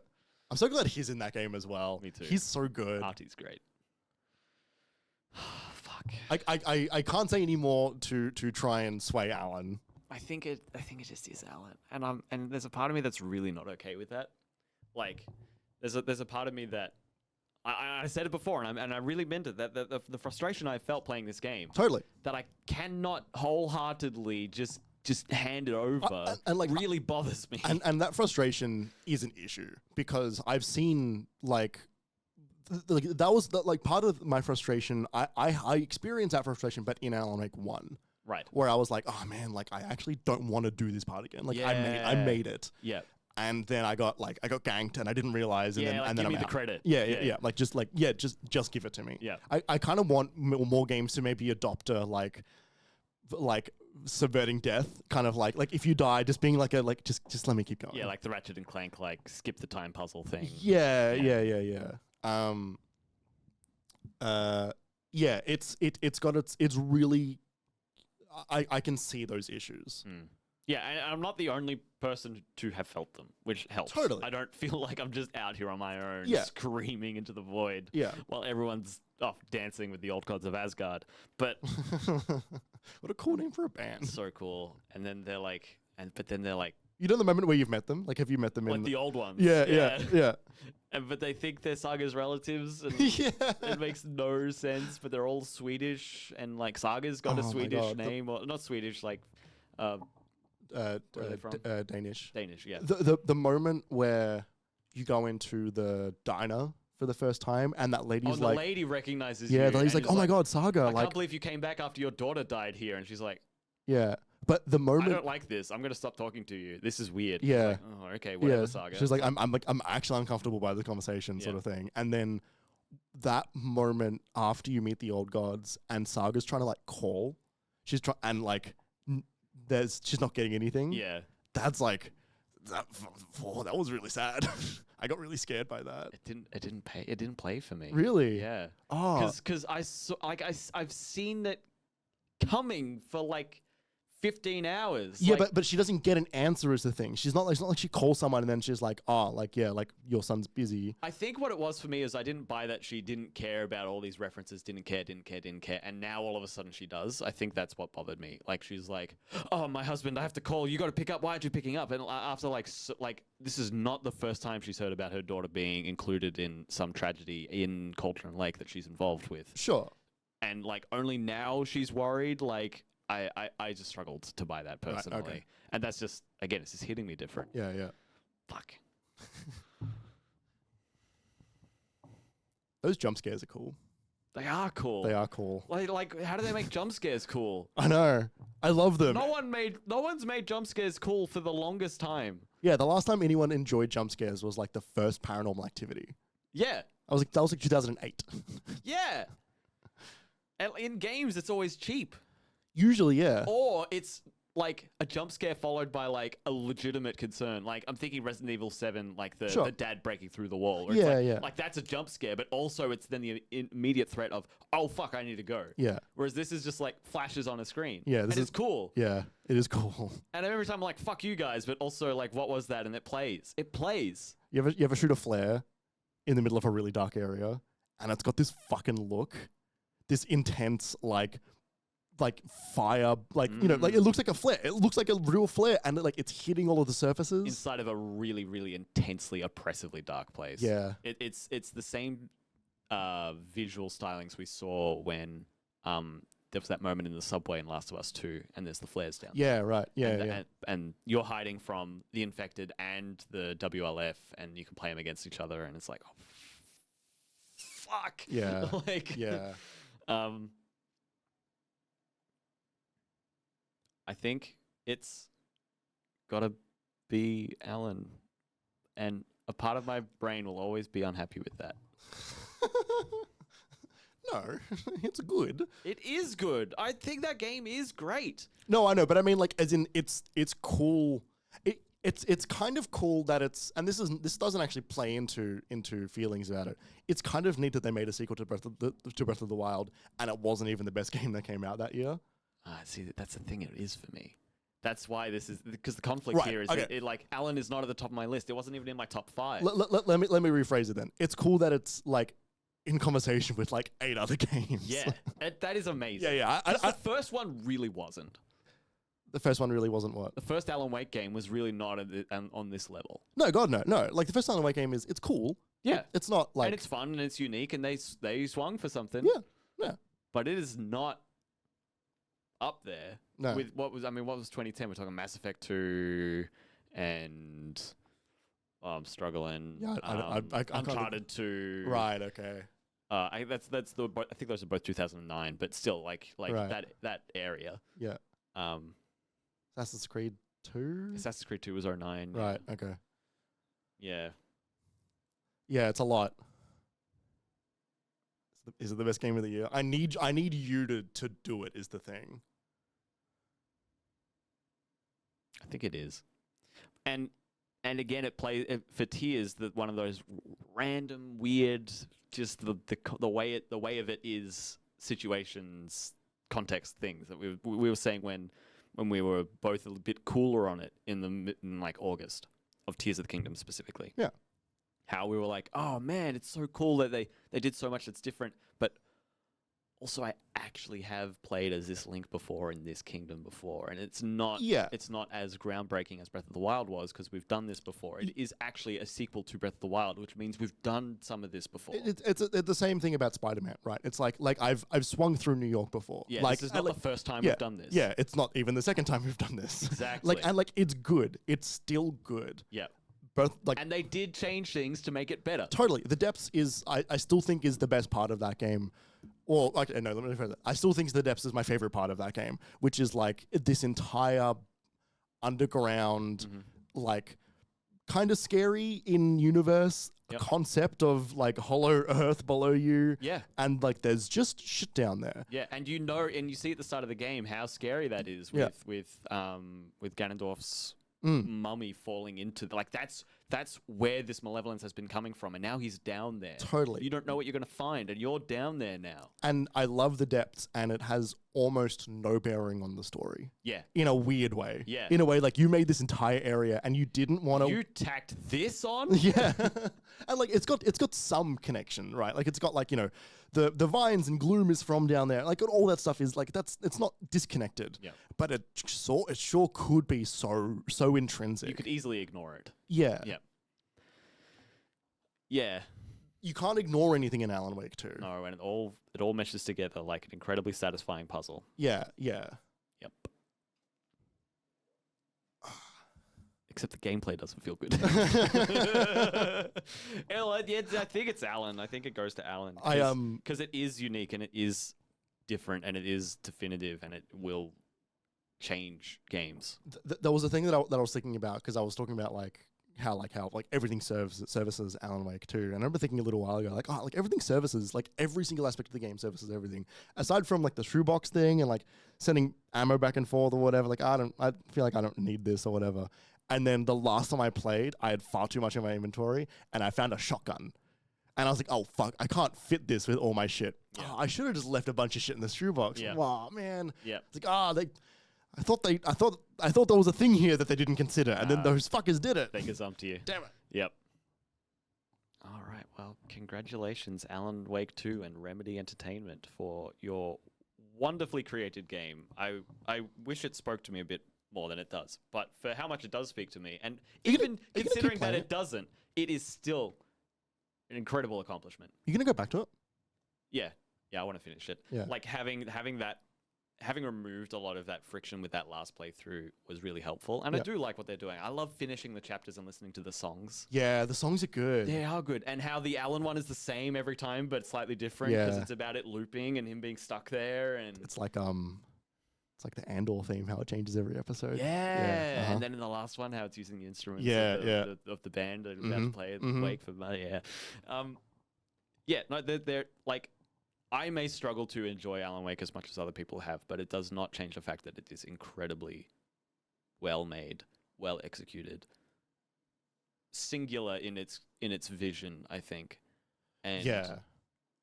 I'm so glad he's in that game as well. Me too. He's so good. Artie's great. Fuck. I can't say any more to try and sway Alan. I think it just is Alan, and there's a part of me that's really not okay with that. Like, there's a part of me that I said it before, and I really meant it. That the frustration I felt playing this game, Totally. that I cannot wholeheartedly just hand it over, and like, really bothers me. And that frustration is an issue because I've seen like that was like part of my frustration. I experienced that frustration, but in Alan Wake 1. Right. Where I was like, oh man, like I actually don't want to do this part again. Like I Yeah. made it. Yeah. And then I got ganked and I didn't realize. And Yeah, then, like, and then give I'm me the out. credit. Yeah. Like just give it to me. Yeah. I kind of want more games to maybe adopt a like subverting death, kind of like if you die, just being like just let me keep going. Yeah, like the Ratchet and Clank, like skip the time puzzle thing. Yeah. It's really. I can see those issues. Yeah, and I'm not the only person to have felt them, which helps. Totally. I don't feel like I'm just out here on my own, Yeah. screaming into the void. Yeah. While everyone's off dancing with the old gods of Asgard. But What a cool name for a band. so cool. And then they're like, You know the moment where you've met them? Like, have you met them like in the old ones. Yeah. But they think they're Saga's relatives, and Yeah. it makes no sense. But they're all Swedish, and like Saga's got Oh a my Swedish God, name, or not Swedish, like are they from? Danish. Danish. Yeah. The moment where you go into the diner for the first time and that lady's And the like, lady recognizes you. yeah, the lady's and like, is oh my God, Saga. I Like, can't believe you came back after your daughter died here. And she's like, yeah. But the I moment, don't like this. I'm gonna stop talking to you. This is weird. She's Yeah. like, oh, okay, whatever, yeah, Saga. she's like, I'm actually uncomfortable by the conversation, sort Yeah. of thing. And then that moment after you meet the old gods and Saga's trying to like call, she's trying and like, she's not getting anything. yeah. That's like, that was really sad. I got really scared by that. It didn't play for me. Really? Yeah. Oh. Because I saw I've seen it coming for like 15 hours. Yeah, Like, but she doesn't get an answer is the thing. It's not like she calls someone and then she's like, oh, like, yeah, like your son's busy. I think what it was for me is I didn't buy that she didn't care about all these references, didn't care, and now all of a sudden she does. I think that's what bothered me. Like she's like, "Oh, my husband, I have to call. You got to pick up. Why aren't you picking up?" And after like this is not the first time she's heard about her daughter being included in some tragedy in Cauldron Lake that she's involved with. Sure. And like only now she's worried. Like I just struggled to buy that personally. okay. And that's just again, it's just hitting me different. Yeah. Fuck. Those jump scares are cool. They are cool. They are cool. Like, how do they make jump scares cool? I know. I love them. No one's made jump scares cool for the longest time. Yeah, the last time anyone enjoyed jump scares was like the first Paranormal Activity. Yeah, That was like 2008. yeah. And in games, it's always cheap, Usually, yeah. or it's like a jump scare followed by like a legitimate concern. Like I'm thinking Resident Evil 7, like the dad breaking through the wall. Where it's like that's a jump scare, but also it's then the immediate threat of, oh fuck, I need to go. Yeah. Whereas this is just like flashes on a screen. Yeah, and it's cool. Yeah, it is cool. And every time I'm like, fuck you guys, but also like, what was that? And it plays. It plays. You ever shoot a flare in the middle of a really dark area, and it's got this fucking look, this intense like fire, like you know, like it looks like a flare. It looks like a real flare, and it's hitting all of the surfaces inside of a really, really intensely, oppressively dark place. Yeah, it's the same visual stylings we saw when there was that moment in the subway in Last of Us 2, and there's the flares down. Yeah, right. Yeah, and you're hiding from the infected and the WLF, and you can play them against each other, and it's like, oh, fuck. Yeah. like, yeah. I think it's gotta be Alan, and a part of my brain will always be unhappy with that. No, it's good. It is good. I think that game is great. No, I know, but I mean, like, as in, it's cool. It's kind of cool that it's, and this doesn't actually play into feelings about it. It's kind of neat that they made a sequel to Breath of the Wild, and it wasn't even the best game that came out that year. See, that's the thing. It is for me. That's why this is, because the conflict here is that like Alan is not at the top of my list. It wasn't even in my top 5. Let me rephrase it then. It's cool that it's like in conversation with like 8 other games. Yeah, that is amazing. Yeah. The first one really wasn't. The first one really wasn't what? The first Alan Wake game was really not on this level. No, God, no. Like the first Alan Wake game it's cool. Yeah, it's not like, and it's fun and it's unique, and they swung for something. Yeah. But it is not up there. No. With what was 2010? We're talking Mass Effect 2 and I'm struggling. Yeah, I Uncharted 2. Right. Okay. I think those are both 2009, but still like right. that area. Yeah. Assassin's Creed 2. Assassin's Creed 2 was 09. Right. Okay. Yeah. Yeah, it's a lot. Is it the best game of the year? I need you to do it. Is the thing. I think it is, and again, it plays for Tears. That one of those random, weird, just the way of it is situations, context things that we were saying when we were both a bit cooler on it in like August of Tears of the Kingdom specifically. Yeah, how we were like, oh man, it's so cool that they did so much that's different, but also I actually have played as this Link before in this kingdom before, and it's not as groundbreaking as Breath of the Wild was because we've done this before. It is actually a sequel to Breath of the Wild, which means we've done some of this before. It's the same thing about Spider-Man, right? It's like I've swung through New York before. Yeah, like, this is not the first time we've done this. Yeah, it's not even the second time we've done this. Exactly. It's good. It's still good. Yeah. Both and they did change things to make it better. Totally. The Depths is I still think is the best part of that game. Well, no, let me rephrase that. I still think the Depths is my favorite part of that game, which is like this entire underground, like kind of scary in universe concept of like hollow earth below you. Yeah. And like there's just shit down there. Yeah, and you see at the start of the game how scary that is with Ganondorf's mummy falling into that's where this malevolence has been coming from, and now he's down there. Totally. You don't know what you're going to find, and you're down there now. And I love the Depths, and it has almost no bearing on the story. Yeah. In a weird way. Yeah. In a way, like you made this entire area, and you didn't want to. You tacked this on. Yeah. And like it's got some connection, right? Like it's got like, you know, the vines and gloom is from down there. Like all that stuff is like it's not disconnected. Yeah. But it sure could be so intrinsic. You could easily ignore it. Yeah. Yeah. Yeah. You can't ignore anything in Alan Wake 2. No, and it all meshes together like an incredibly satisfying puzzle. Yeah. Yep. Except the gameplay doesn't feel good. I think it's Alan. I think it goes to Alan. Because it is unique and it is different and it is definitive and it will change games. There was a thing that I was thinking about because I was talking about like how everything services Alan Wake 2. And I remember thinking a little while ago, like, oh, like everything services, like every single aspect of the game services everything. Aside from like the shoebox thing and like sending ammo back and forth or whatever, like I feel like I don't need this or whatever. And then the last time I played, I had far too much in my inventory and I found a shotgun. And I was like, oh fuck, I can't fit this with all my shit. Yeah. Oh, I should have just left a bunch of shit in the shoebox. Yeah. Wow, man. Yeah. It's like, I thought there was a thing here that they didn't consider, and then those fuckers did it. They gazumped you. Damn it. Yep. All right. Well, congratulations, Alan Wake 2 and Remedy Entertainment, for your wonderfully created game. I wish it spoke to me a bit more than it does, but for how much it does speak to me, and even considering that it doesn't, it is still an incredible accomplishment. You gonna go back to it? Yeah. I want to finish it. Yeah. Like having removed a lot of that friction with that last playthrough was really helpful. And I do like what they're doing. I love finishing the chapters and listening to the songs. Yeah, the songs are good. They are good. And how the Alan one is the same every time, but slightly different because it's about it looping and him being stuck there. And it's like the Andor theme, how it changes every episode. Yeah. And then in the last one, how it's using the instruments of the band that about to play Wake for money. They're like, I may struggle to enjoy Alan Wake as much as other people have, but it does not change the fact that it is incredibly well made, well executed, singular in its vision, I think. And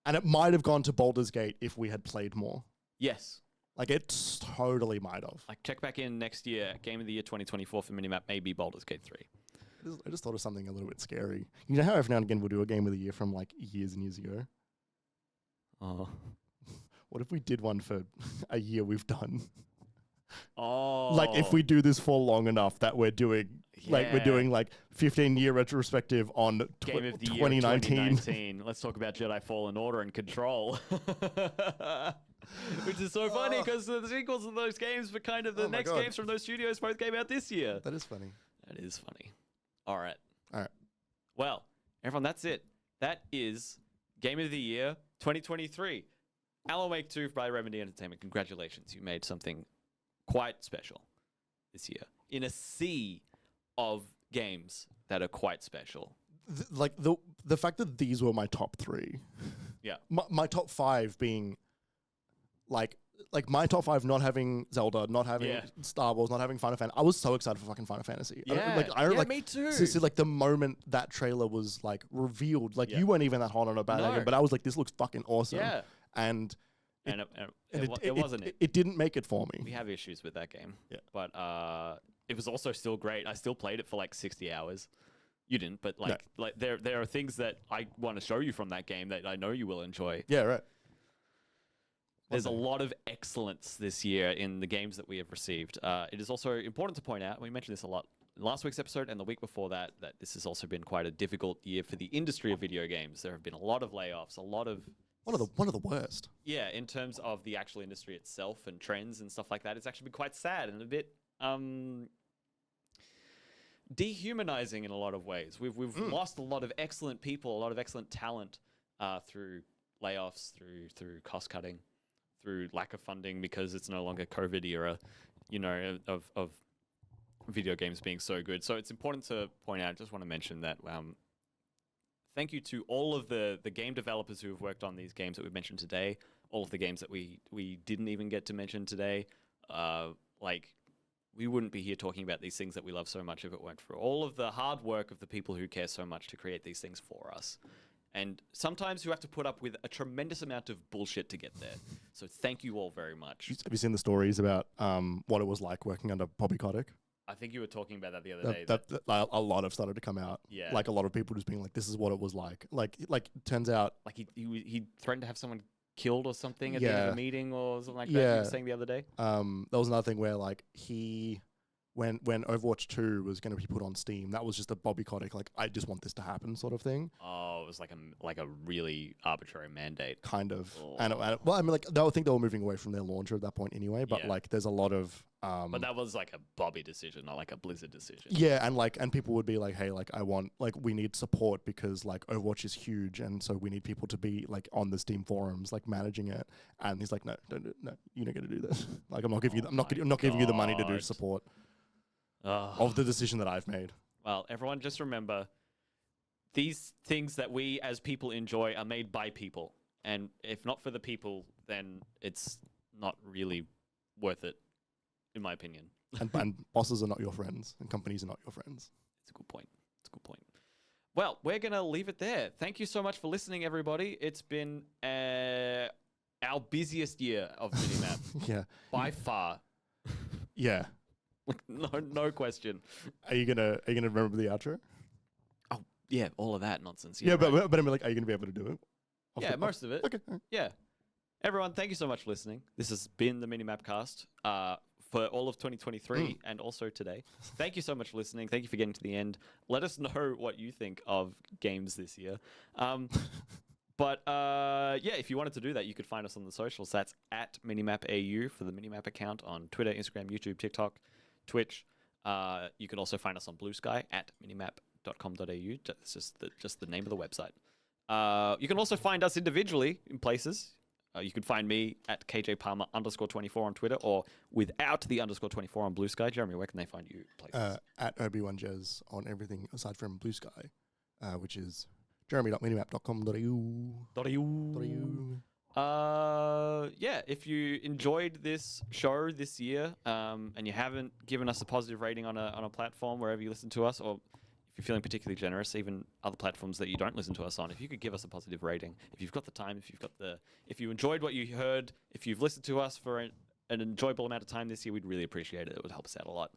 and it might have gone to Baldur's Gate if we had played more. Yes. Like it totally might have. Like check back in next year, Game of the Year 2024 for Minimap, maybe Baldur's Gate 3. I just thought of something a little bit scary. You know how every now and again we'll do a Game of the Year from like years and years ago? Oh. What if we did one for a year we've done? Oh. Like if we do this for long enough that we're doing like 15-year retrospective on Game of the 2019. Year 2019. Let's talk about Jedi Fallen Order and Control. Which is so funny because the sequels of those games, but kind of the next games from those studios both came out this year. That is funny. That is funny. All right. All right. Well, everyone, that's it. That is Game of the Year 2023. Alan Wake 2 by Remedy Entertainment. Congratulations. You made something quite special this year in a sea of games that are quite special. The fact that these were my top 3. Yeah. My top 5 being like my top 5 not having Zelda, not having Star Wars, not having Final Fantasy. I was so excited for fucking Final Fantasy. Me too. So like the moment that trailer was like revealed, like you weren't even that hot on about it, but I was like, this looks fucking awesome. Yeah. And it wasn't it. It didn't make it for me. We have issues with that game. Yeah. But it was also still great. I still played it for like 60 hours. You didn't, but like there are things that I want to show you from that game that I know you will enjoy. Yeah, right. There's a lot of excellence this year in the games that we have received. It is also important to point out, we mentioned this a lot in last week's episode and the week before that this has also been quite a difficult year for the industry of video games. There have been a lot of layoffs, one of the worst. Yeah, in terms of the actual industry itself and trends and stuff like that, it's actually been quite sad and a bit dehumanizing in a lot of ways. We've lost a lot of excellent people, a lot of excellent talent through layoffs, through cost cutting, through lack of funding because it's no longer COVID era, of video games being so good. So it's important to point out, I just want to mention that thank you to all of the game developers who have worked on these games that we've mentioned today, all of the games that we didn't even get to mention today. We wouldn't be here talking about these things that we love so much if it weren't for all of the hard work of the people who care so much to create these things for us. And sometimes you have to put up with a tremendous amount of bullshit to get there. So thank you all very much. Have you seen the stories about what it was like working under Bobby Kotick? I think you were talking about that the other day. A lot have started to come out. Yeah. Like a lot of people just being like, this is what it was like. Like it turns out... Like he threatened to have someone killed or something at the end of a meeting or something like that you were saying the other day? There was another thing where like when Overwatch 2 was going to be put on Steam, that was just a Bobby Kotick, like, I just want this to happen sort of thing. Oh, it was like a really arbitrary mandate. Kind of. Oh. And well, I mean, like, I think they were moving away from their launcher at that point anyway, but like, there's a lot of... but that was like a Bobby decision, not like a Blizzard decision. Yeah, and people would be like, hey, like, we need support because, like, Overwatch is huge, and so we need people to be, like, on the Steam forums, like, managing it. And he's like, no, don't do it. No, you're not going to do this. Like, I'm not giving you the money to do support. Of the decision that I've made. Well, everyone just remember, these things that we as people enjoy are made by people. And if not for the people, then it's not really worth it, in my opinion. And bosses are not your friends, and companies are not your friends. It's a good point. It's a good point. Well, we're going to leave it there. Thank you so much for listening, everybody. It's been our busiest year of Minimap. Yeah. By far. Yeah. No question. Are you gonna remember the outro? Oh, yeah, all of that nonsense. Yeah, right. but I mean, like, are you gonna be able to do it? Most of it. Okay. All right. Yeah. Everyone, thank you so much for listening. This has been the MiniMapCast for all of 2023 and also today. Thank you so much for listening. Thank you for getting to the end. Let us know what you think of games this year. But if you wanted to do that, you could find us on the socials. That's at MiniMapAU for the Minimap account on Twitter, Instagram, YouTube, TikTok, Twitch. You can also find us on Blue Sky at minimap.com.au. That's just the name of the website. You can also find us individually in places. You can find me at KJPalmer_24 on Twitter or without the _24 on Blue Sky. Jeremy, where can they find you places? At Obi1Jez on everything aside from Blue Sky, which is jeremy.minimap.com.au. If you enjoyed this show this year and you haven't given us a positive rating on a platform wherever you listen to us, or if you're feeling particularly generous, even other platforms that you don't listen to us on, if you could give us a positive rating, if you've got the time, if you enjoyed what you heard, if you've listened to us for an enjoyable amount of time this year, we'd really appreciate it. It would help us out a lot.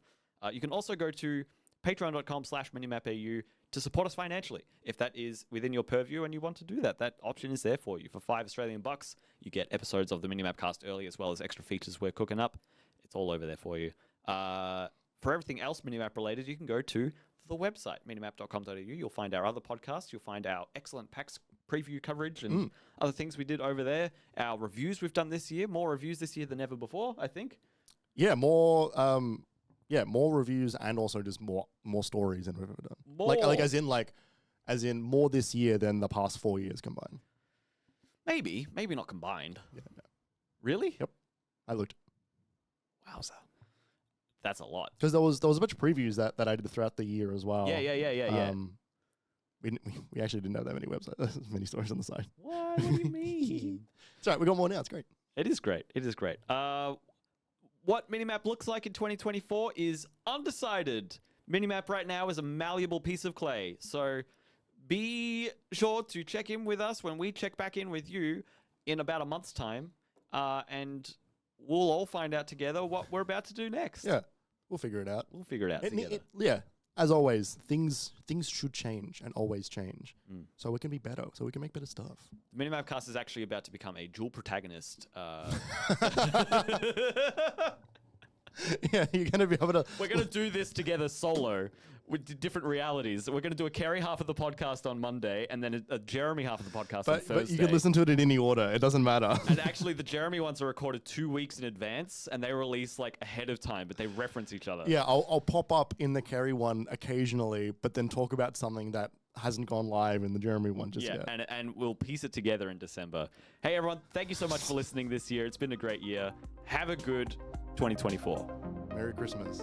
You can also go to patreon.com/minimapau to support us financially. If that is within your purview and you want to do that, that option is there for you. For $5 Australian bucks, you get episodes of the MiniMapCast early as well as extra features we're cooking up. It's all over there for you. For everything else Minimap related, you can go to the website, minimap.com.au. You'll find our other podcasts. You'll find our excellent PAX preview coverage and other things we did over there. Our reviews we've done this year. More reviews this year than ever before, I think. Yeah, more reviews and also just more stories than we've ever done. As in more this year than the past 4 years combined. Maybe not combined. Yeah, no. Really? Yep. I looked. Wowza. That's a lot. Because there was a bunch of previews that I did throughout the year as well. Yeah. We actually didn't have that many websites, many stories on the site. What do you mean? It's all right, we got more now. It's great. It is great. What Minimap looks like in 2024 is undecided. Minimap right now is a malleable piece of clay. So be sure to check in with us when we check back in with you in about a month's time. And we'll all find out together what we're about to do next. Yeah, we'll figure it out. Together. As always, things should change and always change. So we can be better, so we can make better stuff. The MiniMapCast is actually about to become a dual protagonist. Yeah, you're going to be able to... We're going to do this together solo with different realities. We're going to do a Kerry half of the podcast on Monday and then a Jeremy half of the podcast on Thursday. But you can listen to it in any order. It doesn't matter. And actually, the Jeremy ones are recorded 2 weeks in advance and they release like ahead of time, but they reference each other. Yeah, I'll pop up in the Kerry one occasionally, but then talk about something that hasn't gone live in the Jeremy one just yet. And we'll piece it together in December. Hey, everyone, thank you so much for listening this year. It's been a great year. Have a good 2024. Merry Christmas.